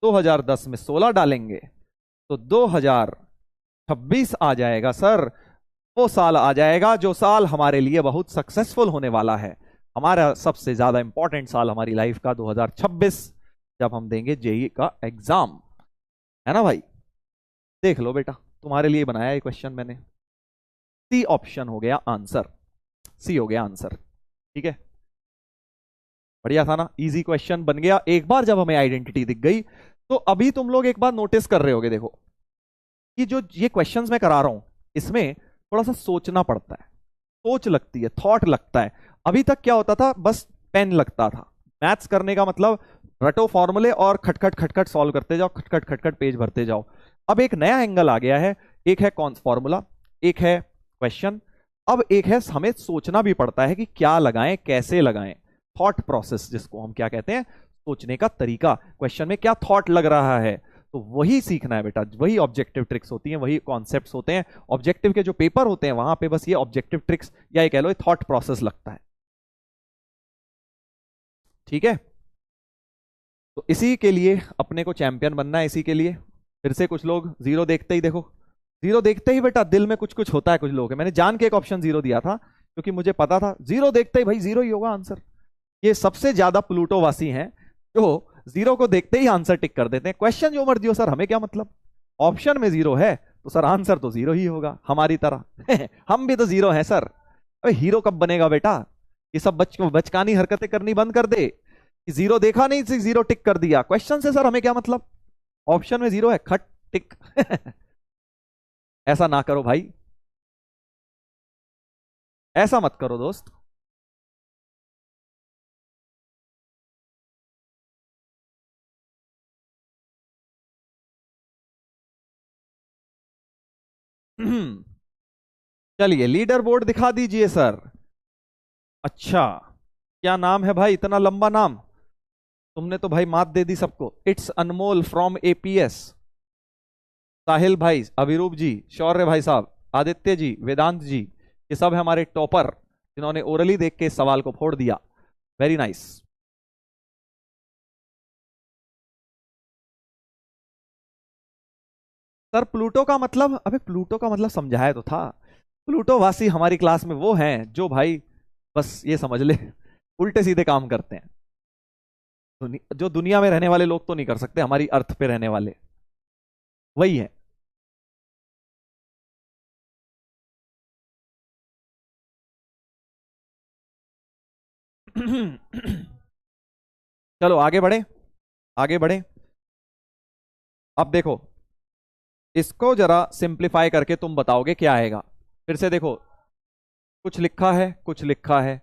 2010 में 16 डालेंगे तो 2026 आ जाएगा सर। वो साल आ जाएगा जो साल हमारे लिए बहुत सक्सेसफुल होने वाला है, हमारा सबसे ज्यादा इंपॉर्टेंट साल हमारी लाइफ का 2026, जब हम देंगे जेई का एग्जाम, है ना भाई। देख लो बेटा, तुम्हारे लिए बनाया ये क्वेश्चन मैंने। सी ऑप्शन हो गया आंसर, सी हो गया आंसर, ठीक है। बढ़िया था ना, इजी क्वेश्चन बन गया। एक बार जब हमें आइडेंटिटी दिख गई तो अभी तुम लोग एक बार नोटिस कर रहे होगे, देखो कि जो ये क्वेश्चंस मैं करा रहा हूं इसमें थोड़ा सा सोचना पड़ता है, सोच लगती है, थॉट लगता है। अभी तक क्या होता था, बस पेन लगता था। मैथ्स करने का मतलब रटो फॉर्मूले और खटखट खटखट सॉल्व करते जाओ, खटखट खटखट पेज भरते जाओ। अब एक नया एंगल आ गया है, एक है कौन फॉर्मूला, एक है क्वेश्चन, अब एक है हमें सोचना भी पड़ता है कि क्या लगाएं कैसे लगाएं। थॉट प्रोसेस जिसको हम क्या कहते हैं, सोचने का तरीका, क्वेश्चन में क्या थॉट लग रहा है, तो वही सीखना है बेटा। वही ऑब्जेक्टिव ट्रिक्स होती हैं, वही कॉन्सेप्ट्स होते हैं। ऑब्जेक्टिव के जो पेपर होते हैं वहां पे बस ये ऑब्जेक्टिव ट्रिक्स या ये कह लो थॉट प्रोसेस लगता है, ठीक है। तो इसी के लिए अपने को चैंपियन बनना है, इसी के लिए फिर से कुछ लोग जीरो देखते ही, देखो जीरो देखते ही बेटा दिल में कुछ कुछ होता है कुछ लोगों के। मैंने जान के एक ऑप्शन जीरो दिया था क्योंकि मुझे पता था जीरो देखते ही भाई जीरो ही होगा आंसर। ये सबसे ज्यादा प्लूटो वासी हैं जो जीरो को देखते ही आंसर टिक कर देते हैं। क्वेश्चन जो मर्जी हो सर, हमें क्या मतलब, ऑप्शन में जीरो है तो सर आंसर तो जीरो ही होगा हमारी तरह। हम भी तो जीरो हैं सर। अबे हीरो कब बनेगा बेटा, ये सब बचकानी हरकतें करनी बंद कर दे कि जीरो देखा नहीं जीरो टिक कर दिया। क्वेश्चन से सर हमें क्या मतलब, ऑप्शन में जीरो है खट टिक। ऐसा ना करो भाई, ऐसा मत करो दोस्त। चलिए लीडर बोर्ड दिखा दीजिए सर। अच्छा, क्या नाम है भाई, इतना लंबा नाम, तुमने तो भाई मात दे दी सबको। इट्स अनमोल फ्रॉम एपीएस, साहिल भाई, अभिरूप जी, शौर्य भाई साहब, आदित्य जी, वेदांत जी, ये सब है हमारे टॉपर जिन्होंने ओरली देख के इस सवाल को फोड़ दिया। Very nice. सर प्लूटो का मतलब, अबे प्लूटो का मतलब समझाया तो था। प्लूटो वासी हमारी क्लास में वो हैं जो भाई बस ये समझ ले उल्टे सीधे काम करते हैं। जो दुनिया में रहने वाले लोग तो नहीं कर सकते, हमारी अर्थ पे रहने वाले वही है। चलो आगे बढ़े, आगे बढ़े। अब देखो, इसको जरा सिंप्लीफाई करके तुम बताओगे क्या आएगा। फिर से देखो, कुछ लिखा है, कुछ लिखा है,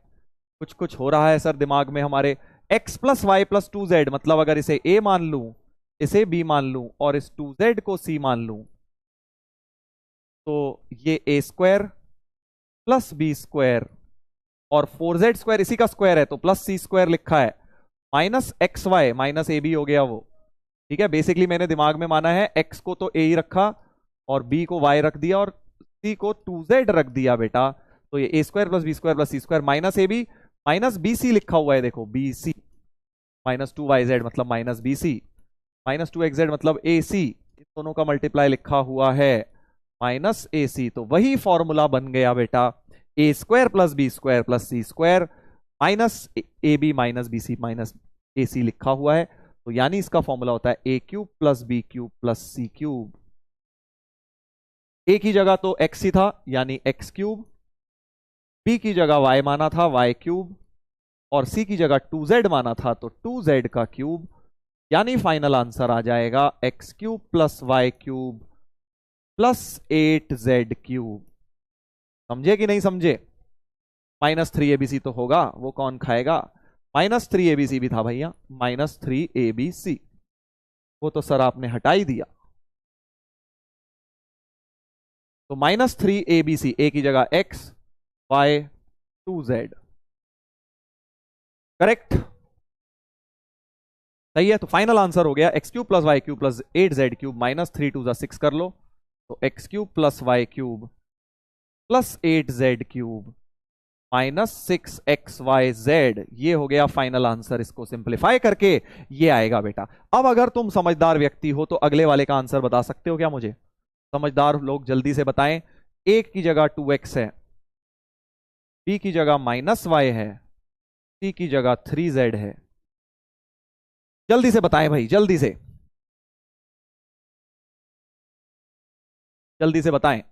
कुछ कुछ हो रहा है सर दिमाग में हमारे। x plus y plus two z, मतलब अगर इसे a मान लूं, इसे b मान लूं और इस टू जेड को c मान लूं, तो ये a square plus B square और फोर जेड स्क्वायर इसी का स्क्वायर है तो प्लस सी स्क्वायर लिखा है, माइनस एक्स वाई माइनस ए बी हो गया वो। ठीक है, बेसिकली मैंने दिमाग में माना है x को तो a ही रखा और b को y रख दिया और c को टू जेड रख दिया बेटा। तो ये a square plus C square minus A B minus B C लिखा हुआ है, देखो B C minus two Y Z मतलब minus B C minus two X Z मतलब ए सी, इन दोनों का मल्टीप्लाई लिखा हुआ है माइनस ए सी। तो वही फॉर्मूला बन गया बेटा, A square plus B square plus C square minus A B minus B C minus A C लिखा हुआ है। तो यानी इसका फॉर्मूला होता है A cube plus B cube plus C cube. A की जगह तो एक्स ही था यानी एक्स क्यूब, बी की जगह वाई माना था वाई क्यूब और सी की जगह टू जेड माना था तो टू जेड का क्यूब। यानी फाइनल आंसर आ जाएगा x cube plus Y cube plus eight z cube. समझे कि नहीं समझे? माइनस थ्री एबीसी तो होगा, वो कौन खाएगा? माइनस थ्री एबीसी भी था भैया, माइनस थ्री एबीसी, वो तो सर आपने हटा ही दिया। तो माइनस थ्री एबीसी, ए की जगह x y two z, correct, सही है। तो फाइनल आंसर हो गया x cube plus Y cube plus eight z cube minus three two जा सिक्स कर लो, तो x cube plus Y cube plus eight z cube minus six x y z, ये हो गया फाइनल आंसर। इसको सिंप्लीफाई करके ये आएगा बेटा। अब अगर तुम समझदार व्यक्ति हो तो अगले वाले का आंसर बता सकते हो क्या मुझे? समझदार लोग जल्दी से बताएं। ए की जगह टू एक्स है, बी की जगह माइनस वाई है, सी की जगह थ्री जेड है। जल्दी से बताएं भाई, जल्दी से, जल्दी से बताएं।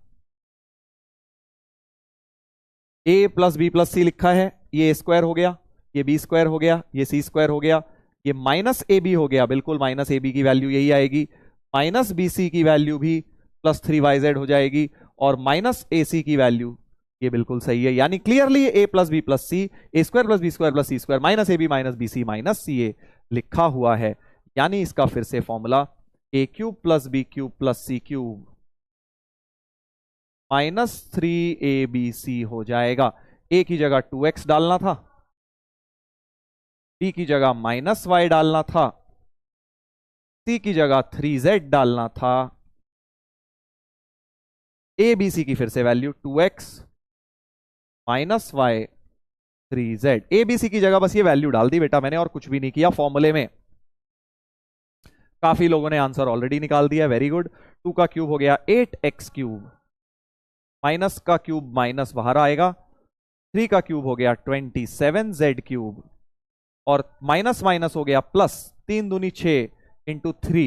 ए प्लस बी प्लस सी लिखा है, ये ए स्क्वायर हो गया, ये बी स्क्वायर हो गया, ये सी स्क्वायर हो गया, ये माइनस ए बी हो गया, बिल्कुल माइनस ए बी की वैल्यू यही आएगी, माइनस बी सी की वैल्यू भी प्लस थ्री वाई जेड हो जाएगी और माइनस ए सी की वैल्यू ये बिल्कुल सही है। यानी clearly A plus B plus C, A square plus B square plus C square minus A B minus B C minus C A लिखा हुआ है। यानी इसका फिर से formula A cube plus B cube plus C cube minus three A B C हो जाएगा। ए की जगह टू एक्स डालना था, बी की जगह माइनस वाई डालना था, सी की जगह थ्री जेड डालना था, ए बी सी की फिर से value two x minus y three z, A B C की जगह बस ये वैल्यू डाल दी बेटा मैंने और कुछ भी नहीं किया फॉर्मूले में। काफी लोगों ने आंसर ऑलरेडी निकाल दिया, वेरी गुड। टू का क्यूब हो गया एट एक्स क्यूब, माइनस का क्यूब माइनस बाहर आएगा, थ्री का क्यूब हो गया ट्वेंटी सेवन जेड क्यूब और माइनस माइनस हो गया प्लस, तीन दूनी छह into three,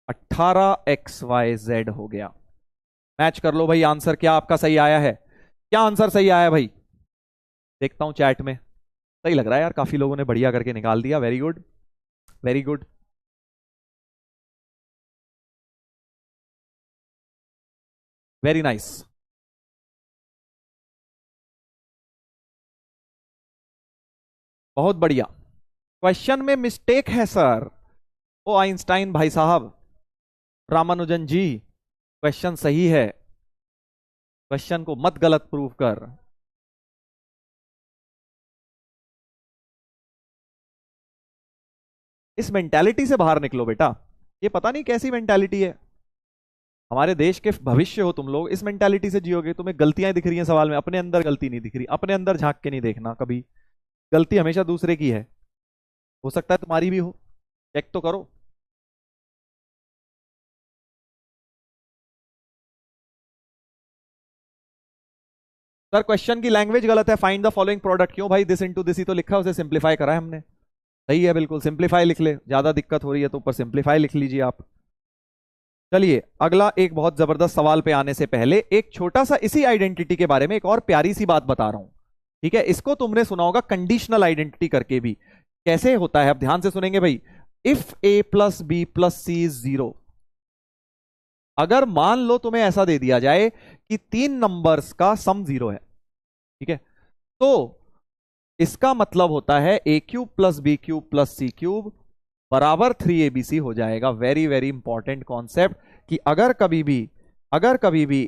18 x y z हो गया। मैच कर लो भाई आंसर, क्या आपका सही आया है? क्या आंसर सही आया भाई? देखता हूं चैट में। सही लग रहा है यार, काफी लोगों ने बढ़िया करके निकाल दिया, very good, very good. Very nice. बहुत बढ़िया। क्वेश्चन में मिस्टेक है सर। ओ आइंस्टाइन भाई साहब, रामानुजन जी, क्वेश्चन सही है, क्वेश्चन को मत गलत प्रूव कर। इस मेंटालिटी से बाहर निकलो बेटा, ये पता नहीं कैसी मेंटालिटी है। हमारे देश के भविष्य हो तुम लोग, इस मेंटालिटी से जियोगे। तुम्हें गलतियां दिख रही हैं सवाल में, अपने अंदर गलती नहीं दिख रही। अपने अंदर झांक के नहीं देखना कभी, गलती हमेशा दूसरे की है, हो सकता है तुम्हारी भी हो, चेक तो करो। सर क्वेश्चन की लैंग्वेज गलत है, फाइंड द फॉलोइंग प्रोडक्ट। क्यों भाई, दिस इनटू दिस ही तो लिखा है, उसे सिंप्लीफाई करा है हमने। सही है, बिल्कुल सिंप्लीफाई लिख ले, ज्यादा दिक्कत हो रही है तो ऊपर सिंप्लीफाई लिख लीजिए आप। चलिए अगला एक बहुत जबरदस्त सवाल पे आने से पहले एक छोटा सा इसी आइडेंटिटी के बारे में एक और प्यारी सी बात बता रहा हूं, ठीक है। इसको तुमने सुना होगा कंडीशनल आइडेंटिटी करके भी। कैसे होता है, अब ध्यान से सुनेंगे भाई। If A plus B plus c is 0, अगर मान लो तुम्हें ऐसा दे दिया जाए कि 3 नंबर्स का सम 0 है, ठीक है, तो इसका मतलब होता है A cube plus B cube plus C cube बराबर 3abc हो जाएगा। वेरी वेरी इंपॉर्टेंट कॉन्सेप्ट कि अगर कभी भी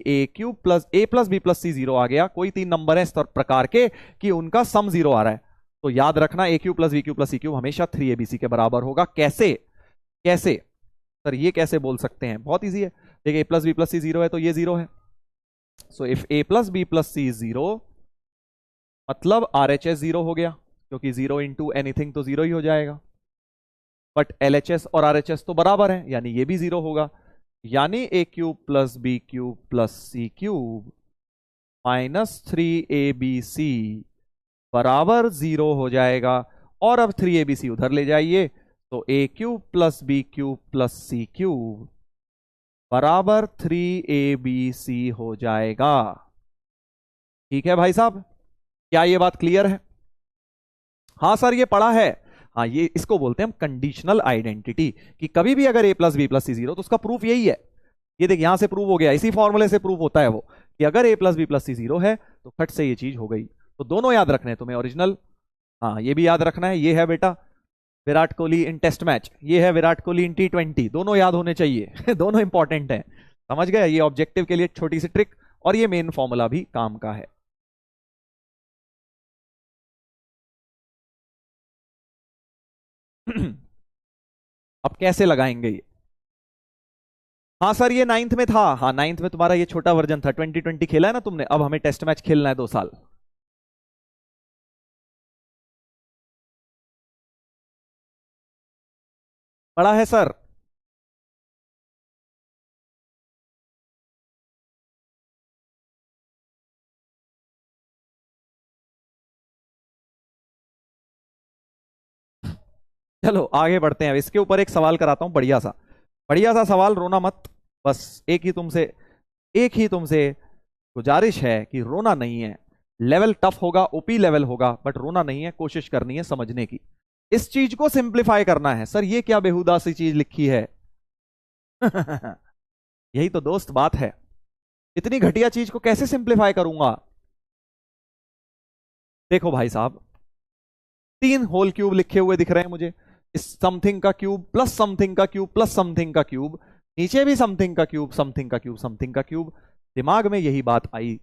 ए प्लस बी प्लस सी 0 आ गया, कोई 3 नंबर है इस प्रकार के कि उनका सम 0 आ रहा है, तो याद रखना A cube plus B cube plus C cube हमेशा 3abc के बराबर होगा। कैसे कैसे सर, ये कैसे बोल सकते हैं? बहुत ईजी है। देखिए, A plus B plus C 0 है तो ये 0 है। So if A plus B plus C 0, मतलब RHS 0 हो गया, क्योंकि 0 इंटू एनीथिंग तो 0 ही हो जाएगा। बट LHS और RHS तो बराबर है, यानी ये भी 0 होगा। यानी A cube plus B cube plus C cube minus 3abc बराबर 0 हो जाएगा। और अब 3abc उधर ले जाइए, तो ए cube plus B cube plus C cube बराबर 3abc हो जाएगा। ठीक है भाई साहब, क्या ये बात क्लियर है? हाँ सर, ये पढ़ा है। हाँ, ये इसको बोलते हैं हम कंडीशनल आइडेंटिटी, कि कभी भी अगर ए प्लस बी प्लस सी 0, तो उसका प्रूफ यही है। ये देख, यहां से प्रूव हो गया, इसी फॉर्मूले से प्रूफ होता है वो, कि अगर ए प्लस बी प्लस सी 0 है तो फट से ये चीज हो गई। तो दोनों याद रखने हैं तुम्हें, ओरिजिनल। हाँ, ये भी याद रखना है। ये है बेटा विराट कोहली इन टेस्ट मैच, ये है विराट कोहली इन T20, दोनों याद होने चाहिए दोनों इंपॉर्टेंट है। समझ गए? ये ऑब्जेक्टिव के लिए छोटी सी ट्रिक, और ये मेन फॉर्मूला भी काम का है। अब कैसे लगाएंगे ये? हाँ सर, ये 9th में था। हाँ, 9th में तुम्हारा ये छोटा वर्जन था। 2020 खेला है ना तुमने, अब हमें टेस्ट मैच खेलना है 2 साल। पढ़ा है सर। चलो आगे बढ़ते हैं। अब इसके ऊपर एक सवाल कराता हूं, बढ़िया सा सवाल, रोना मत। बस एक ही तुमसे गुजारिश है कि रोना नहीं है। लेवल टफ होगा, ओपी लेवल होगा, बट रोना नहीं है, कोशिश करनी है समझने की। इस चीज को सिंप्लीफाई करना है। सर ये क्या बेहुदा सी चीज लिखी है यही तो दोस्त बात है। इतनी घटिया चीज को कैसे सिंप्लीफाई करूंगा? देखो भाई साहब, 3 होल क्यूब लिखे हुए दिख रहे हैं मुझे। इस समथिंग का क्यूब प्लस समथिंग का क्यूब प्लस समथिंग का क्यूब, नीचे भी समथिंग का क्यूब समथिंग का क्यूब समथिंग का क्यूब। दिमाग में यही बात आई।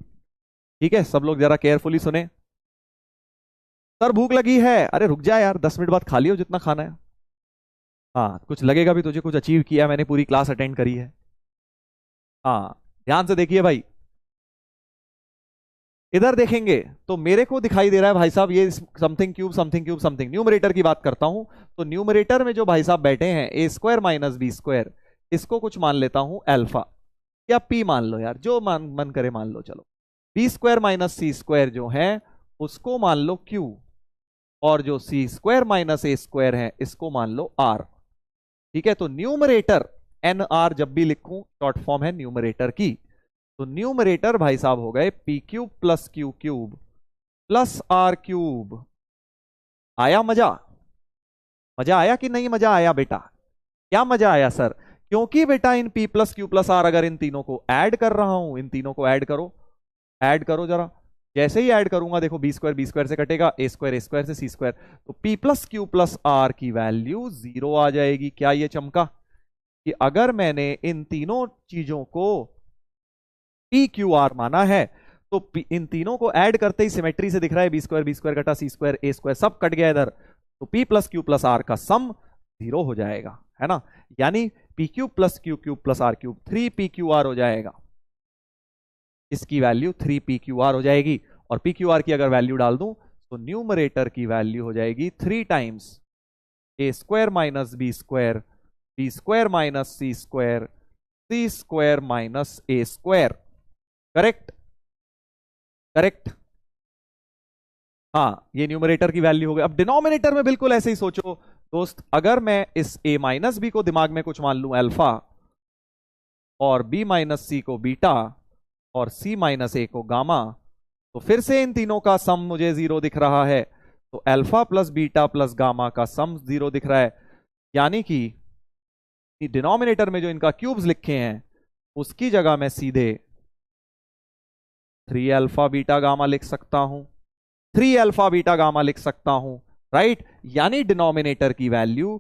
ठीक है, सब लोग जरा केयरफुली सुने। सर भूख लगी है। अरे रुक जा यार, 10 मिनट बाद खा लियो जितना खाना है। हाँ, कुछ लगेगा भी तुझे, कुछ अचीव किया, मैंने पूरी क्लास अटेंड करी है। हाँ, ध्यान से देखिए भाई, इधर देखेंगे तो मेरे को दिखाई दे रहा है भाई साहब, ये something cube something cube something. Numerator की बात करता हूं, तो न्यूमरेटर में जो भाई साहब बैठे हैं ए स्क्वायर माइनस बी स्क्वायर, इसको कुछ मान लेता हूं अल्फा, या पी मान लो यार, जो मन करे मान लो। चलो, B square minus C square जो है उसको मान लो क्यू, और जो सी स्क्वायर माइनस ए स्क्वायर है इसको मान लो आर। ठीक है, तो न्यूमरेटर एन आर जब भी लिखूं, शॉर्ट फॉर्म है न्यूमरेटर की। तो न्यूमरेटर भाई साहब हो गए p cube plus q cube plus r cube. आया मजा? मजा आया कि नहीं मजा आया बेटा? क्या मजा आया सर? क्योंकि बेटा इन P plus Q plus R, अगर इन तीनों को ऐड कर रहा हूं, इन तीनों को ऐड करो जरा। जैसे ही ऐड करूंगा देखो, बी स्क्वायर से कटेगा, ए स्क्वायर से सी स्क्वायर, तो p plus Q plus r की वैल्यू 0 आ जाएगी। क्या ये चमका? कि अगर मैंने इन तीनों चीजों को पी क्यू आर माना है, तो इन तीनों को ऐड करते ही सिमेट्री से दिख रहा है, बी स्क्वायर कटा सी स्क्वायर ए स्क्वायर सब कट गया इधर, तो p plus Q plus r का सम 0 हो जाएगा, है ना। यानी p cube plus q cube plus r cube 3 p q r हो जाएगा। इसकी वैल्यू 3 पी क्यू आर हो जाएगी, और पी क्यू आर की अगर वैल्यू डाल दूं तो न्यूमरेटर की वैल्यू हो जाएगी 3 times A square minus B square minus C square minus A square. Correct? Correct. हाँ, ये न्यूमरेटर की वैल्यू हो गई। अब डिनोमिनेटर में बिल्कुल ऐसे ही सोचो दोस्त, अगर मैं इस a माइनस बी को दिमाग में कुछ मान लूं अल्फा, और b माइनस सी को बीटा, और c माइनस ए को गामा, तो फिर से इन तीनों का सम मुझे जीरो दिख रहा है। तो alpha plus beta plus gamma का सम जीरो दिख रहा है, यानी कि डिनोमिनेटर में जो इनका क्यूब्स लिखे हैं उसकी जगह मैं सीधे 3 अल्फा बीटा गामा लिख सकता हूं, 3 अल्फा बीटा गामा लिख सकता हूं, राइट। यानी डिनोमिनेटर की वैल्यू,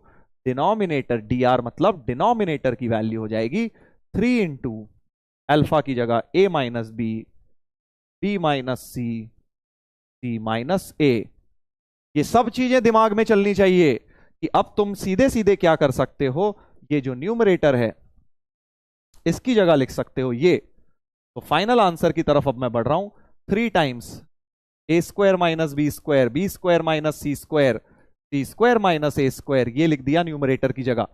डिनोमिनेटर डी मतलब डिनोमिनेटर की वैल्यू हो जाएगी 3 इंटू अल्फा की जगह a minus B, B minus C, C minus A. ये सब चीजें दिमाग में चलनी चाहिए कि अब तुम सीधे सीधे क्या कर सकते हो, ये जो न्यूमरेटर है इसकी जगह लिख सकते हो ये। तो फाइनल आंसर की तरफ अब मैं बढ़ रहा हूं, 3 times A square minus B square minus C square minus A square, ये लिख दिया न्यूमरेटर की जगह।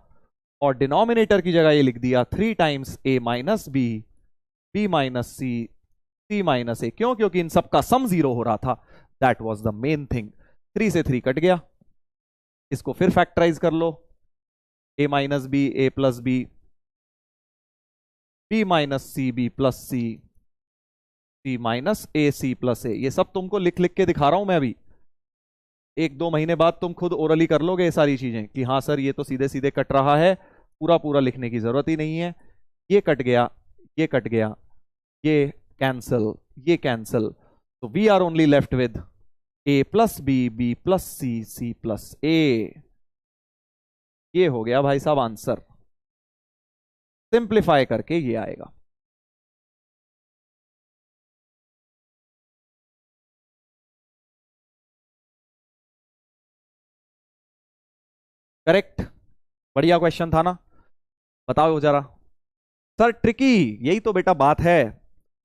और डिनोमिनेटर की जगह ये लिख दिया 3 टाइम्स ए माइनस बी माइनस सी माइनस ए। क्यों? क्योंकि इन सब का सम जीरो हो रहा था, that was the main thing. 3 से 3 कट गया, इसको फिर फैक्टराइज कर लो, ए minus B, A plus B, B minus C, B plus C, C minus A, C plus A. ये सब तुमको लिख लिख के दिखा रहा हूं मैं अभी, 1-2 महीने बाद तुम खुद ओरली कर लोगे ये सारी चीजें कि हाँ सर ये तो सीधे सीधे कट रहा है, पूरा पूरा लिखने की जरूरत ही नहीं है। ये कट गया, ये कट गया, ये कैंसल, ये कैंसल, तो we are only left with A plus B, B plus C, C plus A. ये हो गया भाई साहब आंसर। सिंप्लीफाई करके ये आएगा। करेक्ट, बढ़िया क्वेश्चन था ना, बताओ जरा। सर ट्रिकी, यही तो बेटा बात है,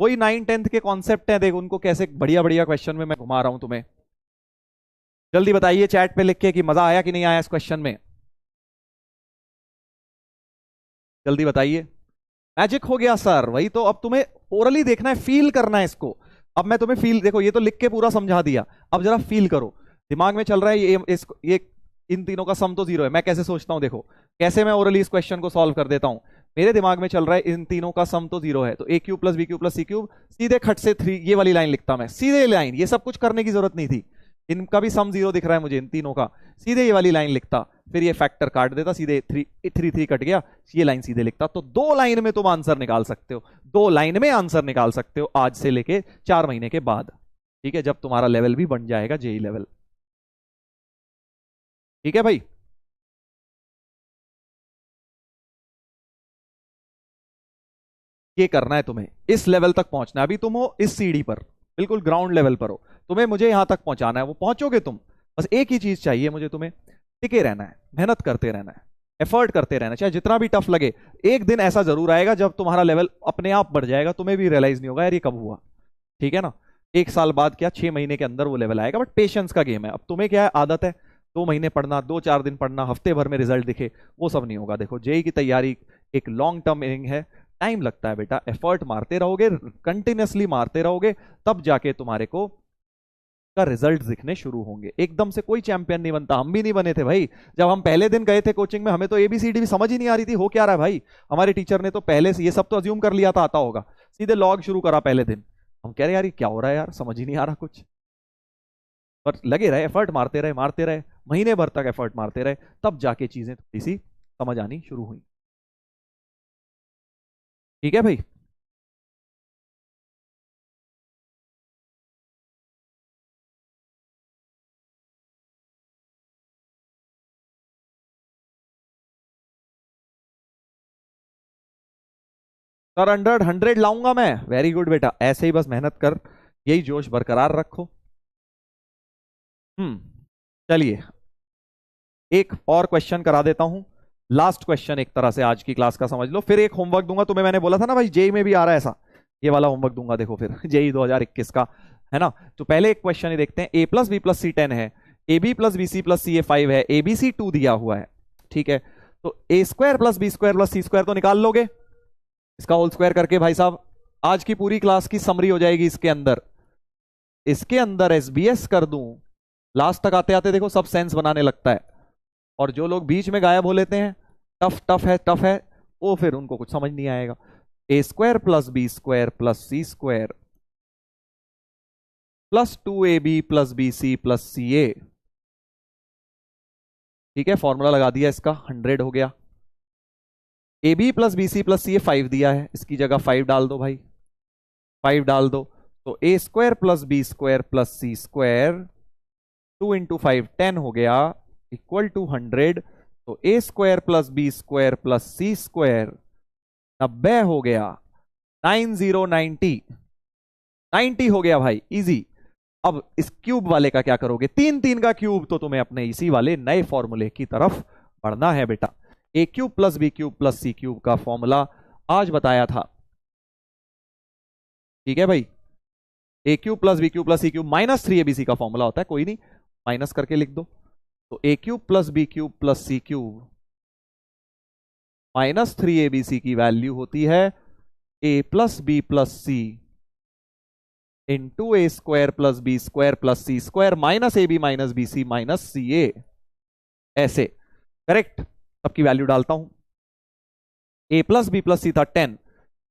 वही 9-10th के कॉन्सेप्ट हैं, देख उनको कैसे बढ़िया बढ़िया क्वेश्चन में मैं घुमा रहा हूं तुम्हें। जल्दी बताइए चैट पे लिख के कि मजा आया कि नहीं आया इस क्वेश्चन में, जल्दी बताइए। मैजिक हो गया सर, वही तो, अब तुम्हें ओरली देखना है, फील करना है इसको। अब मैं तुम्हें फील, देखो ये तो लिख के पूरा समझा दिया, अब जरा फील करो। दिमाग में चल रहा है ये इन तीनों का सम तो जीरो है, मैं कैसे सोचता हूं देखो, कैसे मैं ओरली इस क्वेश्चन को सॉल्व कर देता हूं। मेरे दिमाग में चल रहा है इन तीनों का सम तो जीरो है, तो ए cube plus B cube plus C cube, सीधे खट से 3, ये वाली लाइन लिखता मैं, सीधे लाइन, ये सब कुछ करने की जरूरत नहीं थी। इनका भी सम जीरो दिख रहा है मुझे इन तीनों का, सीधे ये वाली लाइन लिखता, फिर ये फैक्टर काट देता, सीधे 3 कट गया, ये लाइन सीधे लिखता। तो 2 लाइन में तुम आंसर निकाल सकते हो, 2 लाइन में आंसर निकाल सकते हो आज से लेके 4 महीने के बाद, ठीक है, जब तुम्हारा लेवल भी बन जाएगा जेई लेवल। ठीक है भाई, ये करना है तुम्हें, इस लेवल तक पहुंचना है। अभी तुम हो इस सीढ़ी पर, बिल्कुल ग्राउंड लेवल पर हो, तुम्हें मुझे यहां तक पहुंचाना है, वो पहुंचोगे तुम। बस एक ही चीज चाहिए मुझे, तुम्हें टिके रहना है, मेहनत करते रहना है, एफर्ट करते रहना, चाहे जितना भी टफ लगे। एक दिन ऐसा जरूर आएगा जब तुम्हारा लेवल अपने आप बढ़ जाएगा, तुम्हें भी रियलाइज नहीं होगा यार ये कब हुआ, ठीक है ना। 1 साल बाद क्या, 6 महीने के अंदर वो लेवल आएगा, बट पेशेंस का गेम है। अब तुम्हें क्या है, आदत है 2 महीने पढ़ना, 2-4 दिन पढ़ना, हफ्ते भर में रिजल्ट दिखे, वो सब नहीं होगा। देखो जेई की तैयारी एक लॉन्ग टर्म इनिंग है, टाइम लगता है बेटा, एफर्ट मारते रहोगे, कंटिन्यूअसली मारते रहोगे, तब जाके तुम्हारे को का रिजल्ट दिखने शुरू होंगे। एकदम से कोई चैंपियन नहीं बनता, हम भी नहीं बने थे भाई। जब हम पहले दिन गए थे कोचिंग में, हमें तो एबीसीडी भी समझ ही नहीं आ रही थी, हो क्या रहा है भाई। हमारे टीचर ने तो पहले से ये सब तो अज्यूम कर लिया था आता होगा, सीधे लॉग शुरू करा पहले दिन। हम कह रहे यार ये क्या हो रहा है यार, समझ ही नहीं आ रहा कुछ। पर लगे रहे, एफर्ट मारते रहे, महीने भर तक एफर्ट मारते रहे, तब जाके चीजें थोड़ी सी समझ आनी शुरू हुई। ठीक है भाई, सर 100 लाऊंगा मैं, वेरी गुड बेटा, ऐसे ही बस मेहनत कर, यही जोश बरकरार रखो। चलिए एक और क्वेश्चन करा देता हूं, लास्ट क्वेश्चन एक तरह से आज की क्लास का समझ लो, फिर एक होमवर्क दूंगा तुम्हें। मैंने बोला था ना भाई जेई में भी आ रहा है ऐसा, ये वाला होमवर्क दूंगा देखो फिर जेई 2021 का, है ना। तो पहले एक क्वेश्चन ही देखते हैं, A plus B plus C 10 है, A B plus B C plus C A 5 है, ए बी सी 2 दिया हुआ है, ठीक है। तो A square plus B square plus C square तो निकाल लोगे, इसका होल स्क्वायर करके भाई साहब आज की पूरी क्लास की समरी हो जाएगी इसके अंदर। इसके अंदर एसबीएस कर दूं, लास्ट तक आते आते देखो सब सेंस बनाने लगता है। और जो लोग बीच में गायब हो लेते हैं, टफ टफ है टफ है, वो फिर उनको कुछ समझ नहीं आएगा। A square plus B square plus C square plus 2ab plus B C plus C A. ठीक है, फॉर्मूला लगा दिया इसका, 100 हो गया। A B plus B C plus C A 5 दिया है, इसकी जगह 5 डाल दो भाई, 5 डाल दो। तो A square plus B square plus C square 2 into 5 10 हो गया, इक्वल टू 100। तो A square plus B square plus C square 90 हो गया, 90 हो गया भाई, इजी। अब इस क्यूब वाले का क्या करोगे, 3 3 का क्यूब, तो तुम्हें अपने इसी वाले नए फॉर्मूले की तरफ बढ़ना है बेटा। ए cube plus B cube plus C cube का फॉर्मूला आज बताया था। ठीक है भाई, A cube plus B cube plus C cube minus 3abc का फॉर्मूला होता है, कोई नहीं माइनस करके लिख दो। तो ए cube plus B cube plus C cube minus 3abc की वैल्यू होती है A plus B plus C into A square plus B square plus C square minus A B minus B C minus C A. ऐसे correct, सबकी value डालता हूं। A plus B plus C था 10,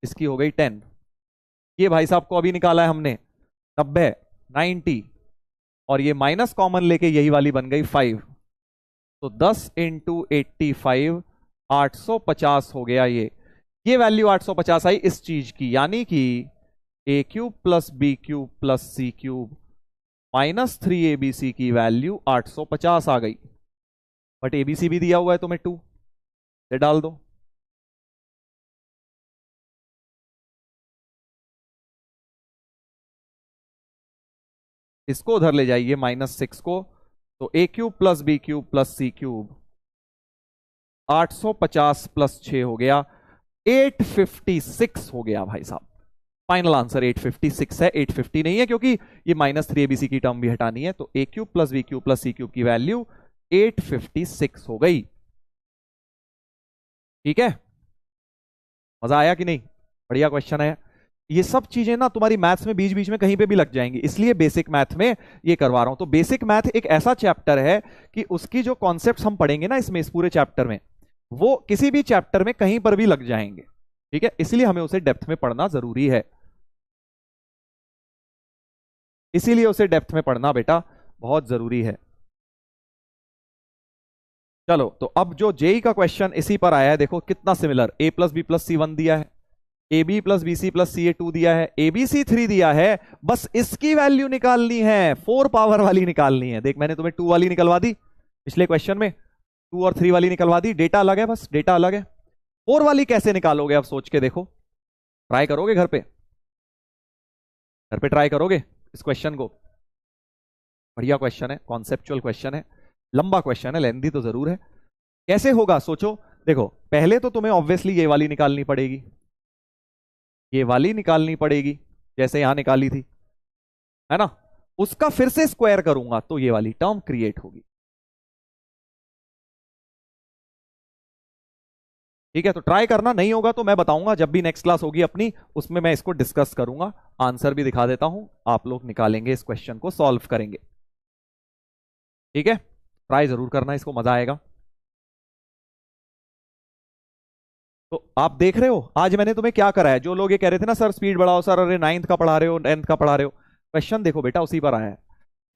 इसकी हो गई 10। ये भाई साहब को अभी निकाला है हमने 90, और ये माइनस कॉमन लेके यही वाली बन गई 5। तो 10 इंटू 85 850 हो गया। ये वैल्यू 850 आई इस चीज की, यानी कि A cube plus B cube plus C cube minus 3abc की वैल्यू 850 आ गई। बट एबीसी भी दिया हुआ है तुम्हें 2, से डाल दो। इसको उधर ले जाइए -6 को, तो ए cube plus B cube plus C cube 850 plus 6 हो गया 856 हो गया भाई साहब। फाइनल आंसर 856 है, 850 नहीं है, क्योंकि ये माइनस 3abc की टर्म भी हटानी है। तो ए cube plus B cube plus C cube की वैल्यू 856 हो गई। ठीक है, मजा आया कि नहीं, बढ़िया क्वेश्चन है। ये सब चीजें ना तुम्हारी मैथ्स में बीच बीच में कहीं पे भी लग जाएंगी, इसलिए बेसिक मैथ में ये करवा रहा हूं। तो बेसिक मैथ एक ऐसा चैप्टर है कि उसकी जो कॉन्सेप्ट्स हम पढ़ेंगे ना इसमें, इस पूरे चैप्टर में, वो किसी भी चैप्टर में कहीं पर भी लग जाएंगे। ठीक है, इसलिए हमें उसे डेप्थ में पढ़ना जरूरी है, इसीलिए उसे डेप्थ में पढ़ना बेटा बहुत जरूरी है। चलो, तो अब जो जेई का क्वेश्चन इसी पर आया है, देखो कितना similar. A plus B plus C 1 दिया है, A B plus B C plus C A 2 दिया है, ए बी सी 3 दिया है। बस इसकी वैल्यू निकालनी है, 4 पावर वाली निकालनी है। देख मैंने तुम्हें 2 वाली निकलवा दी पिछले क्वेश्चन में, 2 और 3 वाली निकलवा दी, डेटा अलग है, बस डेटा अलग है। 4 वाली कैसे निकालोगे, अब सोच के देखो, ट्राई करोगे घर पे, घर पे ट्राई करोगे इस क्वेश्चन को। बढ़िया क्वेश्चन है, कॉन्सेप्चुअल क्वेश्चन है, लंबा क्वेश्चन है, लेंदी तो जरूर है। कैसे होगा सोचो, देखो पहले तो तुम्हें ऑब्वियसली ये वाली निकालनी पड़ेगी, ये वाली निकालनी पड़ेगी जैसे यहां निकाली थी, है ना। उसका फिर से स्क्वायर करूंगा तो ये वाली टर्म क्रिएट होगी। ठीक है, तो ट्राई करना, नहीं होगा तो मैं बताऊंगा जब भी नेक्स्ट क्लास होगी अपनी, उसमें मैं इसको डिस्कस करूंगा। आंसर भी दिखा देता हूं, आप लोग निकालेंगे, इस क्वेश्चन को सॉल्व करेंगे। ठीक है, ट्राई जरूर करना, इसको मजा आएगा। तो आप देख रहे हो आज मैंने तुम्हें क्या करा है। जो लोग ये कह रहे थे ना सर स्पीड बढ़ाओ सर, अरे 9th का पढ़ा रहे हो 10th का पढ़ा रहे हो, क्वेश्चन देखो बेटा उसी पर आया है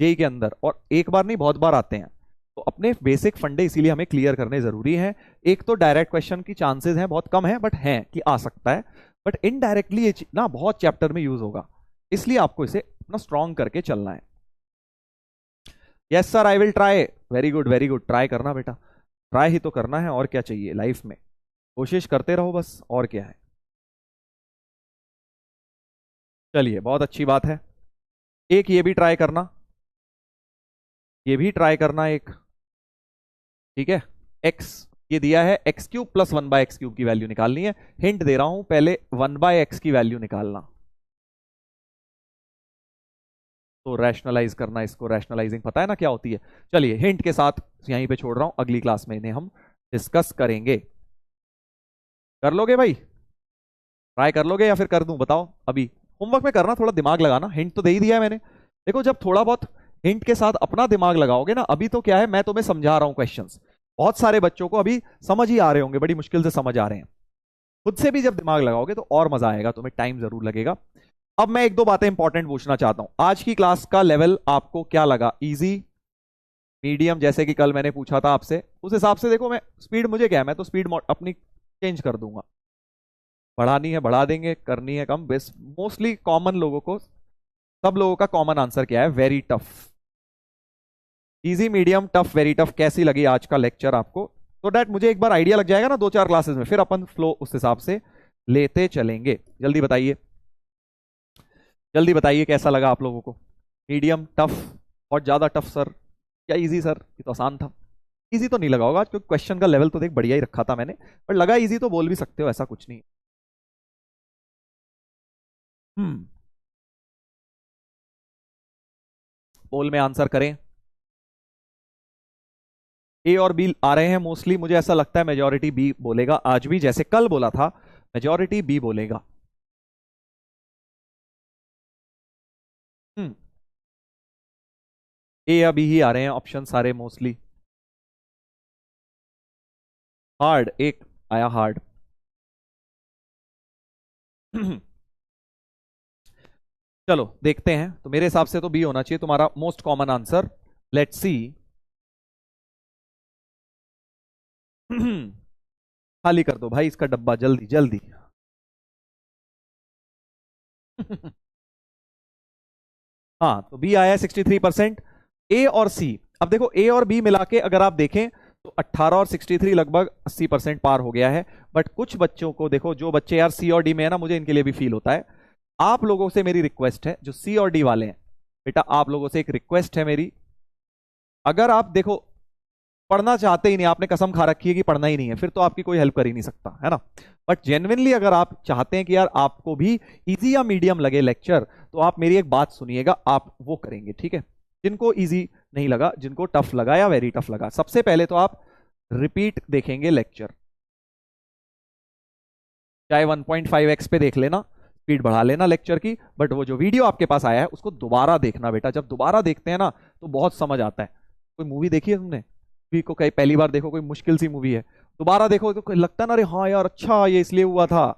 जेई के अंदर, और एक बार नहीं बहुत बार आते हैं। तो अपने बेसिक फंडे इसीलिए हमें क्लियर करने जरूरी है। एक तो डायरेक्ट क्वेश्चन की चांसेस हैं बहुत कम है, बट हैं कि आ सकता है, बट इनडायरेक्टली ये ना बहुत चैप्टर में यूज होगा, इसलिए आपको इसे अपना स्ट्रॉन्ग करके चलना है। Yes sir I will try, very good very good, try करना बेटा, ट्राई ही तो करना है, और क्या चाहिए लाइफ में, कोशिश करते रहो बस, और क्या है। चलिए बहुत अच्छी बात है। एक ये भी ट्राई करना, ये भी ट्राई करना एक। ठीक है, x ये दिया है, एक्स क्यूब प्लस 1/x³ की वैल्यू निकालनी है। हिंट दे रहा हूं, पहले 1/x की वैल्यू निकालना, तो रैशनलाइज करना इसको, रैशनलाइजिंग पता है ना क्या होती है। चलिए हिंट के साथ यहीं पे छोड़ रहा हूं, अगली क्लास में इन्हें हम डिस्कस करेंगे। कर लोगे भाई, ट्राई कर लोगे या फिर कर दूं बताओ। अभी होमवर्क में करना, थोड़ा दिमाग लगाना, हिंट तो दे ही दिया है मैंने, देखो जब थोड़ा बहुत हिंट के साथ अपना दिमाग लगाओगे ना, अभी तो क्या है, मैं तुम्हें समझा रहा हूं क्वेश्चंस, बहुत सारे बच्चों को अभी समझ ही आ रहे होंगे, बड़ी मुश्किल से समझ आ रहे हैं। खुद से भी जब दिमाग लगाओगे तो और मजा आएगा, तुम्हें टाइम जरूर लगेगा। अब मैं एक दो बातें इंपॉर्टेंट पूछना चाहता हूं। आज की क्लास का लेवल आपको क्या लगा? इजी, मीडियम, जैसे कि कल मैंने पूछा था आपसे, उस हिसाब से देखो, मैं स्पीड, मुझे क्या है, मैं तो स्पीड अपनी चेंज कर दूंगा। बढ़ानी है बढ़ा देंगे, करनी है कम, बेस्ट मोस्टली कॉमन लोगों को, सब लोगों का कॉमन आंसर क्या है? Very tough. Easy, medium, tough, very tough, कैसी लगी आज का लेक्चर आपको? तो डैट मुझे एक बार आइडिया लग जाएगा ना दो चार क्लासेस में, फिर अपन फ्लो उस हिसाब से लेते चलेंगे। जल्दी बताइए, जल्दी बताइए कैसा लगा आप लोगों को? मीडियम, टफ, और ज्यादा टफ सर, क्या इजी सर? ये तो आसान था। इजी तो नहीं लगा होगा क्योंकि क्वेश्चन का लेवल तो देख बढ़िया ही रखा था मैंने, पर लगा इजी तो बोल भी सकते हो, ऐसा कुछ नहीं। हम्म, पोल में आंसर करें। ए और बी आ रहे हैं मोस्टली, मुझे ऐसा लगता है मेजॉरिटी बी बोलेगा आज भी, जैसे कल बोला था, मेजॉरिटी बी बोलेगा। हम्म, ए या बी ही आ रहे हैं ऑप्शन सारे मोस्टली। हार्ड, एक आया हार्ड। चलो देखते हैं, तो मेरे हिसाब से तो बी होना चाहिए तुम्हारा most common answer. Let's see. खाली कर दो भाई इसका डब्बा, जल्दी जल्दी। हाँ, तो बी आया है 63%। ए और सी, अब देखो ए और बी मिला के अगर आप देखें तो 18 और 63 लगभग 80% पार हो गया है। बट कुछ बच्चों को देखो, जो बच्चे यार सी और डी में है ना, मुझे इनके लिए भी फील होता है। आप लोगों से मेरी रिक्वेस्ट है, जो सी और डी वाले हैं, बेटा आप लोगों से एक रिक्वेस्ट है मेरी, अगर आप देखो पढ़ना चाहते ही नहीं, आपने कसम खा रखी है कि पढ़ना ही नहीं है, फिर तो आपकी कोई हेल्प कर ही नहीं सकता है ना। बट जेन्युइनली अगर आप चाहते हैं कि यार आपको भी इजी या मीडियम लगे लेक्चर, तो आप मेरी एक बात सुनिएगा, आप वो करेंगे, ठीक है? जिनको इजी नहीं लगा, जिनको टफ लगा या वेरी टफ लगा, सबसे पहले तो आप रिपीट देखेंगे लेक्चर, चाहे 1.5x पे देख लेना, स्पीड बढ़ा लेना लेक्चर की, बट वो जो वीडियो आपके पास आया है उसको दोबारा देखना बेटा। जब दोबारा देखते हैं ना तो बहुत समझ आता है। कोई मूवी देखी है तुमने? मूवी को कहीं पहली बार देखो, कोई मुश्किल सी मूवी है, दोबारा देखो तो लगता है ना, अरे हाँ यार अच्छा ये इसलिए हुआ था,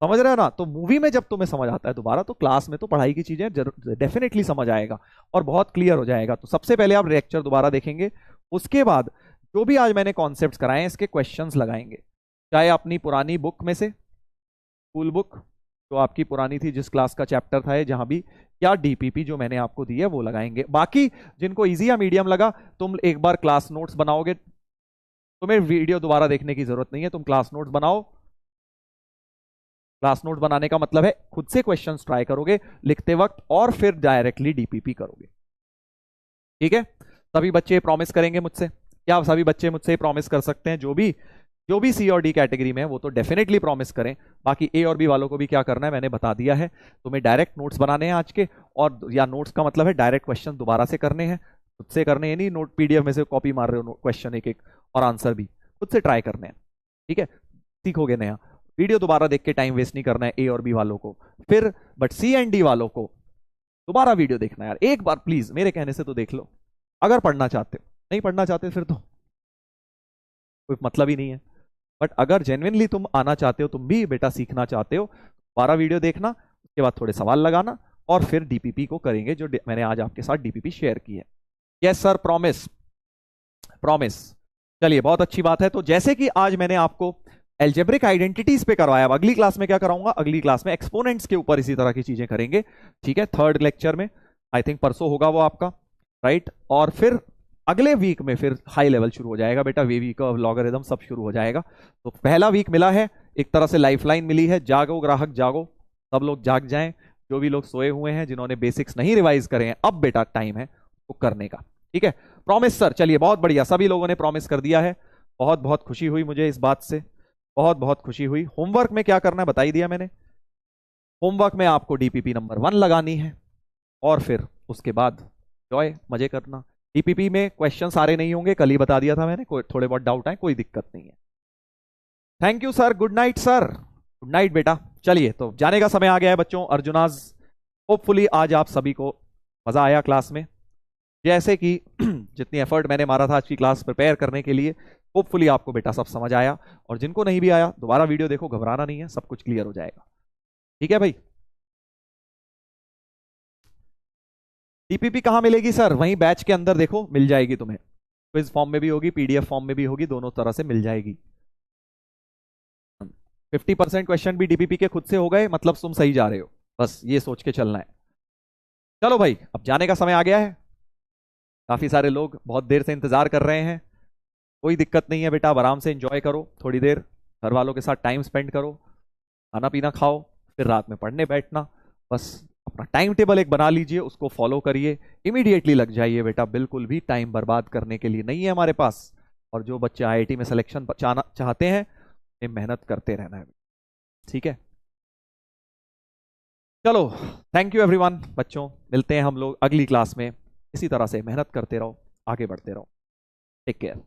समझ रहे हो ना? तो मूवी में जब तुम्हें समझ आता है दोबारा, तो क्लास में तो पढ़ाई की चीजें डेफिनेटली समझ आएगा और बहुत क्लियर हो जाएगा। तो सबसे पहले आप लेक्चर दोबारा देखेंगे, उसके बाद जो भी आज मैंने कॉन्सेप्ट्स कराए हैं इसके क्वेश्चंस लगाएंगे, चाहे अपनी पुरानी बुक में से, स्कूल बुक जो आपकी पुरानी थी, जिस क्लास का चैप्टर था ये, जहां भी, या डीपीपी जो मैंने आपको दी है वो लगाएंगे। बाकी जिनको इजी या मीडियम लगा, तुम एक बार क्लास नोट्स बनाओगे, तुम्हें वीडियो दोबारा देखने की जरूरत नहीं है, तुम क्लास नोट्स बनाओ। क्लास नोट्स बनाने का मतलब है खुद से क्वेश्चंस ट्राई करोगे लिखते वक्त, और फिर डायरेक्टली डीपीपी करोगे, ठीक है? सभी बच्चे प्रॉमिस करेंगे मुझसे? क्या सभी बच्चे मुझसे प्रॉमिस कर सकते हैं? जो भी सी और डी कैटेगरी में है वो तो डेफिनेटली प्रॉमिस करें। बाकी ए और बी वालों को भी क्या करना है मैंने बता दिया है, तुम्हें डायरेक्ट नोट्स बनाने हैं आज के, और या नोट्स का मतलब है डायरेक्ट क्वेश्चन दोबारा से करने हैं, खुद से करने हैं, नहीं नोट पीडीएफ में से कॉपी मार रहे हो क्वेश्चन एक एक, और आंसर भी खुद से ट्राई करने हैं, ठीक है? सीखोगे नया। वीडियो दोबारा देख के टाइम वेस्ट नहीं करना है ए और बी वालों को। फिर बट सी एंड डी वालों को दोबारा वीडियो देखना है यार, एक बार प्लीज मेरे कहने से तो देख लो, अगर पढ़ना चाहते हो। नहीं पढ़ना चाहते फिर तो कोई मतलब ही नहीं है। बट अगर जेन्युइनली तुम आना चाहते हो, तुम भी बेटा सीखना चाहते हो, दोबारा वीडियो देखना, उसके बाद थोड़े सवाल लगाना, और फिर डीपीपी को करेंगे जो मैंने आज आपके साथ डीपीपी शेयर की है। Yes sir, promise, promise. चलिए बहुत अच्छी बात है। तो जैसे कि आज मैंने आपको एल्जेब्रिक आइडेंटिटीज पे करवाया, अगली क्लास में क्या कराऊंगा? अगली क्लास में एक्सपोनेंट्स के ऊपर इसी तरह की चीजें करेंगे, ठीक है? थर्ड लेक्चर में, आई थिंक परसों होगा वो आपका, राइट? और फिर अगले वीक में फिर हाई लेवल शुरू हो जाएगा बेटा, वेवी का लॉगरिथम सब शुरू हो जाएगा। तो पहला वीक मिला है, एक तरह से लाइफलाइन मिली है, जागो ग्राहक जागो, सब लोग जाग जाएं, जो भी लोग सोए हुए हैं, जिन्होंने बेसिक्स नहीं रिवाइज करे हैं, अब बेटा टाइम है वो करने का, ठीक है? प्रॉमिस सर, चलिए बहुत बढ़िया, सभी लोगों ने प्रॉमिस कर दिया है, बहुत बहुत खुशी हुई मुझे इस बात से, बहुत बहुत खुशी हुई। होमवर्क में क्या करना है बता ही दिया मैंने, होमवर्क में आपको डीपीपी नंबर 1 लगानी है, और फिर उसके बाद जॉय मजे करना। डीपीपी में क्वेश्चन सारे नहीं होंगे, कल ही बता दिया था मैंने, कोई थोड़े बहुत डाउट आए, कोई दिक्कत नहीं है। Thank you sir, good night sir, good night बेटा। चलिए तो जाने का समय आ गया है बच्चों, अर्जुनाज, होपफुली आज आप सभी को मजा आया क्लास में? जैसे कि जितनी एफर्ट मैंने मारा था आज की क्लास प्रिपेयर करने के लिए, होपफुली आपको बेटा सब समझ आया। और जिनको नहीं भी आया दोबारा वीडियो देखो, घबराना नहीं है, सब कुछ क्लियर हो जाएगा। ठीक है भाई। टीपीपी कहाँ मिलेगी सर? वहीं बैच के अंदर देखो, मिल जाएगी तुम्हें। क्विज फॉर्म में भी होगी, पीडीएफ फॉर्म में भी होगी, दोनों तरह से मिल जाएगी। 50% क्वेश्चन भी डीपीपी के खुद से हो गए, मतलब तुम सही जा रहे हो, बस ये सोच के चलना है। चलो भाई, अब जाने का समय आ गया है। काफी सारे लोग बहुत देर से इंतजार कर रहे हैं। कोई दिक्कत नहीं है बेटा, अब आराम से एंजॉय करो थोड़ी देर, घर वालों के साथ टाइम स्पेंड करो, खाना पीना खाओ, फिर रात में पढ़ने बैठना। बस अपना टाइम टेबल एक बना लीजिए, उसको फॉलो करिए, इमीडिएटली लग जाइए बेटा, बिल्कुल भी टाइम बर्बाद करने के लिए नहीं है हमारे पास। और जो बच्चे आईआईटी में सिलेक्शन चाहते हैं, मेहनत करते रहना है। ठीक है, चलो, थैंक यू एवरीवन। बच्चों, मिलते हैं हम लोग अगली क्लास में। इसी तरह से मेहनत करते रहो, आगे बढ़ते रहो। Take care.